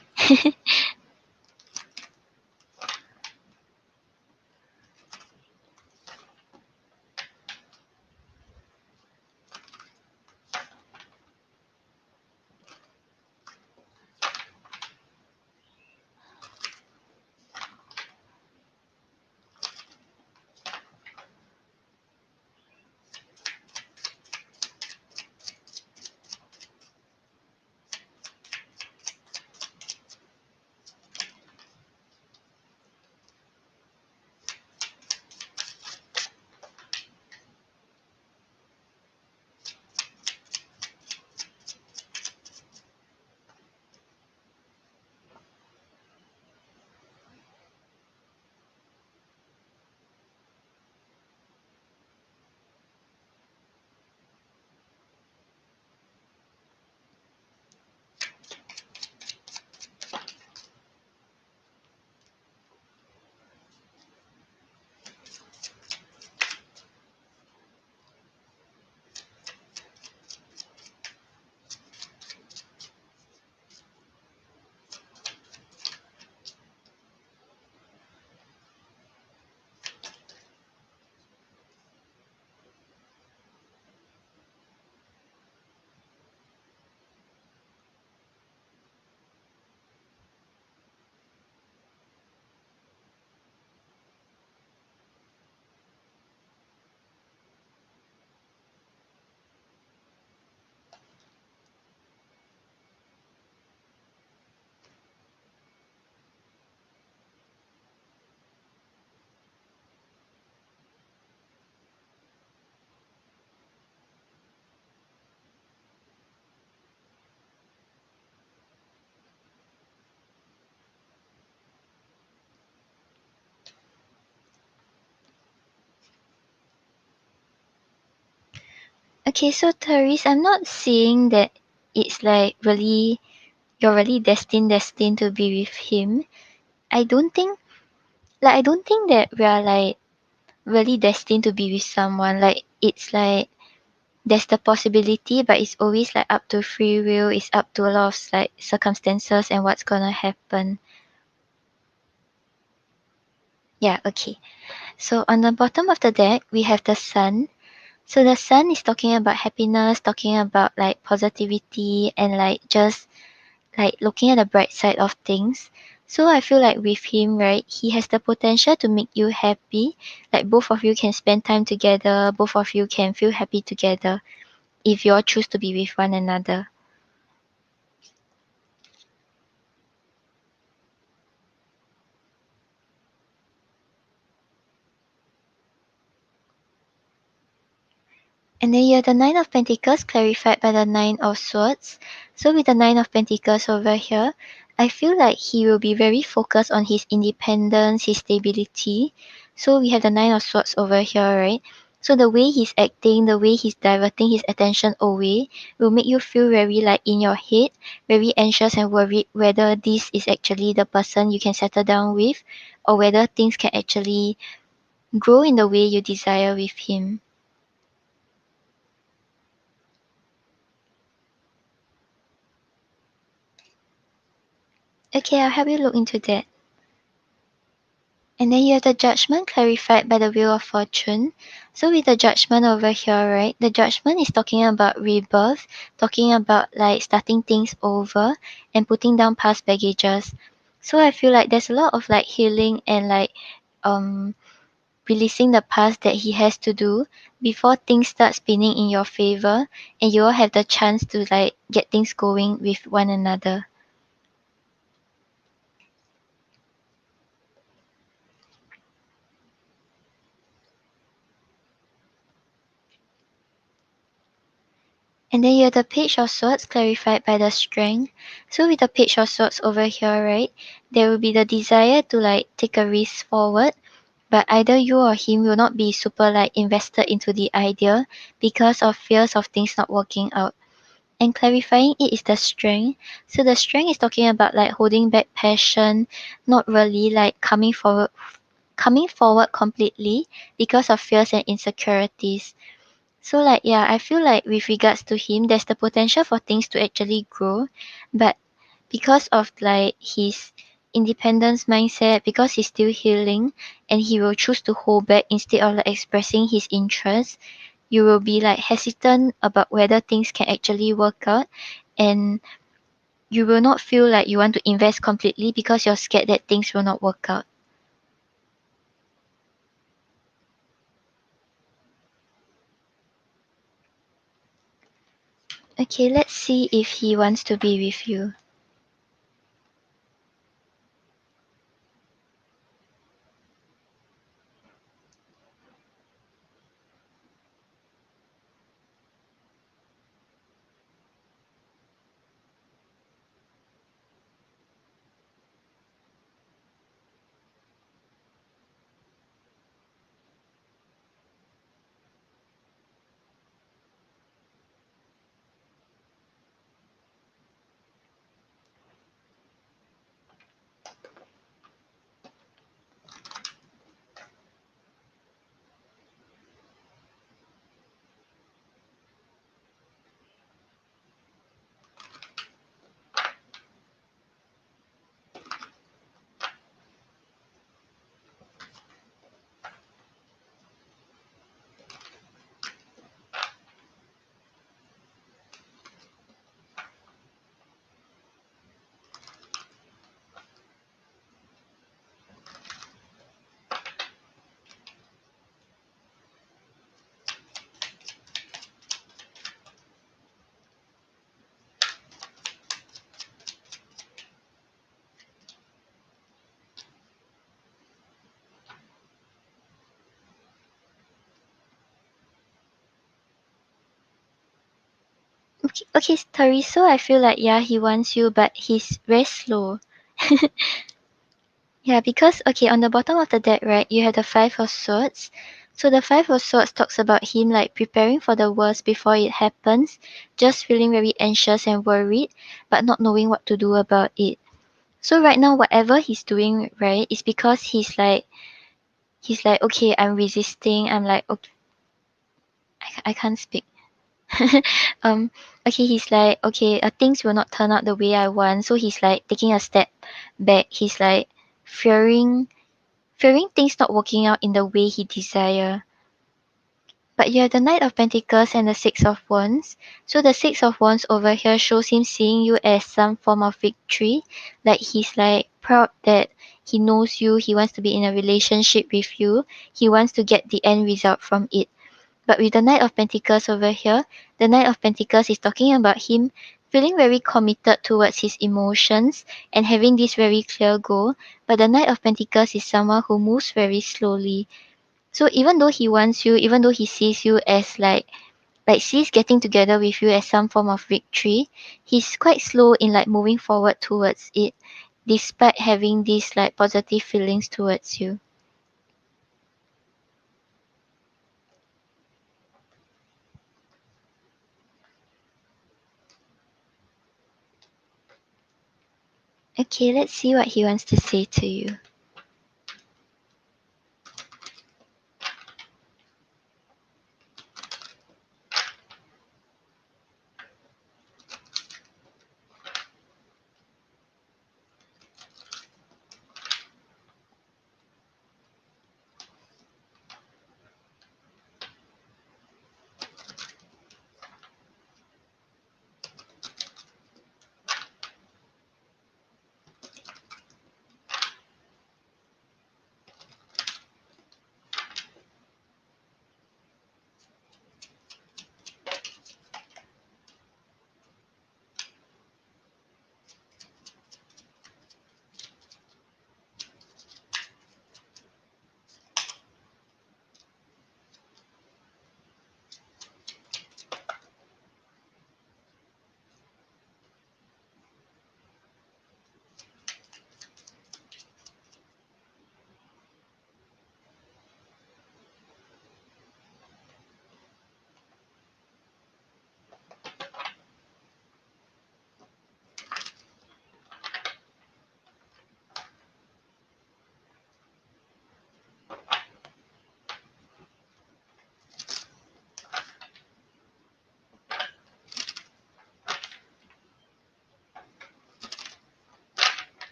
Okay, so Therese, I'm not saying that it's like really you're really destined to be with him. I don't think I don't think that we are like really destined to be with someone. Like it's like there's the possibility, but it's always like up to free will, it's up to a lot of like circumstances and what's gonna happen. Yeah, okay. So on the bottom of the deck we have the sun. So the sun is talking about happiness, talking about like positivity and like just like looking at the bright side of things. So I feel like with him, right, he has the potential to make you happy. Like both of you can spend time together, both of you can feel happy together if you all choose to be with one another. And then you have the Nine of Pentacles clarified by the Nine of Swords. So with the Nine of Pentacles over here, I feel like he will be very focused on his independence, his stability. So we have the Nine of Swords over here, right? So the way he's acting, the way he's diverting his attention away will make you feel very like in your head, very anxious and worried whether this is actually the person you can settle down with or whether things can actually grow in the way you desire with him. Okay, I'll help you look into that. And then you have the judgment clarified by the wheel of fortune. So with the judgment over here, right? The judgment is talking about rebirth, talking about like starting things over and putting down past baggages. So I feel like there's a lot of like healing and like um releasing the past that he has to do before things start spinning in your favor and you all have the chance to like get things going with one another. And then you have the Page of Swords clarified by the Strength. So with the Page of Swords over here, right, there will be the desire to like take a risk forward, but either you or him will not be super like invested into the idea because of fears of things not working out. And clarifying it is the Strength. So the Strength is talking about like holding back passion, not really like coming forward completely because of fears and insecurities. So like yeah, I feel like with regards to him, there's the potential for things to actually grow, but because of like his independence mindset, because he's still healing and he will choose to hold back instead of like expressing his interest, you will be like hesitant about whether things can actually work out, and you will not feel like you want to invest completely because you're scared that things will not work out. Okay, let's see if he wants to be with you. Okay, okay, Tori, so I feel like yeah, he wants you, but he's very slow. Yeah, because okay, on the bottom of the deck, right, you have the Five of Swords. So the Five of Swords talks about him like preparing for the worst before it happens, just feeling very anxious and worried, but not knowing what to do about it. So right now, whatever he's doing, right, is because he's like, okay, I'm resisting. I'm like, okay, I can't speak. um, okay, he's like, okay, things will not turn out the way I want. So he's like taking a step back. He's like fearing things not working out in the way he desire. But you have the Knight of Pentacles and the Six of Wands. So the Six of Wands over here shows him seeing you as some form of victory. Like he's like proud that he knows you, he wants to be in a relationship with you, he wants to get the end result from it. But with the Knight of Pentacles over here, the Knight of Pentacles is talking about him feeling very committed towards his emotions and having this very clear goal. But the Knight of Pentacles is someone who moves very slowly. So even though he wants you, even though he sees you as like sees getting together with you as some form of victory, he's quite slow in like moving forward towards it, despite having these like positive feelings towards you. Okay, let's see what he wants to say to you.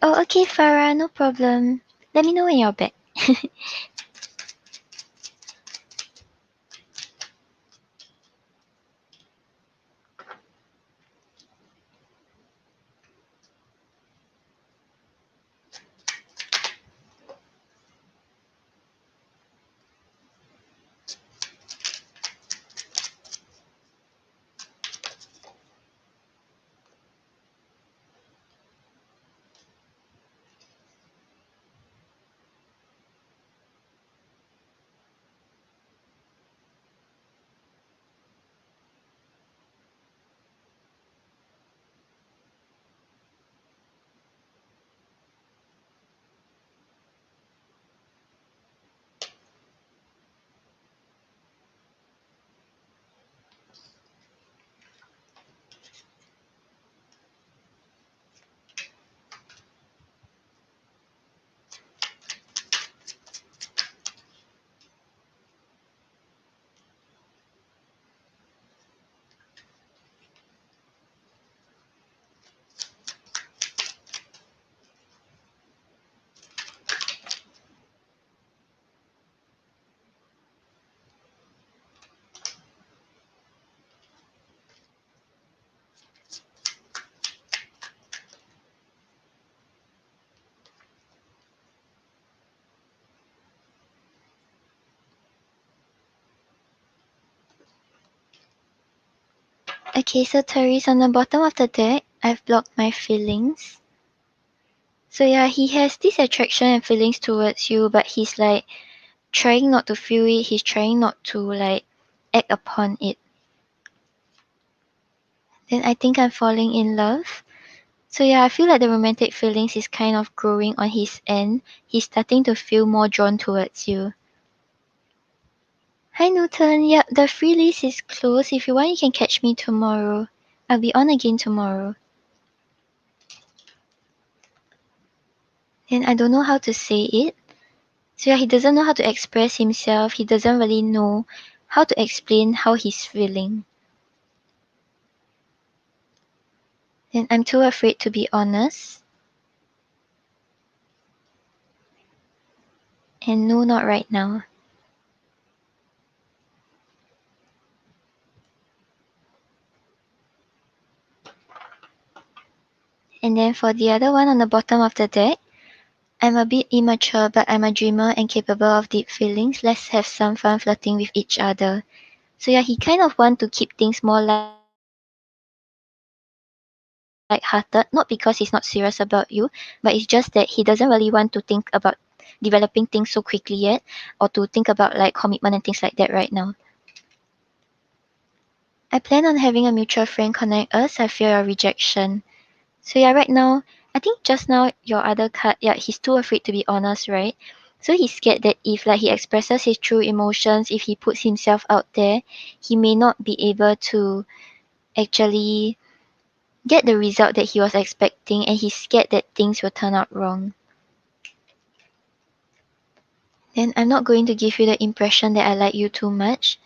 Oh, okay, Farah, no problem. Let me know when you're back. Okay, so Therese, on the bottom of the deck, I've blocked my feelings. So yeah, he has this attraction and feelings towards you, but he's like trying not to feel it. He's trying not to like act upon it. Then I think I'm falling in love. So yeah, I feel like the romantic feelings is kind of growing on his end. He's starting to feel more drawn towards you. Hi Newton, yep, the free list is closed. If you want, you can catch me tomorrow. I'll be on again tomorrow. And I don't know how to say it. So yeah, he doesn't know how to express himself. He doesn't really know how to explain how he's feeling. And I'm too afraid to be honest. And no, not right now. And then for the other one on the bottom of the deck, I'm a bit immature, but I'm a dreamer and capable of deep feelings. Let's have some fun flirting with each other. So yeah, he kind of want to keep things more light-hearted, not because he's not serious about you, but it's just that he doesn't really want to think about developing things so quickly yet, or to think about like commitment and things like that right now. I plan on having a mutual friend connect us. I fear your rejection. So yeah, right now, I think just now your other card, yeah, he's too afraid to be honest, right? So he's scared that if like he expresses his true emotions, if he puts himself out there, he may not be able to actually get the result that he was expecting, and he's scared that things will turn out wrong. Then I'm not going to give you the impression that I like you too much.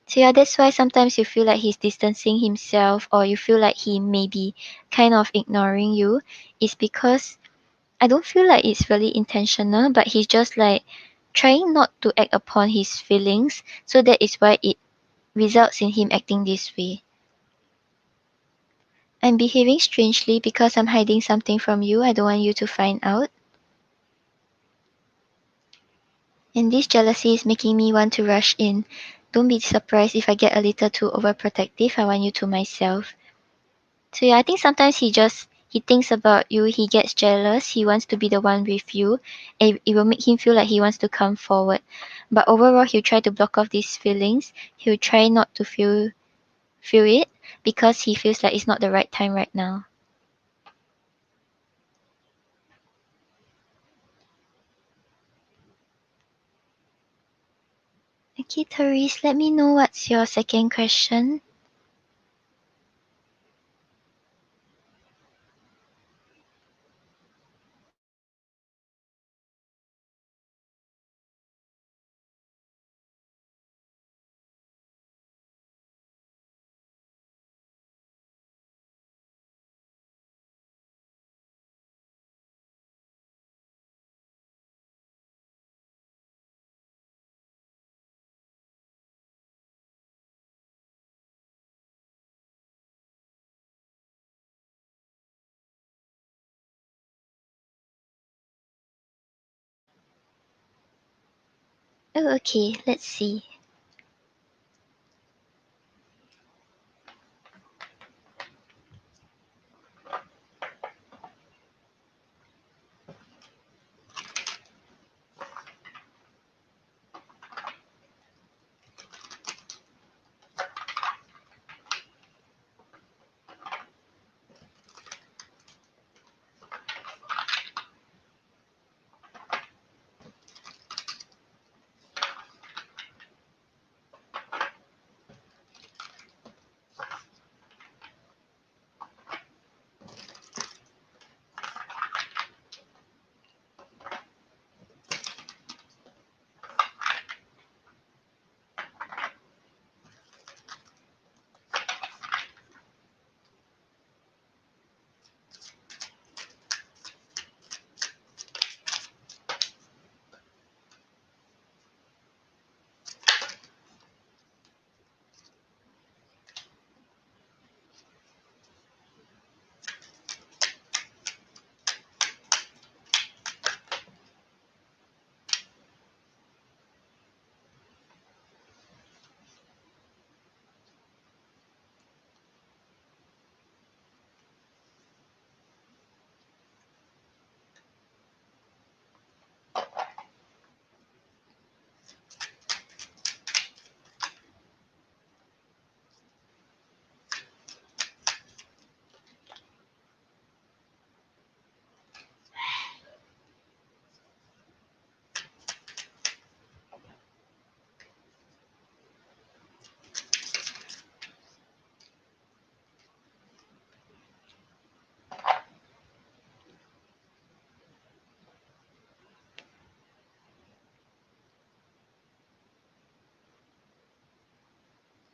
So yeah, that's why sometimes you feel like he's distancing himself, or you feel like he may be kind of ignoring you. Is because I don't feel like it's really intentional, but he's just like trying not to act upon his feelings, so that is why it results in him acting this way. I'm behaving strangely because I'm hiding something from you. I don't want you to find out. And this jealousy is making me want to rush in. Don't be surprised if I get a little too overprotective. I want you to myself. So yeah, I think sometimes he thinks about you, he gets jealous, he wants to be the one with you, and it will make him feel like he wants to come forward. But overall he'll try to block off these feelings. He'll try not to feel it because he feels like it's not the right time right now. Okay, Therese, let me know what's your second question. Oh, okay, let's see.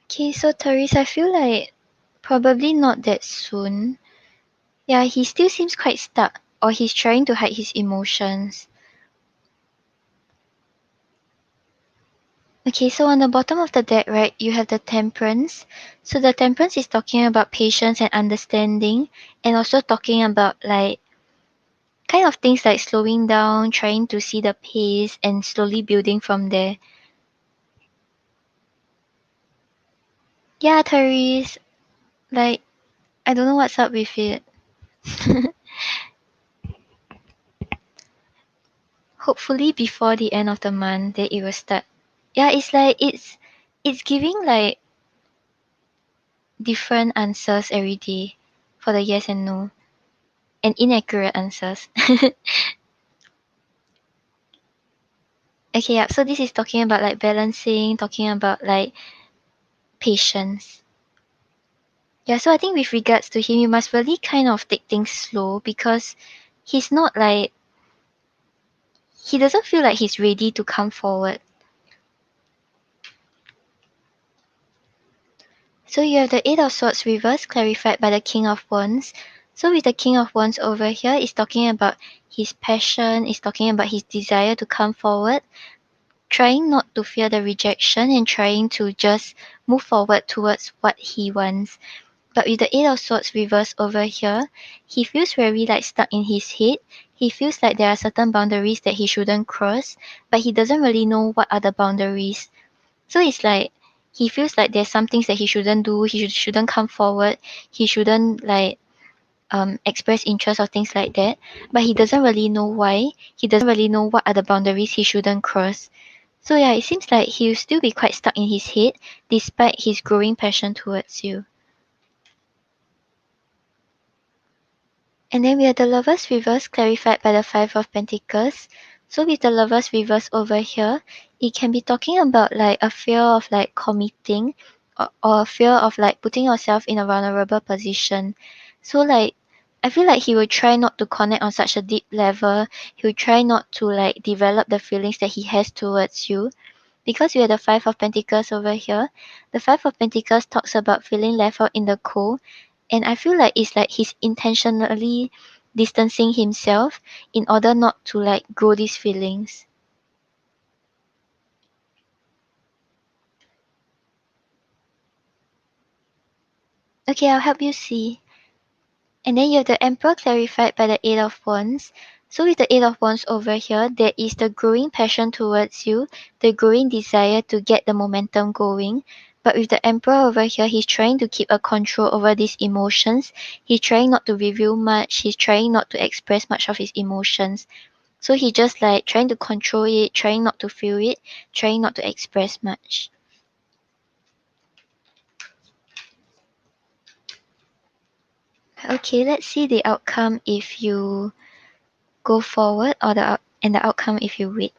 Okay, so Therese, I feel like probably not that soon. Yeah, he still seems quite stuck, or he's trying to hide his emotions. Okay, so on the bottom of the deck, right, you have the temperance. So the temperance is talking about patience and understanding, and also talking about like kind of things like slowing down, trying to see the pace, and slowly building from there. Yeah, Therese, like, I don't know what's up with it. Hopefully before the end of the month, then it will start. Yeah, it's like it's giving like different answers every day for the yes and no, and inaccurate answers. Okay, yeah. So this is talking about like balancing, talking about like patience. Yeah, so I think with regards to him, you must really kind of take things slow because he's not like he doesn't feel like he's ready to come forward. So you have the Eight of Swords reversed, clarified by the King of Wands. So with the King of Wands over here, it's talking about his passion, it's talking about his desire to come forward, trying not to fear the rejection and trying to just move forward towards what he wants. But with the Eight of Swords reversed over here, he feels very like stuck in his head. He feels like there are certain boundaries that he shouldn't cross, but he doesn't really know what are the boundaries. So it's like he feels like there's some things that he shouldn't do. Shouldn't come forward. He shouldn't like express interest or things like that. But he doesn't really know why. He doesn't really know what are the boundaries he shouldn't cross. So yeah, it seems like he'll still be quite stuck in his head despite his growing passion towards you. And then we have the Lovers reverse clarified by the Five of Pentacles. So with the Lovers reverse over here, it can be talking about like a fear of like committing or a fear of like putting yourself in a vulnerable position. So like I feel like he will try not to connect on such a deep level. He will try not to like develop the feelings that he has towards you. Because we have the Five of Pentacles over here, the Five of Pentacles talks about feeling left out in the cold, and I feel like it's like he's intentionally distancing himself in order not to like grow these feelings. Okay, I'll help you see. And then you have the Emperor clarified by the Eight of Wands. So with the Eight of Wands over here, there is the growing passion towards you, the growing desire to get the momentum going. But with the Emperor over here, he's trying to keep a control over these emotions. He's trying not to reveal much. He's trying not to express much of his emotions. So he just like trying to control it, trying not to feel it, trying not to express much. Okay, let's see the outcome if you go forward or the outcome if you wait.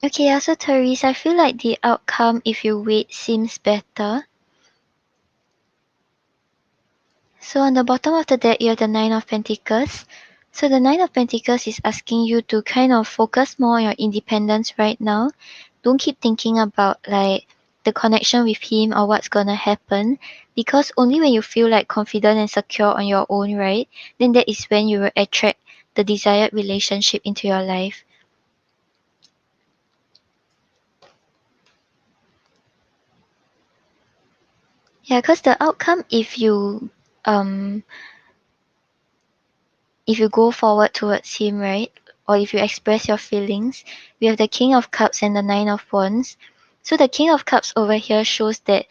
Okay, yeah, so Therese, I feel like the outcome if you wait seems better. So on the bottom of the deck, you have the Nine of Pentacles. So the Nine of Pentacles is asking you to kind of focus more on your independence right now. Don't keep thinking about like the connection with him or what's gonna happen, because only when you feel like confident and secure on your own, right, then that is when you will attract the desired relationship into your life. Yeah, because the outcome um if you go forward towards him, right? Or if you express your feelings, we have the King of Cups and the Nine of Wands. So the King of Cups over here shows that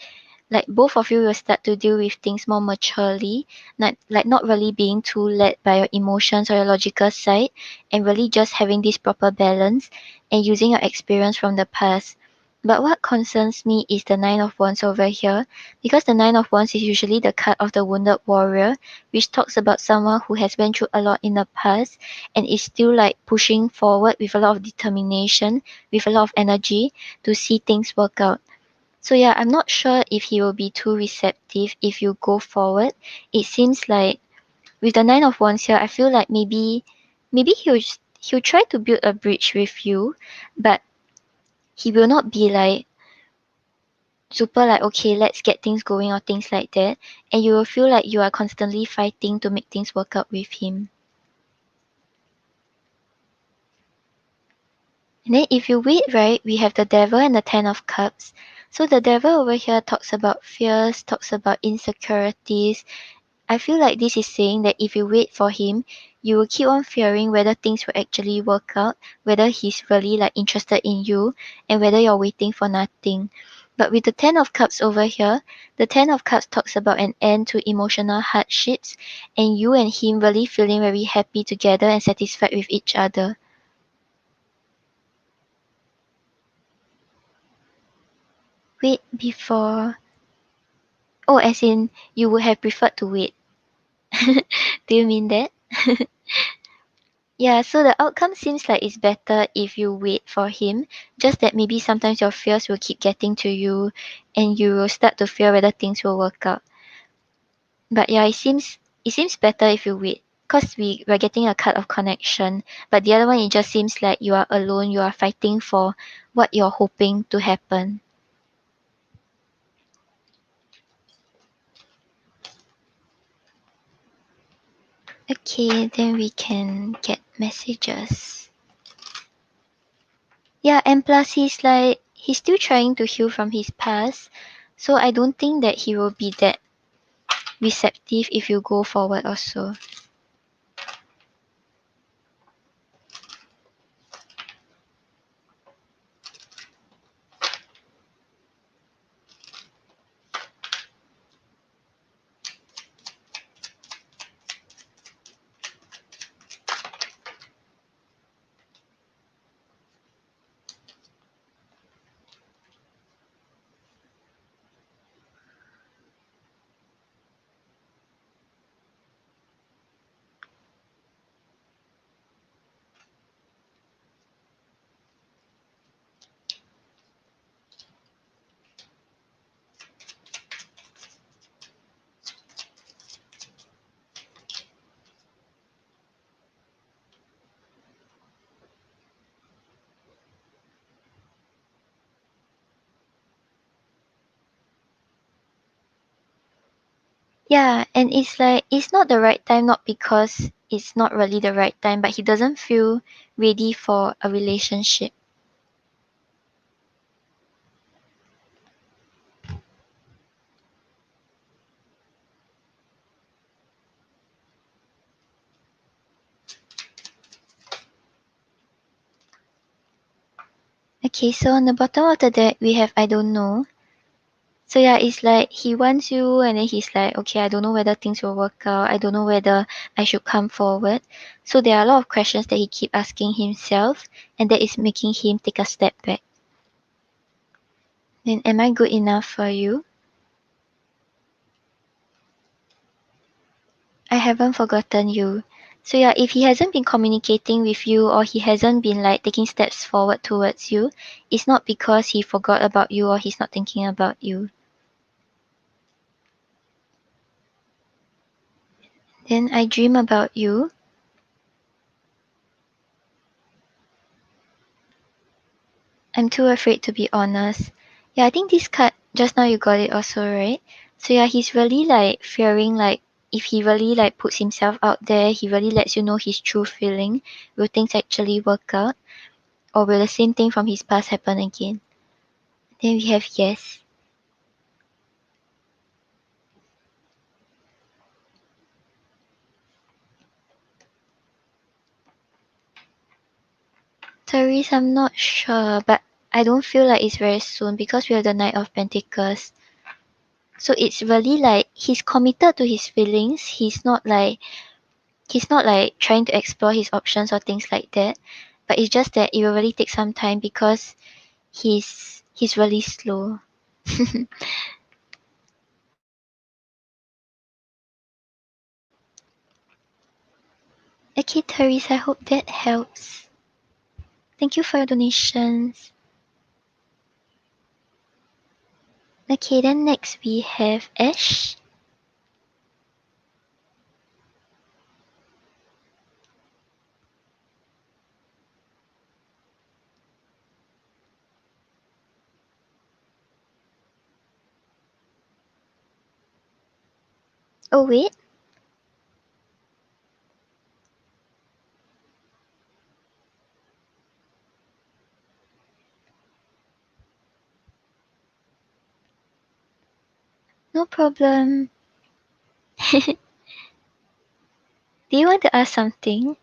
like both of you will start to deal with things more maturely, not really being too led by your emotions or your logical side, and really just having this proper balance and using your experience from the past. But what concerns me is the Nine of Wands over here, because the Nine of Wands is usually the card of the wounded warrior, which talks about someone who has went through a lot in the past and is still like pushing forward with a lot of determination, with a lot of energy to see things work out. So yeah, I'm not sure if he will be too receptive if you go forward. It seems like with the Nine of Wands here, I feel like maybe he'll try to build a bridge with you, but he will not be like super like okay, let's get things going or things like that, and you will feel like you are constantly fighting to make things work out with him. And then if you wait, right, we have the Devil and the Ten of Cups. So the Devil over here talks about fears, talks about insecurities. I feel like this is saying that if you wait for him, you will keep on fearing whether things will actually work out, whether he's really like interested in you, and whether you're waiting for nothing. But with the Ten of Cups over here, the Ten of Cups talks about an end to emotional hardships and you and him really feeling very happy together and satisfied with each other. Wait before. Oh, as in you would have preferred to wait. Do you mean that? Yeah, so the outcome seems like it's better if you wait for him. Just that maybe sometimes your fears will keep getting to you and you will start to fear whether things will work out. But yeah, it seems better if you wait. Because we're getting a cut of connection. But the other one it just seems like you are alone, you are fighting for what you're hoping to happen. Okay, then we can get messages. Yeah, and plus he's still trying to heal from his past. So I don't think that he will be that receptive if you go forward also. Yeah, and it's like it's not the right time, not because it's not really the right time, but he doesn't feel ready for a relationship. Okay, so on the bottom of the deck we have I don't know. So yeah, it's like he wants you and then he's like, okay, I don't know whether things will work out. I don't know whether I should come forward. So there are a lot of questions that he keep asking himself and that is making him take a step back. Then am I good enough for you? I haven't forgotten you. So yeah, if he hasn't been communicating with you or he hasn't been like taking steps forward towards you, it's not because he forgot about you or he's not thinking about you. Then I dream about you. I'm too afraid to be honest. Yeah, I think this card just now you got it also, right? So yeah, he's really like fearing like if he really like puts himself out there, he really lets you know his true feeling, will things actually work out? Or will the same thing from his past happen again? Then we have yes. Therese, I'm not sure, but I don't feel like it's very soon because we have the Knight of Pentacles. So it's really like he's committed to his feelings. He's not like trying to explore his options or things like that. But it's just that it will really take some time because he's really slow. Okay, Therese, I hope that helps. Thank you for your donations. Okay, then next we have Ash. Oh wait, no problem. Do you want to ask something?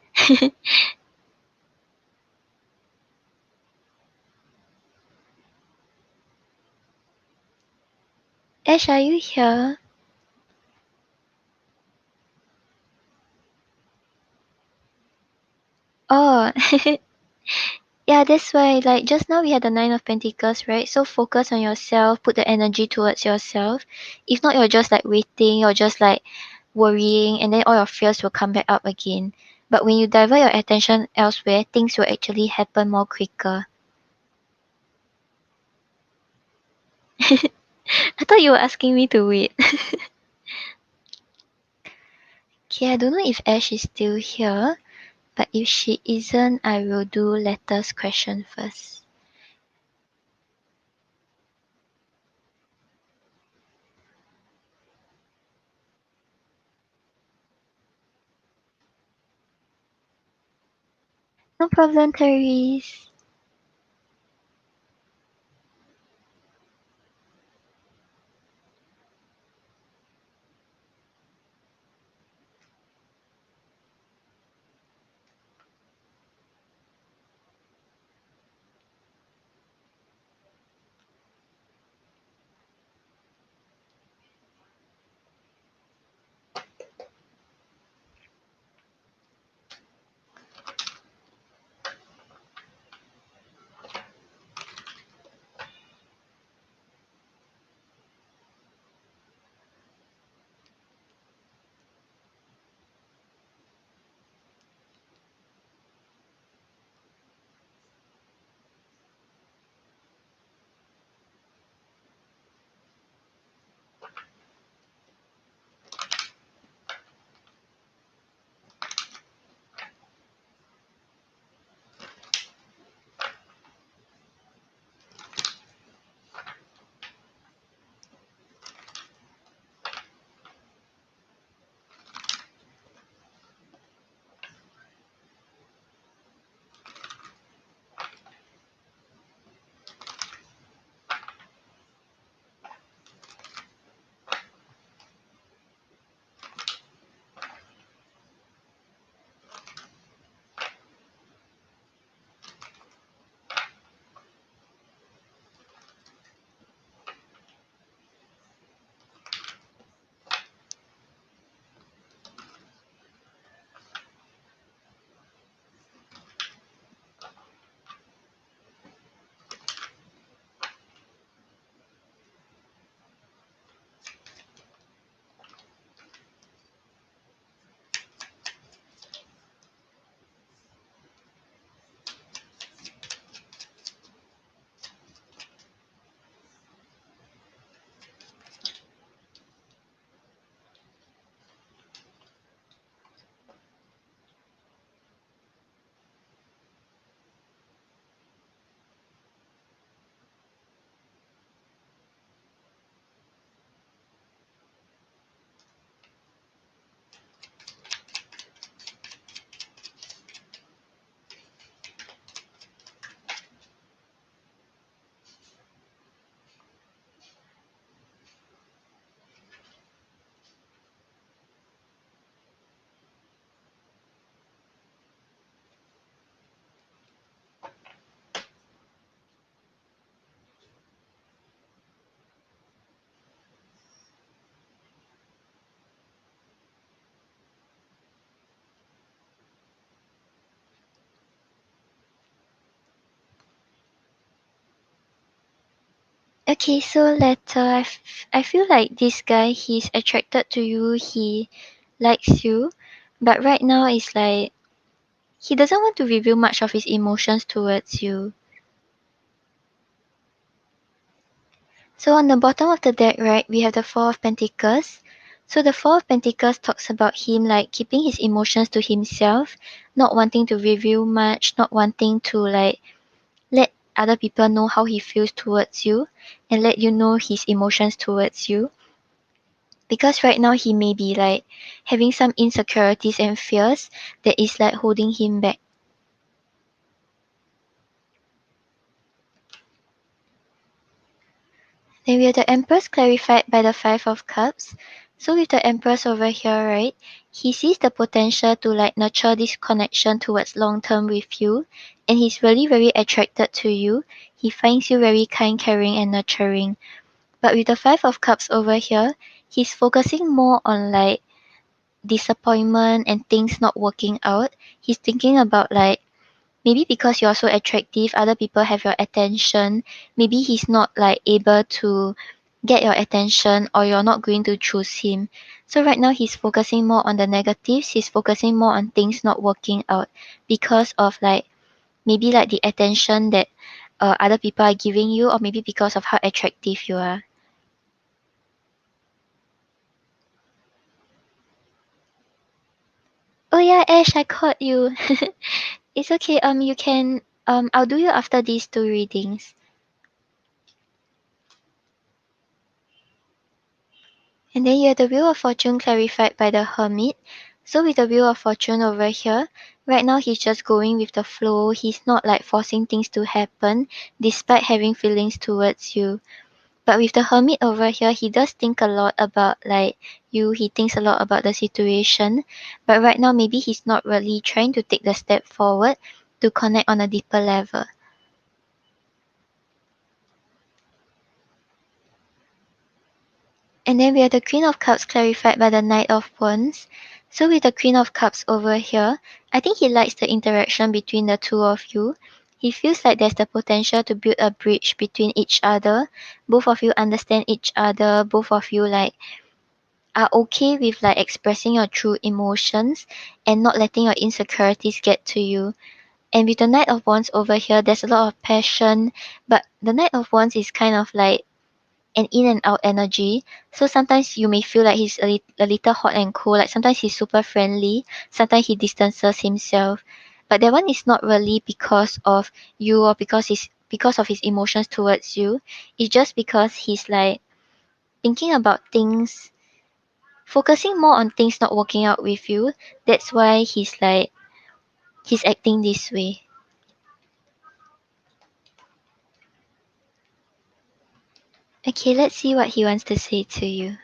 Ash, are you here? Oh, yeah, that's why. Like just now we had the Nine of Pentacles, right? So focus on yourself, put the energy towards yourself. If not, you're just like waiting, you're just like worrying, and then all your fears will come back up again. But when you divert your attention elsewhere, things will actually happen more quicker. I thought you were asking me to wait. Okay, I don't know if Ash is still here, but if she isn't, I will do Letters question first. No problem, Therese. Okay, so Letter, I feel like this guy, he's attracted to you, he likes you, but right now it's like he doesn't want to reveal much of his emotions towards you. So on the bottom of the deck, right, we have the Four of Pentacles. So the Four of Pentacles talks about him like keeping his emotions to himself, not wanting to reveal much, not wanting to like let other people know how he feels towards you and let you know his emotions towards you. Because right now he may be like having some insecurities and fears that is like holding him back. Then we have the Empress clarified by the Five of Cups. So with the Empress over here, right, he sees the potential to like nurture this connection towards long term with you, and he's really very attracted to you. He finds you very kind, caring, and nurturing. But with the Five of Cups over here, he's focusing more on like disappointment and things not working out. He's thinking about like maybe because you're so attractive, other people have your attention. Maybe he's not like able to get your attention or you're not going to choose him. So right now he's focusing more on the negatives. He's focusing more on things not working out because of like maybe like the attention that other people are giving you, or maybe because of how attractive you are. Oh yeah, Ash, I caught you. It's okay. You can. I'll do you after these two readings. And then you have the Wheel of Fortune clarified by the Hermit. So with the Wheel of Fortune over here, right now he's just going with the flow. He's not like forcing things to happen despite having feelings towards you. But with the Hermit over here, he does think a lot about like you. He thinks a lot about the situation. But right now maybe he's not really trying to take the step forward to connect on a deeper level. And then we have the Queen of Cups clarified by the Knight of Wands. So with the Queen of Cups over here, I think he likes the interaction between the two of you. He feels like there's the potential to build a bridge between each other. Both of you understand each other. Both of you like are okay with like expressing your true emotions and not letting your insecurities get to you. And with the Knight of Wands over here, there's a lot of passion, but the Knight of Wands is kind of like an in and out energy. So sometimes you may feel like he's a little hot and cold. Like sometimes he's super friendly, sometimes he distances himself. But that one is not really because of you or because of his emotions towards you. It's just because he's like thinking about things, focusing more on things not working out with you. That's why he's acting this way. Okay, let's see what he wants to say to you.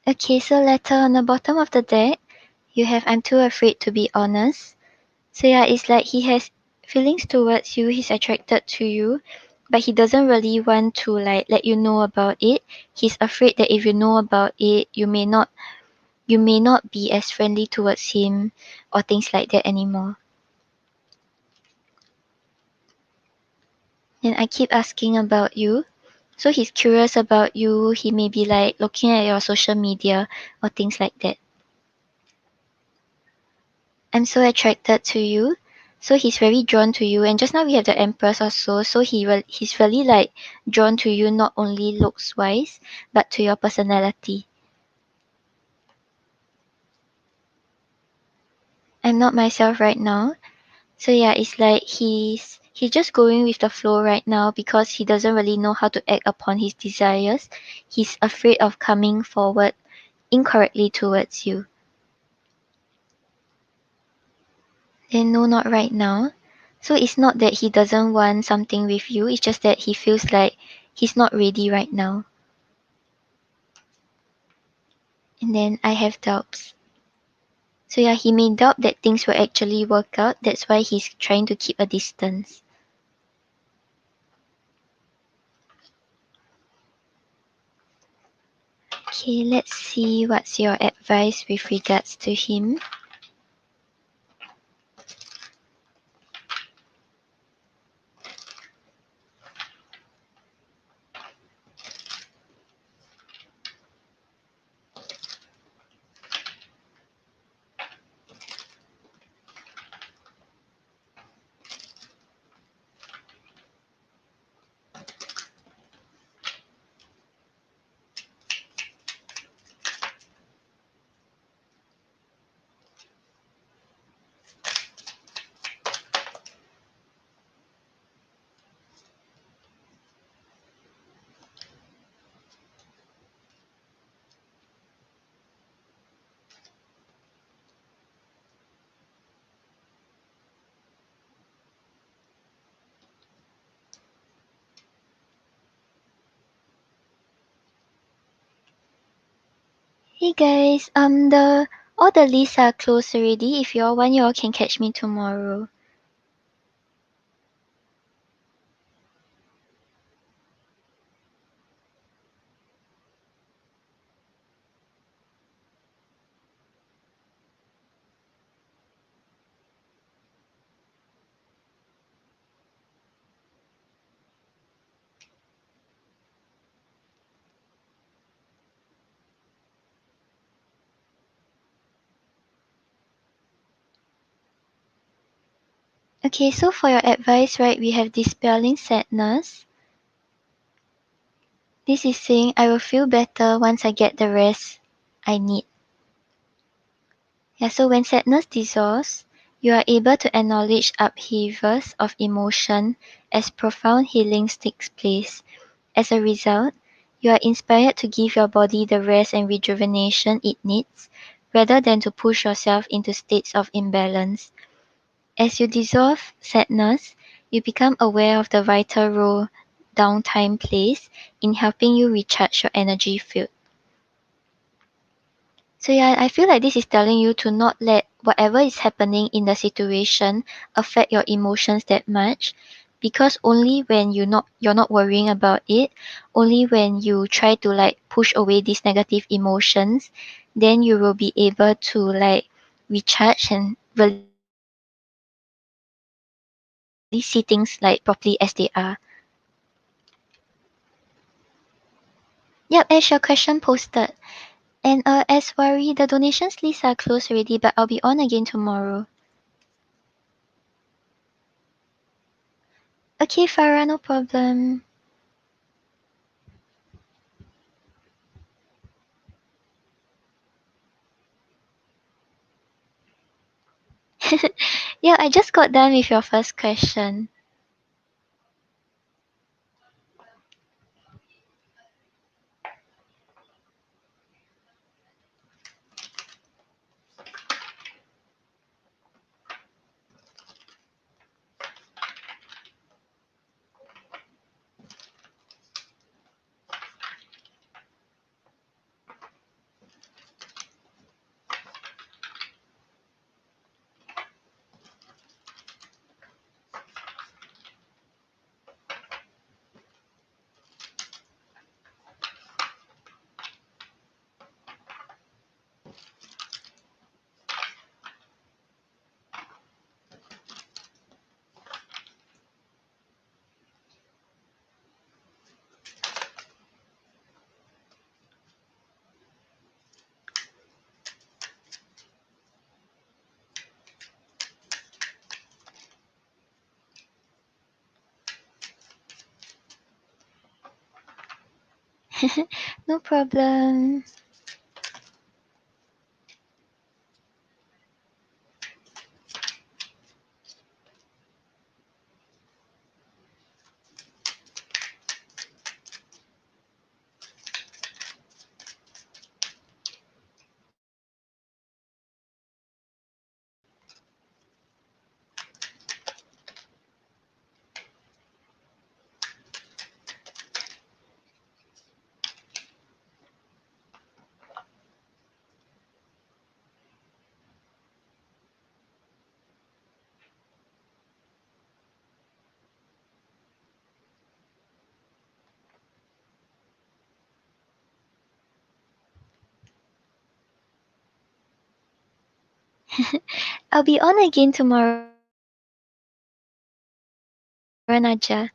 Okay, so letter on the bottom of the deck, you have I'm too afraid to be honest. So yeah, it's like he has feelings towards you, he's attracted to you, but he doesn't really want to like let you know about it. He's afraid that if you know about it, you may not be as friendly towards him or things like that anymore. And I keep asking about you. So he's curious about you, he may be like looking at your social media or things like that. I'm so attracted to you. So he's very drawn to you. And just now we have the Empress also. So he's really like drawn to you not only looks wise, but to your personality. I'm not myself right now. So yeah, it's like he's just going with the flow right now because he doesn't really know how to act upon his desires. He's afraid of coming forward incorrectly towards you. Then no, not right now. So it's not that he doesn't want something with you, it's just that he feels like he's not ready right now. And then I have doubts. So yeah, he may doubt that things will actually work out. That's why he's trying to keep a distance. Okay, let's see what's your advice with regards to him. Hey guys, the all the lists are closed already. If y'all want, y'all can catch me tomorrow. Okay, so for your advice, right, we have dispelling sadness. This is saying I will feel better once I get the rest I need. Yeah, so when sadness dissolves, you are able to acknowledge upheavals of emotion as profound healing takes place. As a result, you are inspired to give your body the rest and rejuvenation it needs, rather than to push yourself into states of imbalance. As you dissolve sadness, you become aware of the vital role downtime plays in helping you recharge your energy field. So yeah, I feel like this is telling you to not let whatever is happening in the situation affect your emotions that much, because only when you're not worrying about it, only when you try to like push away these negative emotions, then you will be able to like recharge and really see things like properly as they are. Yep, as your question posted. And as worry, the donations list are closed already, but I'll be on again tomorrow. Okay, Farah, no problem. Yeah, I just got done with your first question. No problem. I'll be on again tomorrow, Naja.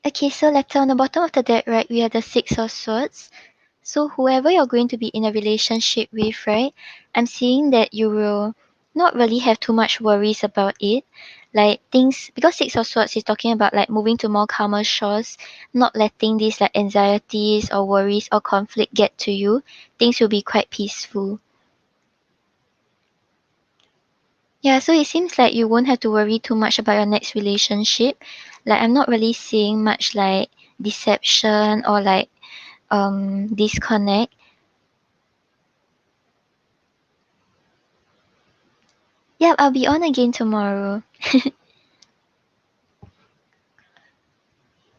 Okay, so letter on the bottom of the deck, right, we have the Six of Swords. So whoever you're going to be in a relationship with, right, I'm seeing that you will not really have too much worries about it. Like things, because Six of Swords is talking about like moving to more calmer shores, not letting these like anxieties or worries or conflict get to you. Things will be quite peaceful. Yeah, so it seems like you won't have to worry too much about your next relationship. Like I'm not really seeing much like deception or like disconnect. Yeah, I'll be on again tomorrow.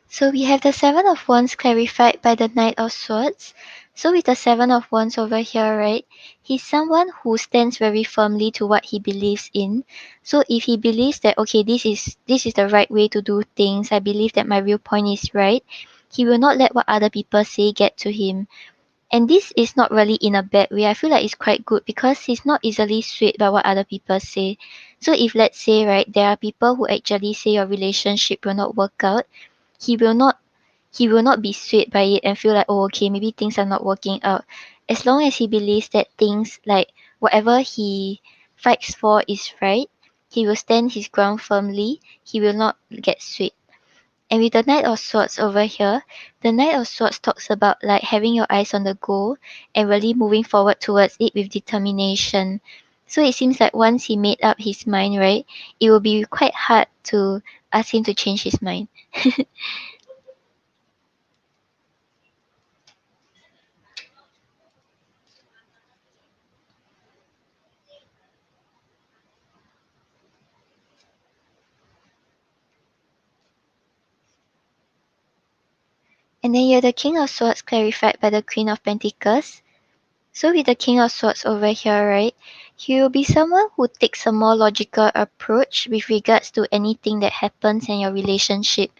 So we have the Seven of Wands clarified by the Knight of Swords. So with the Seven of Wands over here, right, he's someone who stands very firmly to what he believes in. So if he believes that okay, this is the right way to do things, I believe that my viewpoint is right, he will not let what other people say get to him. And this is not really in a bad way. I feel like it's quite good because he's not easily swayed by what other people say. So if let's say right, there are people who actually say your relationship will not work out, he will not he will not be swayed by it and feel like, oh okay, maybe things are not working out. As long as he believes that things like whatever he fights for is right, he will stand his ground firmly, he will not get swayed. And with the Knight of Swords over here, the Knight of Swords talks about like having your eyes on the goal and really moving forward towards it with determination. So it seems like once he made up his mind, right, it will be quite hard to ask him to change his mind. And then you have the King of Swords clarified by the Queen of Pentacles. So with the King of Swords over here, right, he will be someone who takes a more logical approach with regards to anything that happens in your relationship.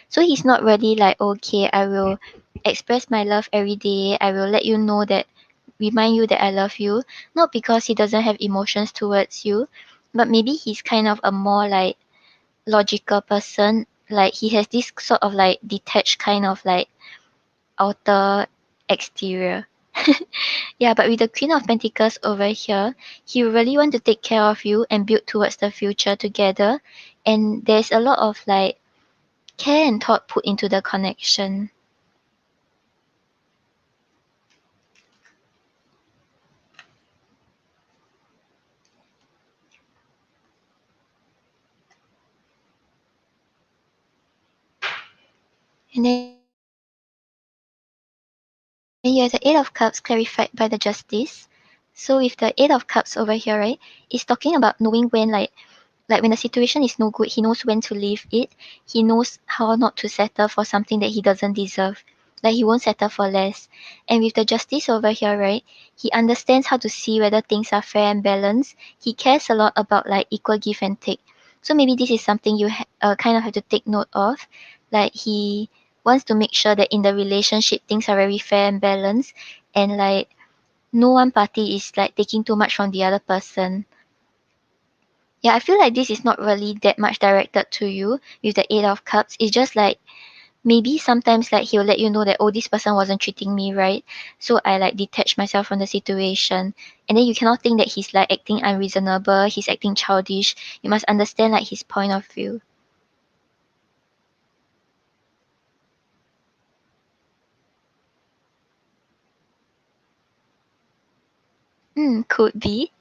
So he's not really like, okay, I will express my love every day. I will let you know that, remind you that I love you. Not because he doesn't have emotions towards you, but maybe he's kind of a more like logical person. Like he has this sort of like detached kind of like outer exterior. Yeah, but with the Queen of Pentacles over here, he really want to take care of you and build towards the future together. And there's a lot of like care and thought put into the connection. And then you have the Eight of Cups clarified by the Justice. So with the Eight of Cups over here, right, it's talking about knowing when like when the situation is no good, he knows when to leave it. He knows how not to settle for something that he doesn't deserve. Like he won't settle for less. And with the justice over here, right, he understands how to see whether things are fair and balanced. He cares a lot about like equal give and take. So maybe this is something you kind of have to take note of. Like he wants to make sure that in the relationship things are very fair and balanced, and like no one party is like taking too much from the other person. Yeah, I feel like this is not really that much directed to you with the Eight of Cups. It's just like maybe sometimes like he'll let you know that oh this person wasn't treating me right. So I like detach myself from the situation. And then you cannot think that he's like acting unreasonable, he's acting childish. You must understand like his point of view. Could be.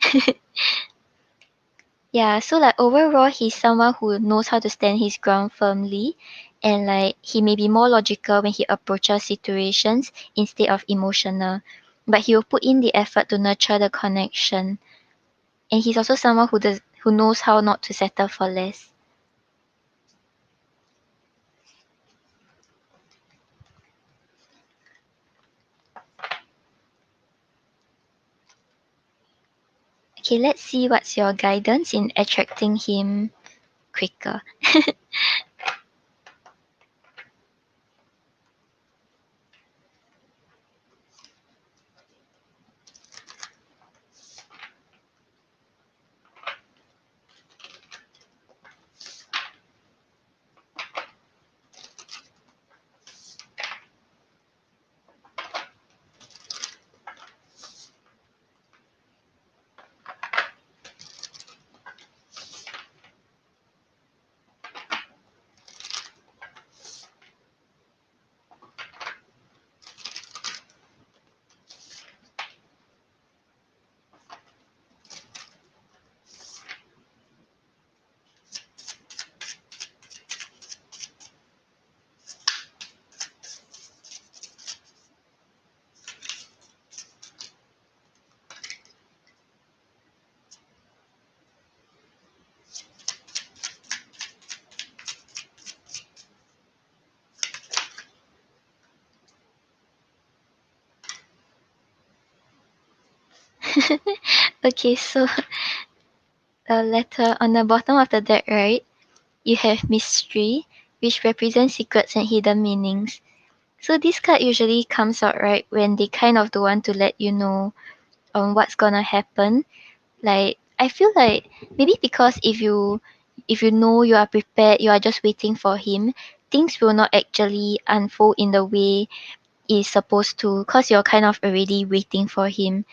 Yeah, so like overall he's someone who knows how to stand his ground firmly, and like he may be more logical when he approaches situations instead of emotional. But he will put in the effort to nurture the connection. And he's also someone who knows how not to settle for less. Okay, let's see what's your guidance in attracting him quicker. Okay, so the letter on the bottom of the deck, right? You have mystery, which represents secrets and hidden meanings. So this card usually comes out right when they kind of don't want to let you know what's gonna happen. Like I feel like maybe because if you know you are prepared, you are just waiting for him, things will not actually unfold in the way it's supposed to because you're kind of already waiting for him.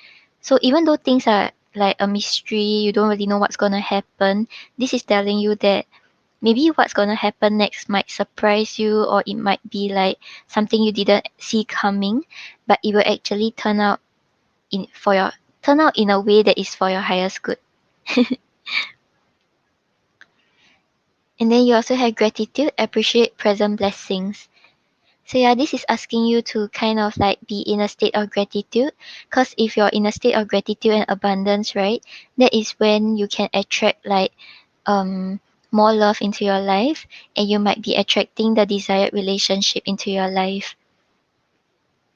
So even though things are like a mystery, you don't really know what's gonna happen, this is telling you that maybe what's gonna happen next might surprise you or it might be like something you didn't see coming, but it will actually turn out in a way that is for your highest good. And then you also have gratitude, appreciate present blessings. So yeah, this is asking you to kind of like be in a state of gratitude. Because if you're in a state of gratitude and abundance, right, that is when you can attract like um more love into your life, and you might be attracting the desired relationship into your life.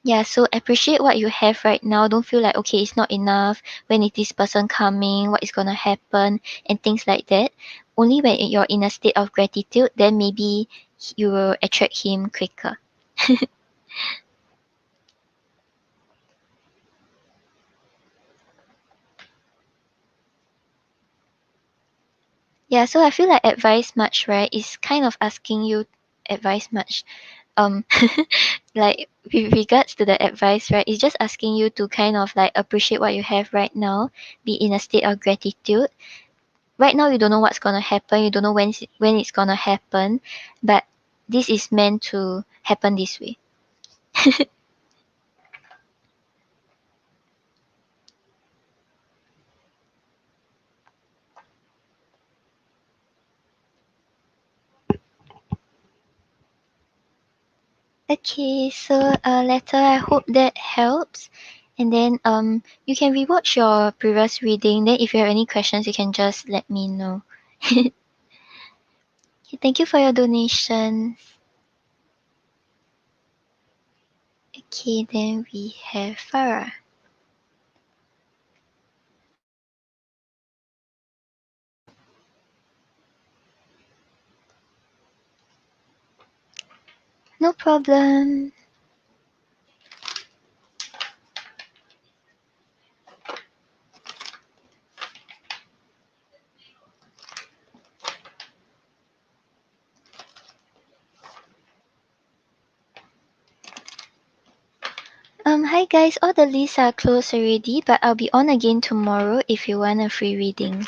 Yeah, so appreciate what you have right now. Don't feel like okay, it's not enough. When is this person coming? What is gonna happen? And things like that. Only when you're in a state of gratitude, then maybe you will attract him quicker. Yeah, so I feel like advice much, right, is kind of asking you advice much. Um like with regards to the advice, right, it's just asking you to kind of like appreciate what you have right now, be in a state of gratitude. Right now you don't know what's gonna happen, you don't know when it's gonna happen, but this is meant to happen this way. Okay, so letter, I hope that helps. And then you can rewatch your previous reading. Then if you have any questions you can just let me know. Okay, thank you for your donation. Okay, then we have Farah. No problem. Hi guys, all the lists are closed already, but I'll be on again tomorrow if you want a free reading.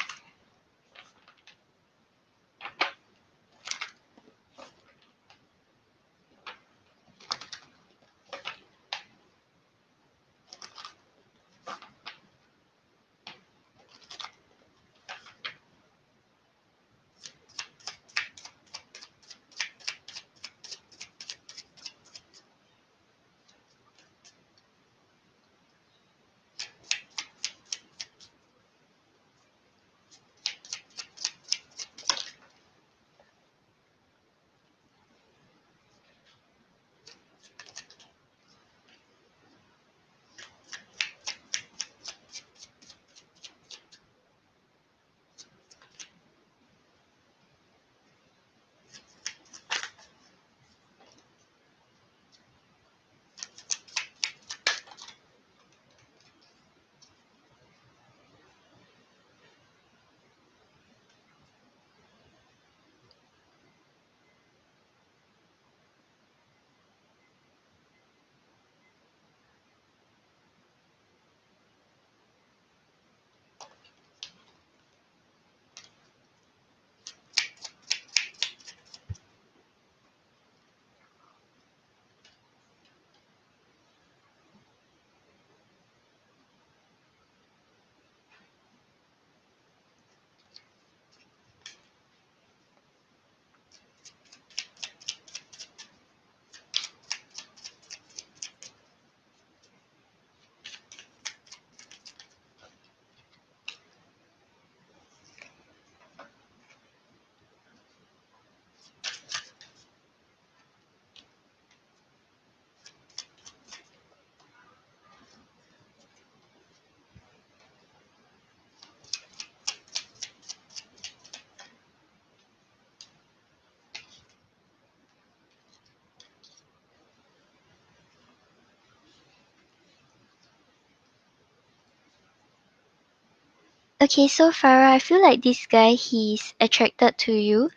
Okay, so Farah, I feel like this guy, he's attracted to you,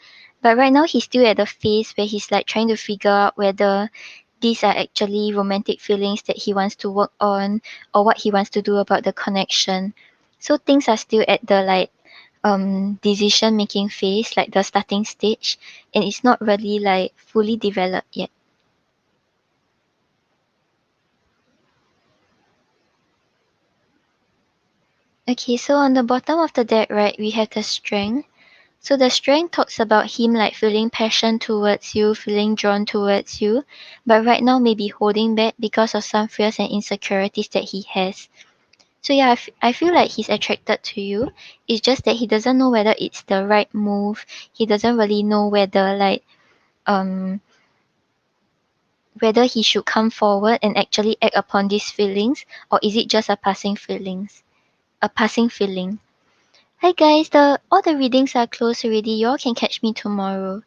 but right now he's still at the phase where he's like trying to figure out whether these are actually romantic feelings that he wants to work on or what he wants to do about the connection. So things are still at the like decision making phase, like the starting stage, and it's not really like fully developed yet. Okay, so on the bottom of the deck, right, we have the strength. So the strength talks about him like feeling passion towards you, feeling drawn towards you, but right now maybe holding back because of some fears and insecurities that he has. So yeah, I feel like he's attracted to you. It's just that he doesn't know whether it's the right move. He doesn't really know whether like um whether he should come forward and actually act upon these feelings, or is it just a passing feeling. Hi guys, the all the readings are closed already. Y'all can catch me tomorrow.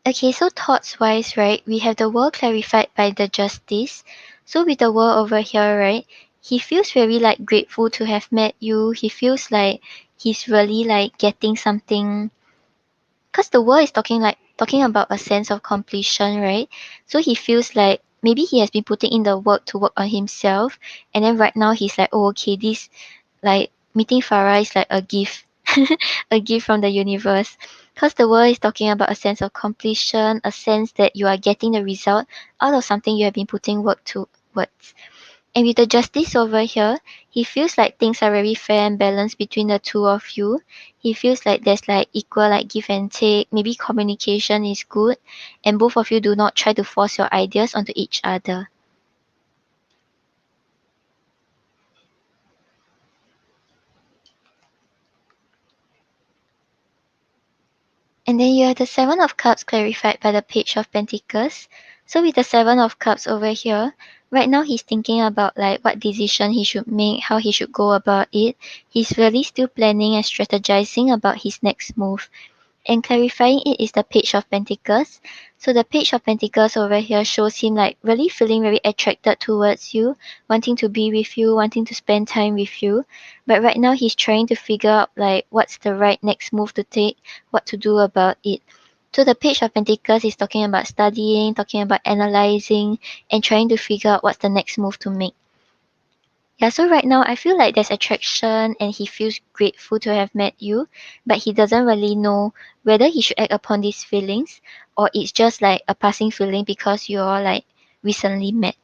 Okay, so thoughts wise, right, we have the world clarified by the justice. So with the world over here, right, he feels very like grateful to have met you. He feels like he's really like getting something, because the world is talking about a sense of completion, right? So he feels like maybe he has been putting in the work to work on himself, and then right now he's like, oh okay, this like meeting Farah is like a gift, a gift from the universe. Because the world is talking about a sense of completion, a sense that you are getting the result out of something you have been putting work towards. And with the justice over here, he feels like things are very fair and balanced between the two of you. He feels like there's like equal like give and take. Maybe communication is good, and both of you do not try to force your ideas onto each other. And then you have the Seven of Cups clarified by the Page of Pentacles. So with the Seven of Cups over here, right now he's thinking about like what decision he should make, how he should go about it. He's really still planning and strategizing about his next move. And clarifying it is the Page of Pentacles. So the Page of Pentacles over here shows him like really feeling very attracted towards you, wanting to be with you, wanting to spend time with you. But right now he's trying to figure out like what's the right next move to take, what to do about it. So the Page of Pentacles is talking about studying, talking about analyzing, and trying to figure out what's the next move to make. Yeah, so right now I feel like there's attraction and he feels grateful to have met you, but he doesn't really know whether he should act upon these feelings or it's just like a passing feeling because you're like recently met.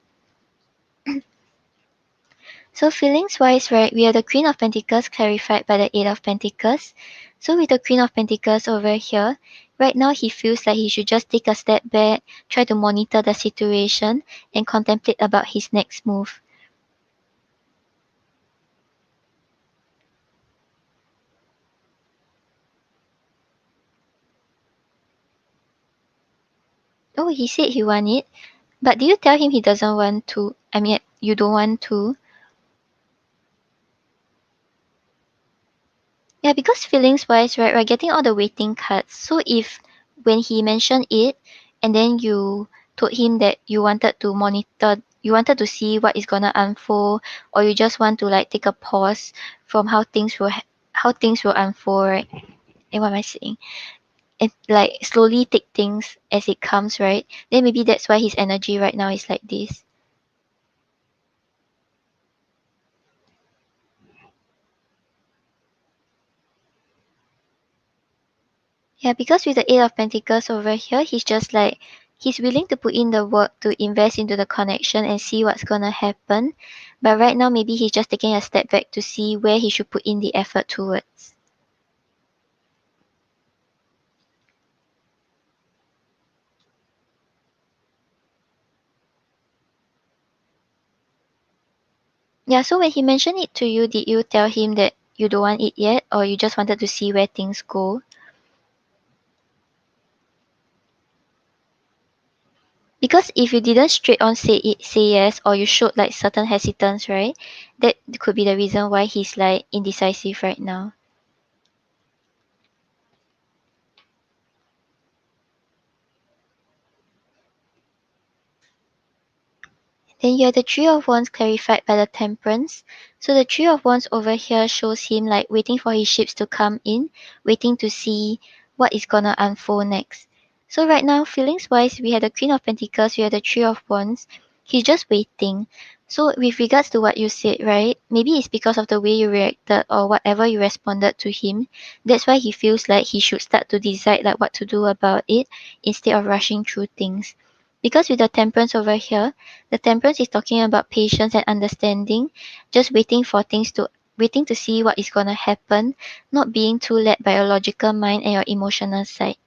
So feelings wise, right, we have the Queen of Pentacles clarified by the Eight of Pentacles. So with the Queen of Pentacles over here, right now he feels like he should just take a step back, try to monitor the situation and contemplate about his next move. Oh, he said he want it. But do you tell him he doesn't want to? I mean, you don't want to? Yeah, because feelings wise, right, we're getting all the waiting cards. So if when he mentioned it and then you told him that you wanted to monitor, you wanted to see what is gonna unfold, or you just want to like take a pause from how things will unfold, right? And what am I saying? And like slowly take things as it comes, right? Then maybe that's why his energy right now is like this. Yeah, because with the Eight of Pentacles over here, he's just like he's willing to put in the work to invest into the connection and see what's gonna happen. But right now maybe he's just taking a step back to see where he should put in the effort towards. Yeah, so when he mentioned it to you, did you tell him that you don't want it yet or you just wanted to see where things go? Because if you didn't straight on say yes or you showed like certain hesitance, right? That could be the reason why he's like indecisive right now. Then you have the Three of Wands clarified by the Temperance. So the Three of Wands over here shows him like waiting for his ships to come in, waiting to see what is gonna unfold next. So right now, feelings wise, we have the Queen of Pentacles, we have the Three of Wands. He's just waiting. So with regards to what you said, right? Maybe it's because of the way you reacted or whatever you responded to him. That's why he feels like he should start to decide like what to do about it instead of rushing through things. Because with the Temperance over here, the Temperance is talking about patience and understanding, just waiting to see what is gonna happen, not being too led by your logical mind and your emotional side.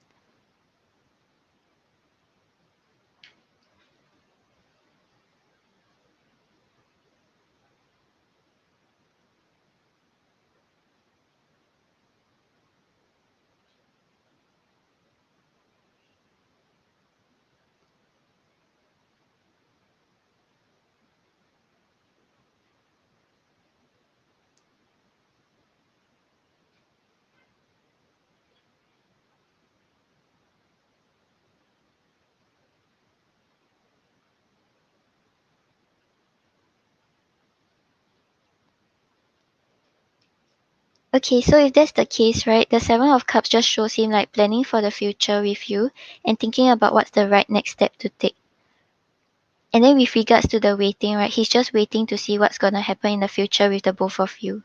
Okay, so if that's the case, right, the Seven of Cups just shows him like planning for the future with you and thinking about what's the right next step to take. And then with regards to the waiting, right, he's just waiting to see what's gonna happen in the future with the both of you.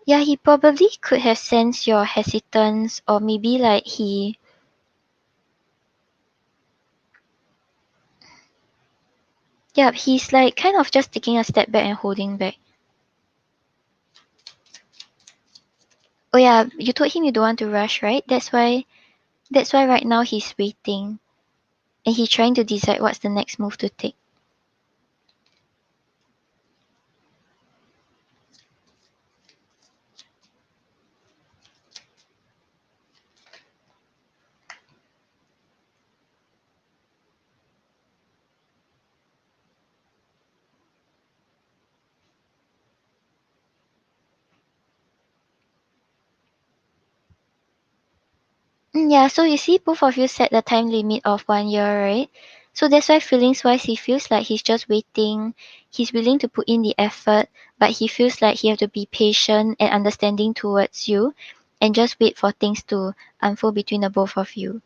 Yeah, he probably could have sensed your hesitance, or maybe like yeah, he's like kind of just taking a step back and holding back. Oh yeah, you told him you don't want to rush, right? That's why right now he's waiting and he's trying to decide what's the next move to take. Yeah, so you see both of you set the time limit of 1 year, right? So that's why feelings wise he feels like he's just waiting. He's willing to put in the effort, but he feels like he have to be patient and understanding towards you and just wait for things to unfold between the both of you.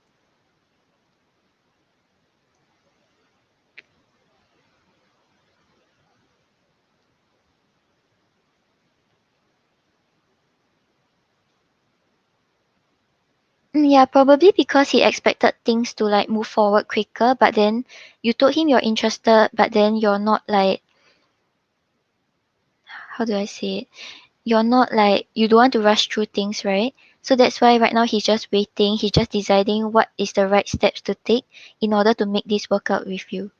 Yeah, probably because he expected things to like move forward quicker, but then you told him you're interested, but then you're not like, how do I say it? You're not like, you don't want to rush through things, right? So that's why right now he's just waiting, he's just deciding what is the right steps to take in order to make this work out with you.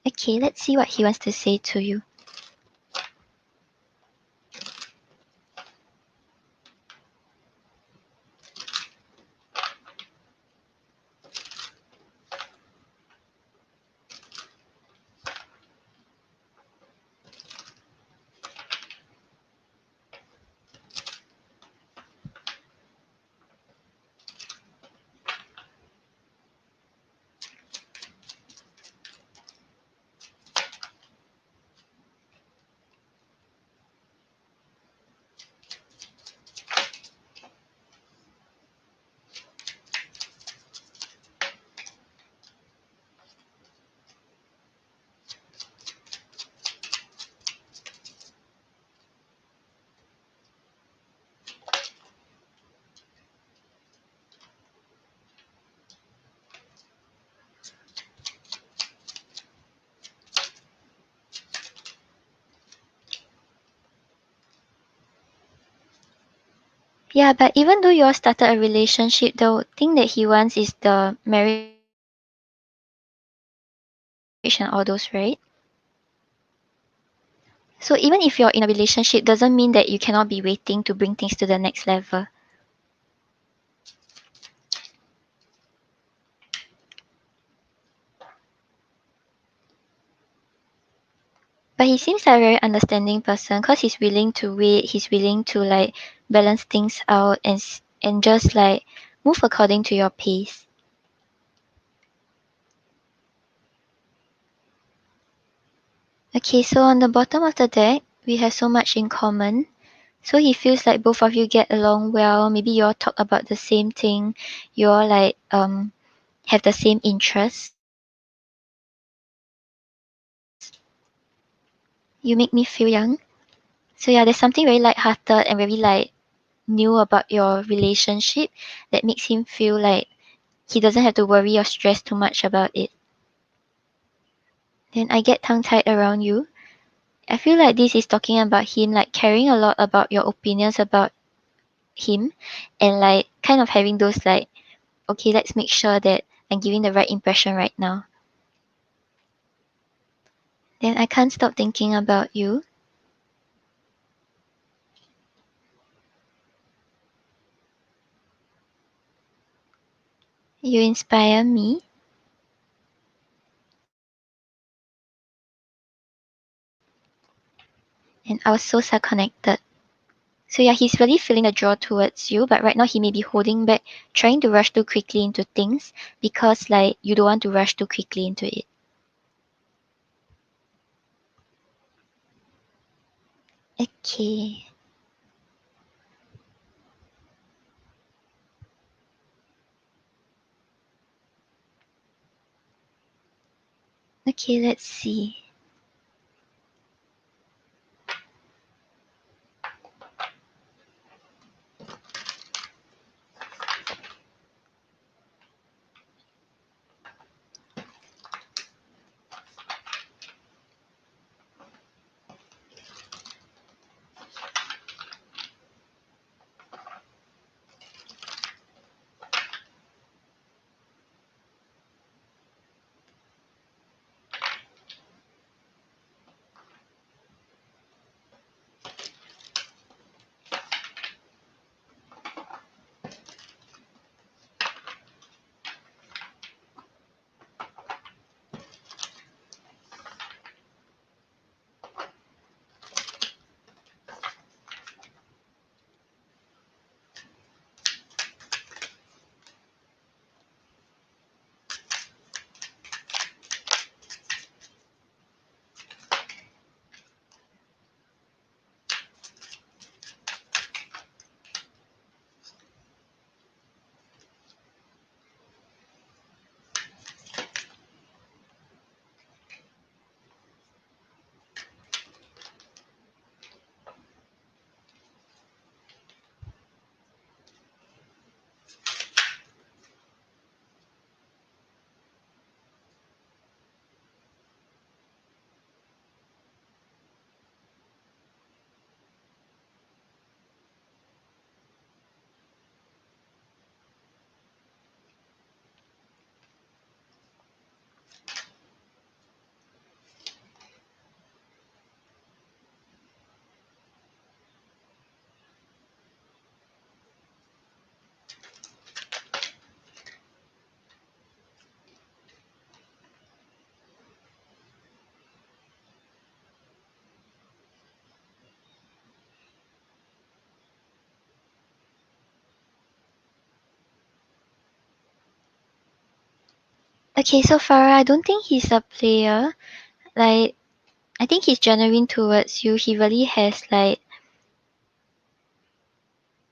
Okay, let's see what he wants to say to you. Yeah, but even though you all started a relationship, the thing that he wants is the marriage and all those, right? So even if you're in a relationship doesn't mean that you cannot be waiting to bring things to the next level. But he seems like a very understanding person because he's willing to wait, he's willing to like balance things out and just like move according to your pace. Okay, so on the bottom of the deck, we have so much in common. So he feels like both of you get along well. Maybe you all talk about the same thing. You all like have the same interests. You make me feel young. So yeah, there's something very light-hearted and very like new about your relationship that makes him feel like he doesn't have to worry or stress too much about it. Then I get tongue-tied around you. I feel like this is talking about him like caring a lot about your opinions about him and like kind of having those like, okay, let's make sure that I'm giving the right impression right now. Then I can't stop thinking about you. You inspire me, and our souls are connected. So yeah, he's really feeling a draw towards you, but right now he may be holding back, trying to rush too quickly into things because like you don't want to rush too quickly into it. Okay. Okay, let's see. Okay, so Farah, I don't think he's a player. Like, I think he's genuine towards you. He really has like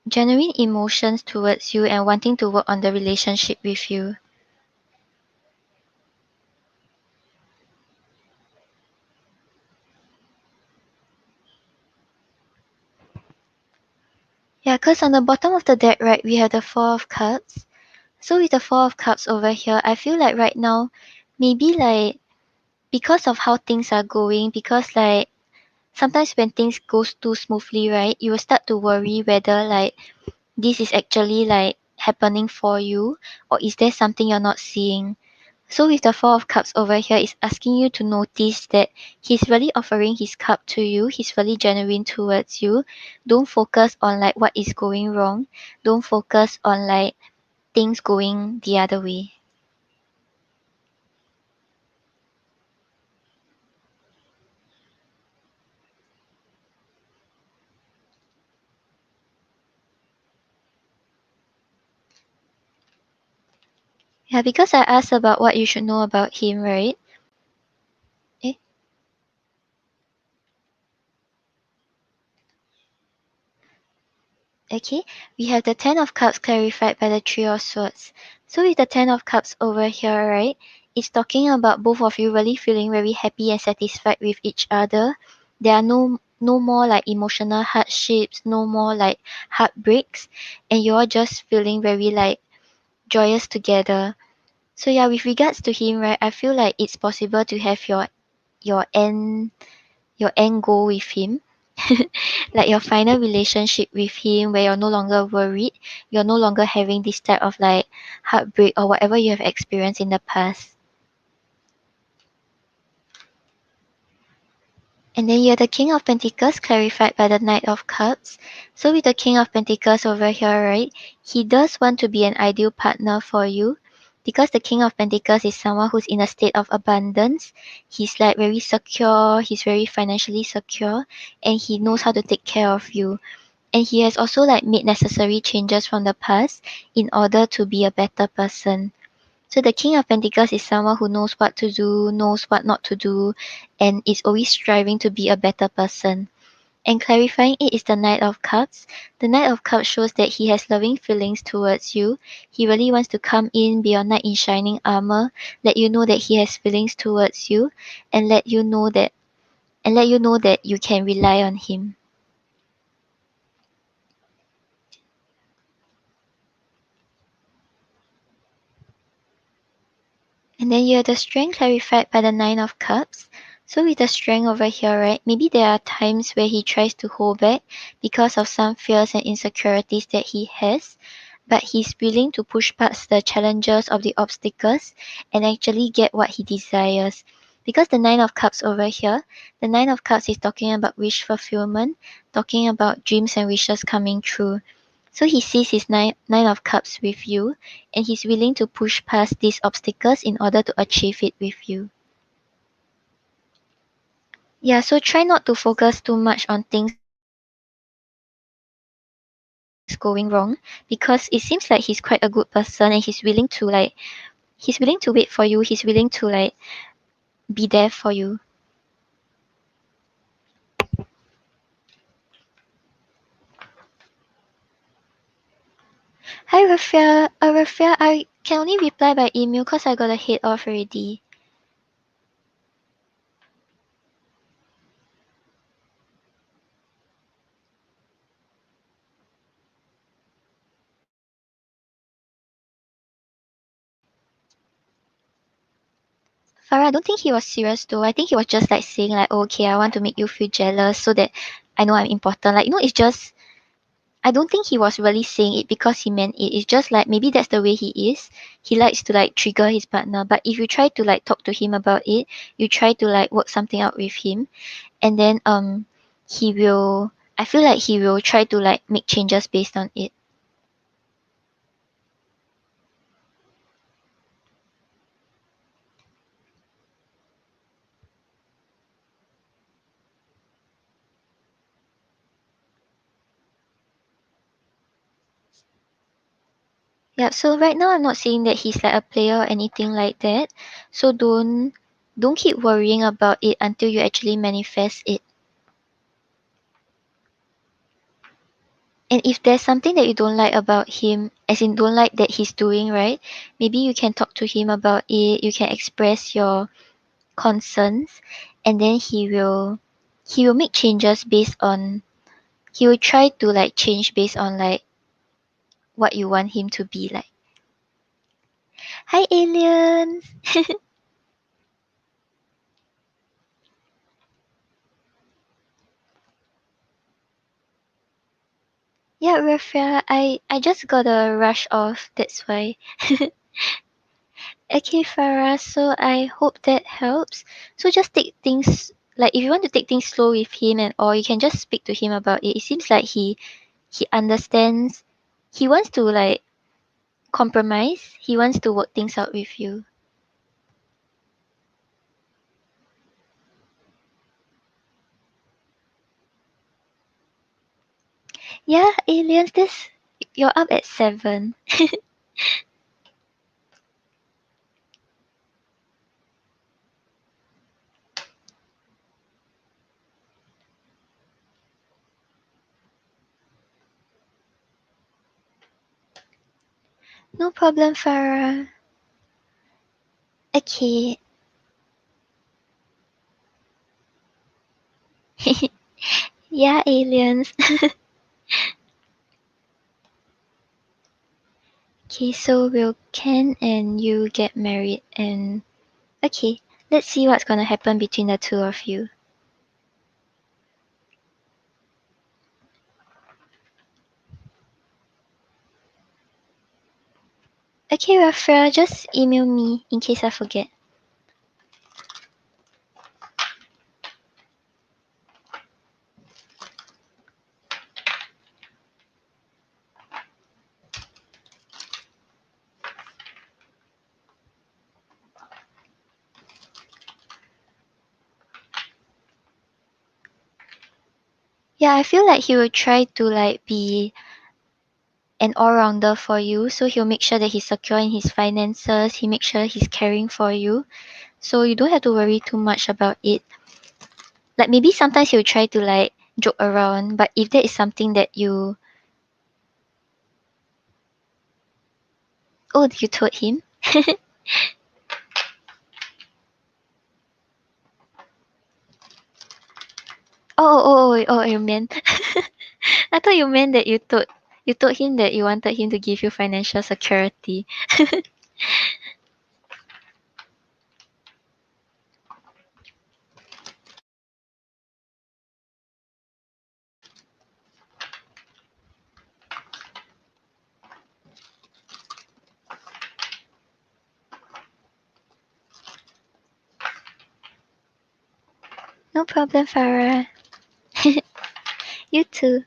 genuine emotions towards you and wanting to work on the relationship with you. Yeah, because on the bottom of the deck, right, we have the Four of Cups. So with the Four of Cups over here, I feel like right now, maybe like because of how things are going, because like sometimes when things goes too smoothly, right, you will start to worry whether like this is actually like happening for you, or is there something you're not seeing? So with the Four of Cups over here, it's asking you to notice that he's really offering his cup to you. He's really genuine towards you. Don't focus on like what is going wrong. Don't focus on like things going the other way. Yeah, because I asked about what you should know about him, right? Eh, okay. We have the Ten of Cups clarified by the Three of Swords. So with the Ten of Cups over here, right? It's talking about both of you really feeling very happy and satisfied with each other. There are no more like emotional hardships, no more like heartbreaks, and you're just feeling very like joyous together. So yeah, with regards to him, right, I feel like it's possible to have your end your end goal with him. Like your final relationship with him where you're no longer worried, you're no longer having this type of like heartbreak or whatever you have experienced in the past. And then you're the King of Pentacles clarified by the Knight of Cups. So with the King of Pentacles over here, right, he does want to be an ideal partner for you because the King of Pentacles is someone who's in a state of abundance. He's like very secure, he's very financially secure, and he knows how to take care of you. And he has also like made necessary changes from the past in order to be a better person. So the King of Pentacles is someone who knows what to do, knows what not to do, and is always striving to be a better person. And clarifying it is the Knight of Cups. The Knight of Cups shows that he has loving feelings towards you. He really wants to come in, be your knight in shining armor, let you know that he has feelings towards you, and let you know that you can rely on him. And then you have the strength clarified by the Nine of Cups. So with the strength over here, right, maybe there are times where he tries to hold back because of some fears and insecurities that he has, but he's willing to push past the challenges of the obstacles and actually get what he desires. Because the Nine of Cups over here, the Nine of Cups is talking about wish fulfillment, talking about dreams and wishes coming true. So he sees his nine of cups with you, and he's willing to push past these obstacles in order to achieve it with you. Yeah, so try not to focus too much on things going wrong because it seems like he's quite a good person and he's willing to he's willing to wait for you, he's willing to be there for you. Hi Rafia, Rafia, I can only reply by email because I got a head off already. Farah, I don't think he was serious though. I think he was just like saying like, oh, okay, I want to make you feel jealous so that I know I'm important. Like, it's just I don't think he was really saying it because he meant it. It's just like maybe that's the way he is. He likes to like trigger his partner. But if you try to like talk to him about it, you try to like work something out with him, and then he will I feel like he will try to like make changes based on it. Yeah, so right now I'm not saying that he's like a player or anything like that. So don't keep worrying about it until you actually manifest it. And if there's something that you don't like about him, as in don't like that he's doing, right? Maybe you can talk to him about it, you can express your concerns, and then he will make changes based on he will try to like change based on like what you want him to be like. Hi aliens. Yeah, Rafael, I just got a rush off, that's why. Okay, Farah, so I hope that helps. So just take things like if you want to take things slow with him and or you can just speak to him about it. It seems like he understands. He wants to like compromise. He wants to work things out with you. Yeah, aliens, this you're up at 7. No problem, Farah. Okay. Yeah, aliens. Okay, so will Ken and you get married and okay, let's see what's gonna happen between the two of you. Okay, Rafael, just email me in case I forget. Yeah, I feel like he will try to like be an all-rounder for you. So he'll make sure that he's secure in his finances. He makes sure he's caring for you. So you don't have to worry too much about it. Like maybe sometimes he'll try to like joke around, but if that is something that you oh you told him. You meant I thought you meant that you told him that you wanted him to give you financial security. No problem, Farah. You too.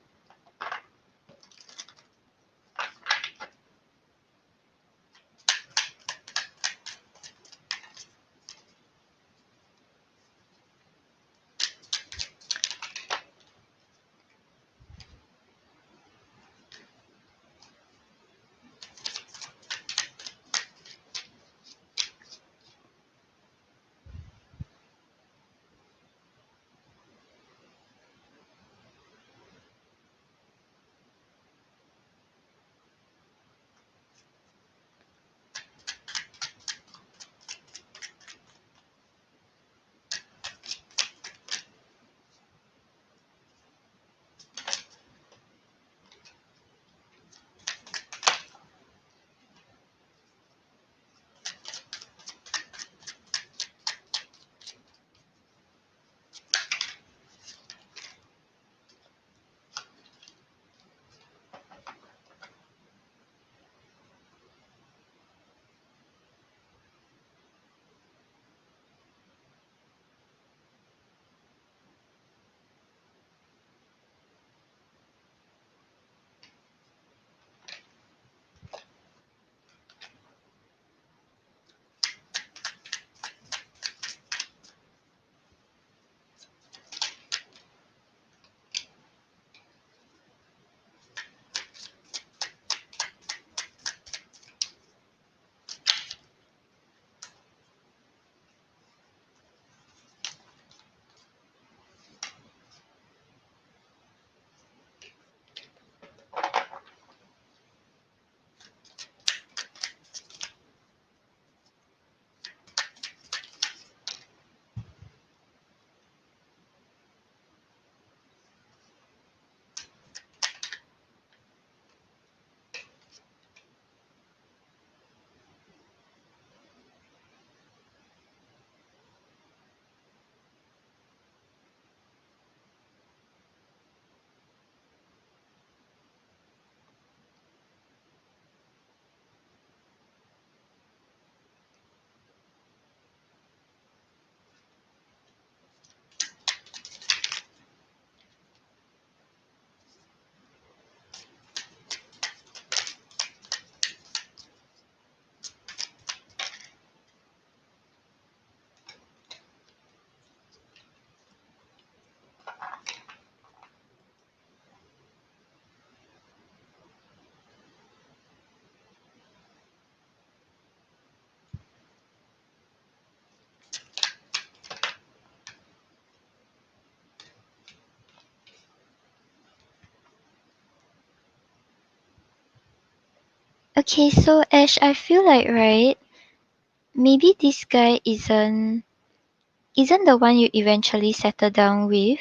Okay, so Ash, I feel like right, maybe this guy isn't the one you eventually settle down with,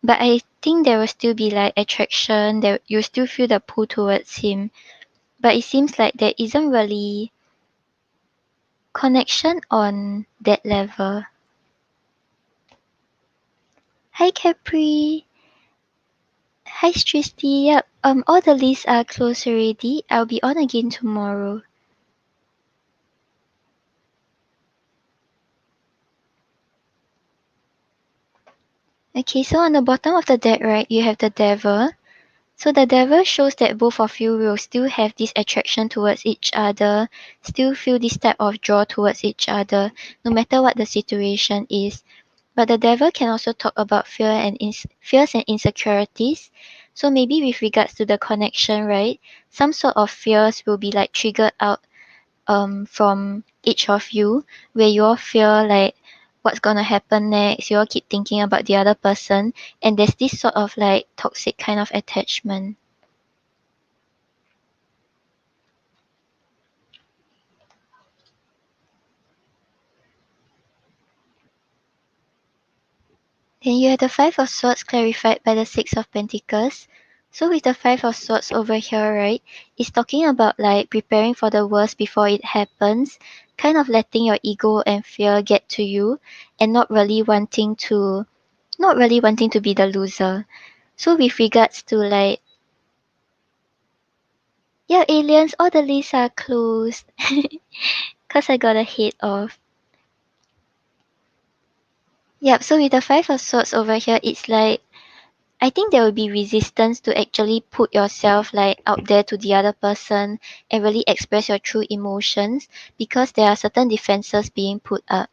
but I think there will still be like attraction, there you still feel the pull towards him. But it seems like there isn't really connection on that level. Hi Capri. Hi Tristy. Yep. All the lists are closed already. I'll be on again tomorrow. Okay, so on the bottom of the deck, right, you have the devil. So the devil shows that both of you will still have this attraction towards each other, still feel this type of draw towards each other, no matter what the situation is. But the devil can also talk about fears and insecurities. So maybe with regards to the connection, right? Some sort of fears will be like triggered out from each of you, where you all feel like what's gonna happen next. You all keep thinking about the other person, and there's this sort of like toxic kind of attachment. Then you have the Five of Swords clarified by the Six of Pentacles. So with the Five of Swords over here, right, it's talking about like preparing for the worst before it happens, kind of letting your ego and fear get to you, and not really wanting to be the loser. So with regards to like, yeah, aliens, all the lists are closed. Cause I got a hit off. Yep, so with the Five of Swords over here, it's like I think there will be resistance to actually put yourself like out there to the other person and really express your true emotions because there are certain defenses being put up.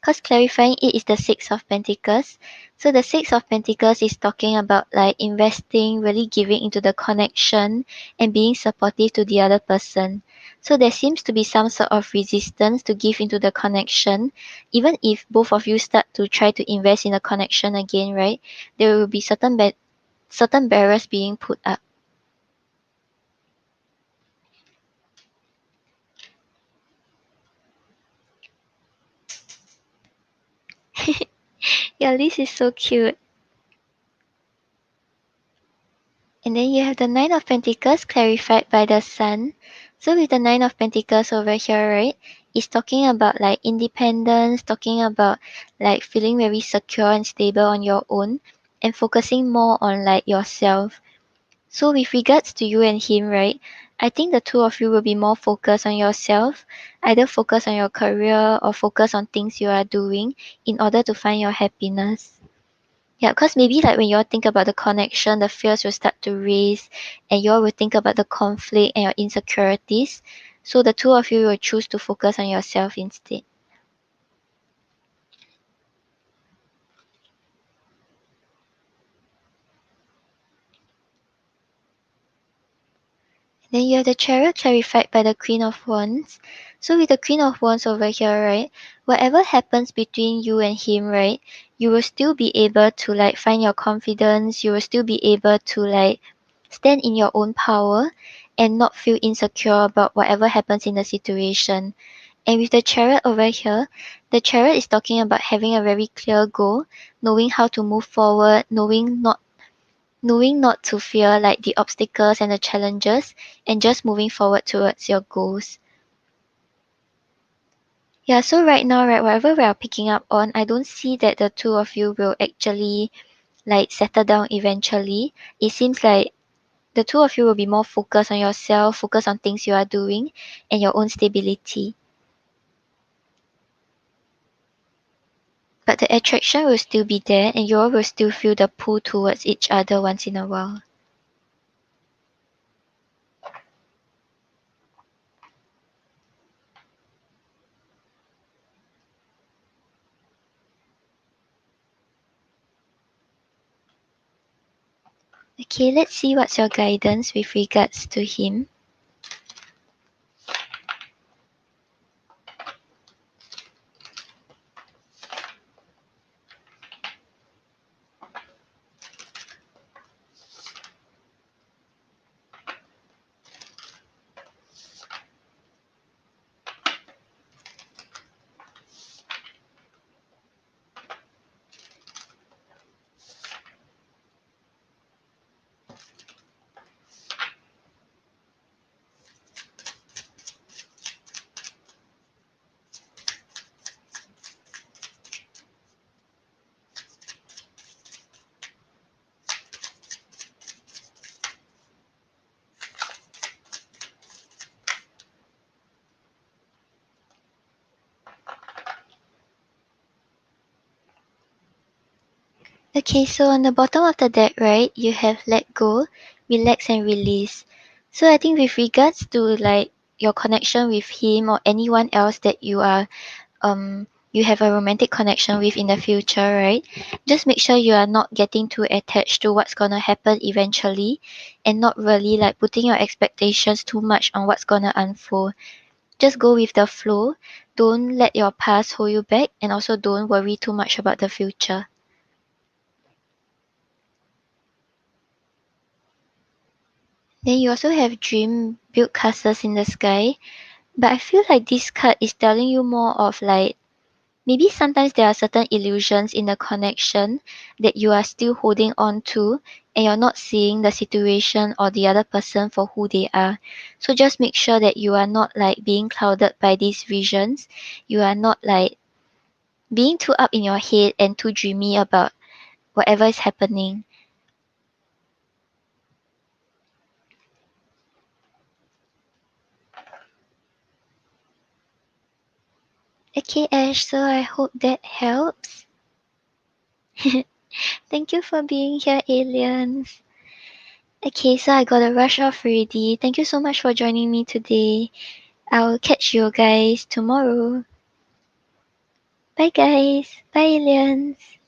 Because clarifying it is the Six of Pentacles. So the Six of Pentacles is talking about like investing, really giving into the connection and being supportive to the other person. So there seems to be some sort of resistance to give into the connection. Even if both of you start to try to invest in the connection again, right? There will be certain barriers being put up. Your list is so cute. And then you have the Nine of Pentacles clarified by the Sun. So with the Nine of Pentacles over here, right, it's talking about like independence, talking about like feeling very secure and stable on your own and focusing more on like yourself. So with regards to you and him, right, I think the two of you will be more focused on yourself, either focus on your career or focus on things you are doing in order to find your happiness. Yeah, because maybe like when you all think about the connection, the fears will start to raise, and you all will think about the conflict and your insecurities. So the two of you will choose to focus on yourself instead. Then you have the chariot clarified by the Queen of Wands. So with the Queen of Wands over here, right, whatever happens between you and him, right, you will still be able to like find your confidence. You will still be able to like stand in your own power and not feel insecure about whatever happens in the situation. And with the chariot over here, the chariot is talking about having a very clear goal, knowing how to move forward, knowing not to fear like the obstacles and the challenges and just moving forward towards your goals. Yeah, so right now, right, whatever we are picking up on, I don't see that the two of you will actually like settle down eventually. It seems like the two of you will be more focused on yourself, focused on things you are doing and your own stability. But the attraction will still be there and you all will still feel the pull towards each other once in a while. Okay, let's see what's your guidance with regards to him. Okay, so on the bottom of the deck, right, you have let go, relax, and release. So I think with regards to like your connection with him or anyone else that you have a romantic connection with in the future, right? Just make sure you are not getting too attached to what's gonna happen eventually and not really like putting your expectations too much on what's gonna unfold. Just go with the flow. Don't let your past hold you back and also don't worry too much about the future. Then you also have dream build castles in the sky. But I feel like this card is telling you more of like maybe sometimes there are certain illusions in the connection that you are still holding on to and you're not seeing the situation or the other person for who they are. So just make sure that you are not like being clouded by these visions. You are not like being too up in your head and too dreamy about whatever is happening. Okay, Ash, so I hope that helps. Thank you for being here, aliens. Okay, so I got a rush off already. Thank you so much for joining me today. I'll catch you guys tomorrow. Bye, guys. Bye, aliens.